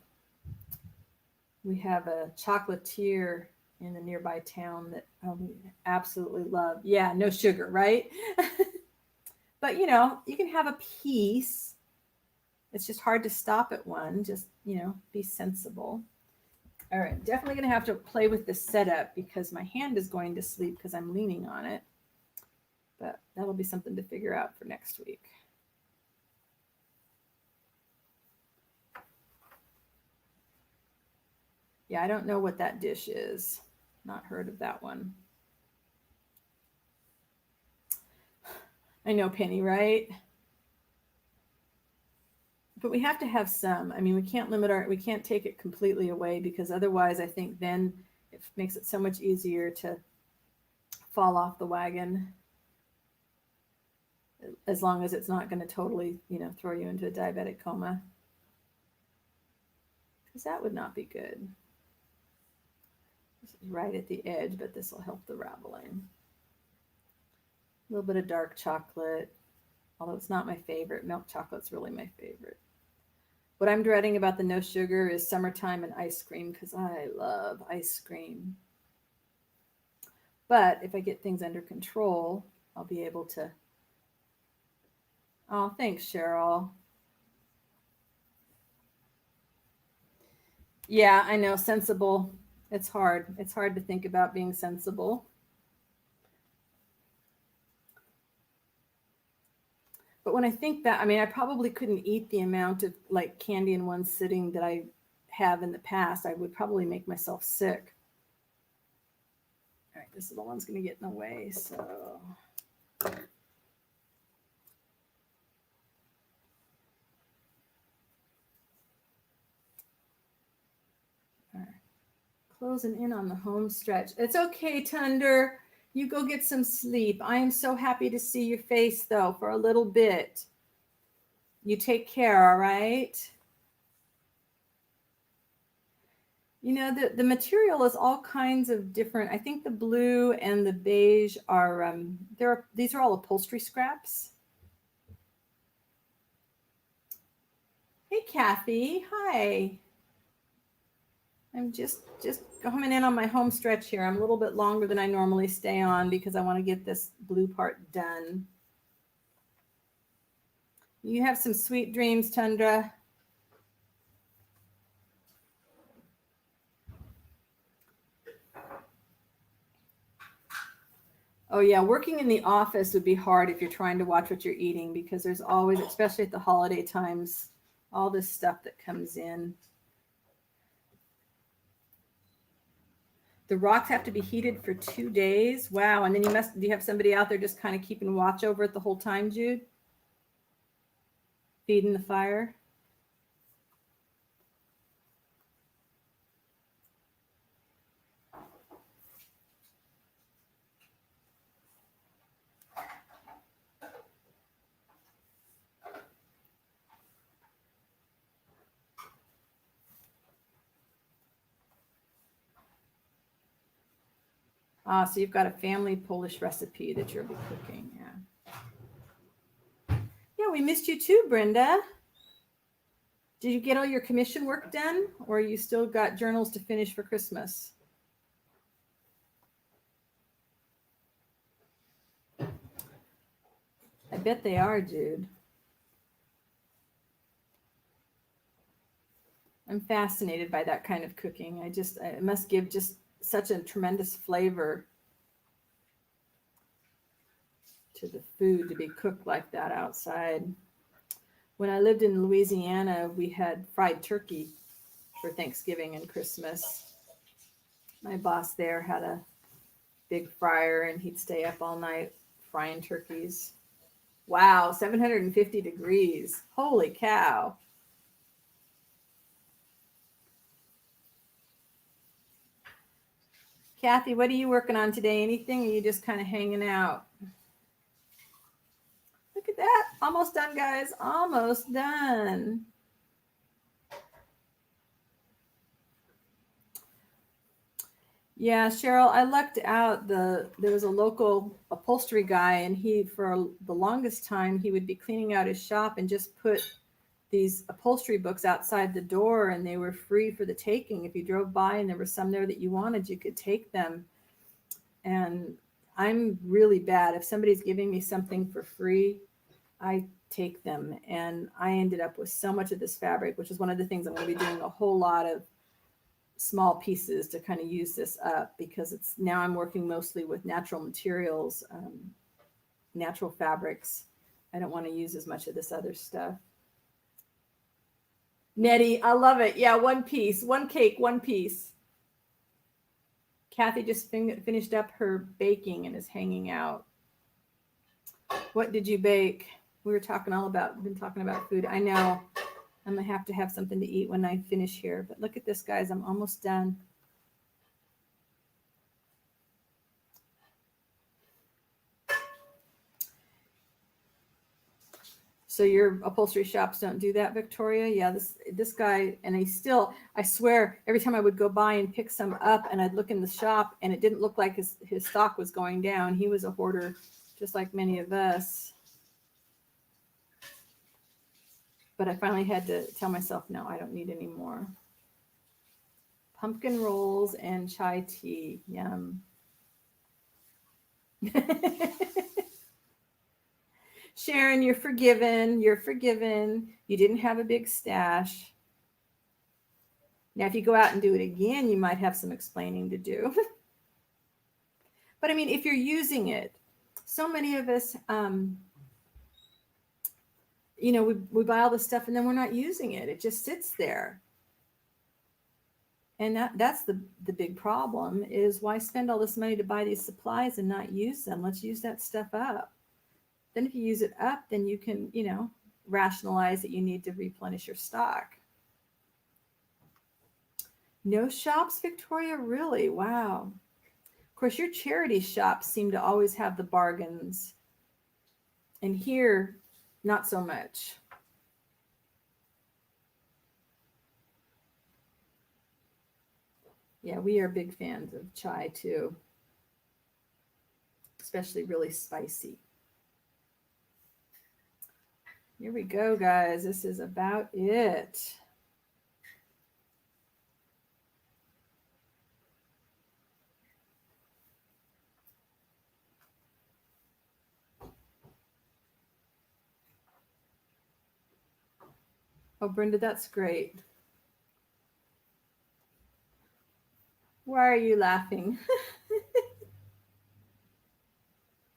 We have a chocolatier in the nearby town that we absolutely love. Yeah, no sugar, right? But you know, you can have a piece. It's just hard to stop at one. Just, you know, be sensible. All right, definitely going to have to play with this setup because my hand is going to sleep because I'm leaning on it. But that'll be something to figure out for next week. Yeah, I don't know what that dish is. Not heard of that one. I know, Penny, right? But we have to have some. I mean, we can't take it completely away because otherwise I think then it makes it so much easier to fall off the wagon, as long as it's not going to totally, you know, throw you into a diabetic coma. Because that would not be good. This is right at the edge, but this will help the raveling. A little bit of dark chocolate, although it's not my favorite. Milk chocolate's really my favorite. What I'm dreading about the no sugar is summertime and ice cream because I love ice cream. But if I get things under control, I'll be able to. Oh, thanks, Cheryl. Yeah, I know. Sensible. It's hard. It's hard to think about being sensible. But when I think that, I mean, I probably couldn't eat the amount of like candy in one sitting that I have in the past. I would probably make myself sick. All right, this little one's going to get in the way. So Closing in on the home stretch. It's okay, Tunder. You go get some sleep. I am so happy to see your face, though, for a little bit. You take care, all right? You know, the material is all kinds of different. I think the blue and the beige are, these are all upholstery scraps. Hey, Kathy. Hi. I'm just coming in on my home stretch here. I'm a little bit longer than I normally stay on because I want to get this blue part done. You have some sweet dreams, Tundra. Oh yeah, working in the office would be hard if you're trying to watch what you're eating because there's always, especially at the holiday times, all this stuff that comes in. The rocks have to be heated for 2 days. Wow. And then do you have somebody out there just kind of keeping watch over it the whole time, Jude? Feeding the fire? So you've got a family Polish recipe that you'll be cooking. Yeah. Yeah, we missed you too, Brenda. Did you get all your commission work done, or you still got journals to finish for Christmas? I bet they are, Jude. I'm fascinated by that kind of cooking. It must give just such a tremendous flavor to the food to be cooked like that outside. When I lived in Louisiana, we had fried turkey for Thanksgiving and Christmas. My boss there had a big fryer and he'd stay up all night frying turkeys. Wow, 750 degrees. Holy cow. Kathy, what are you working on today? Anything? Or are you just kind of hanging out? Look at that. Almost done, guys. Almost done. Yeah, Cheryl, I lucked out. There was a local upholstery guy, and for the longest time, he would be cleaning out his shop and just put these upholstery books outside the door, and they were free for the taking. If you drove by and there were some there that you wanted, you could take them. And I'm really bad. If somebody's giving me something for free, I take them. And I ended up with so much of this fabric, which is one of the things I'm going to be doing a whole lot of small pieces to kind of use this up, because now I'm working mostly with natural materials, natural fabrics. I don't want to use as much of this other stuff. Nettie, I love it. Yeah, one piece, one cake, one piece. Kathy just finished up her baking and is hanging out. What did you bake? We've been talking about food. I know I'm gonna have to have something to eat when I finish here, but look at this, guys. I'm almost done. So your upholstery shops don't do that, Victoria? Yeah, this guy, and I swear, every time I would go by and pick some up and I'd look in the shop and it didn't look like his stock was going down. He was a hoarder, just like many of us. But I finally had to tell myself, no, I don't need any more. Pumpkin rolls and chai tea. Yum. Sharon, you're forgiven. You're forgiven. You didn't have a big stash. Now, if you go out and do it again, you might have some explaining to do. But I mean, if you're using it, so many of us, we buy all this stuff and then we're not using it. It just sits there. And that's the big problem, is why spend all this money to buy these supplies and not use them? Let's use that stuff up. Then if you use it up, then you can, rationalize that you need to replenish your stock. No shops, Victoria? Really? Wow. Of course, your charity shops seem to always have the bargains. And here, not so much. Yeah, we are big fans of chai too, especially really spicy. Here we go, guys. This is about it. Oh, Brenda, that's great. Why are you laughing?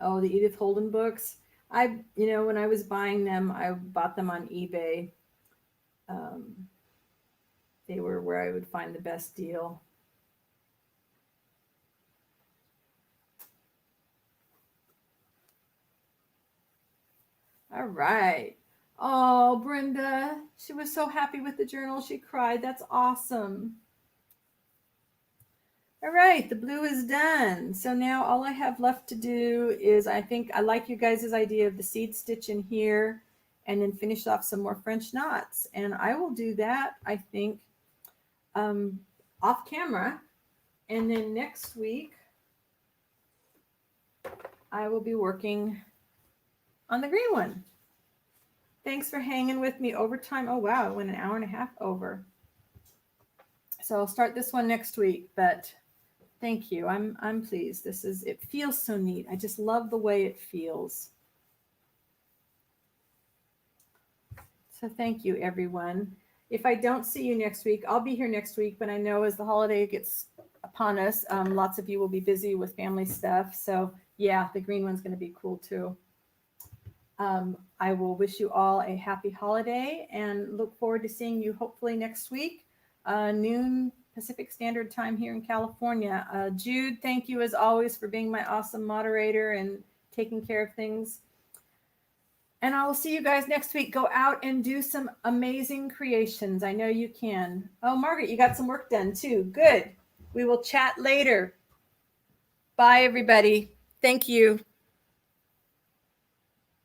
Oh, the Edith Holden books. When I was buying them, I bought them on eBay. Um, they were where I would find the best deal. All right. Oh, Brenda, she was so happy with the journal. She cried. That's awesome. All right, the blue is done. So now all I have left to do is, I think I like you guys' idea of the seed stitch in here and then finish off some more French knots. And I will do that, I think, off camera. And then next week, I will be working on the green one. Thanks for hanging with me over time. Oh, wow, it went an hour and a half over. So I'll start this one next week, but thank you. I'm pleased. It feels so neat. I just love the way it feels. So thank you, everyone. If I don't see you next week, I'll be here next week, but I know as the holiday gets upon us, lots of you will be busy with family stuff. So yeah, the green one's going to be cool too. I will wish you all a happy holiday and look forward to seeing you hopefully next week, noon Pacific Standard Time here in California. Jude, thank you as always for being my awesome moderator and taking care of things. And I will see you guys next week. Go out and do some amazing creations. I know you can. Oh, Margaret, you got some work done too. Good. We will chat later. Bye, everybody. Thank you.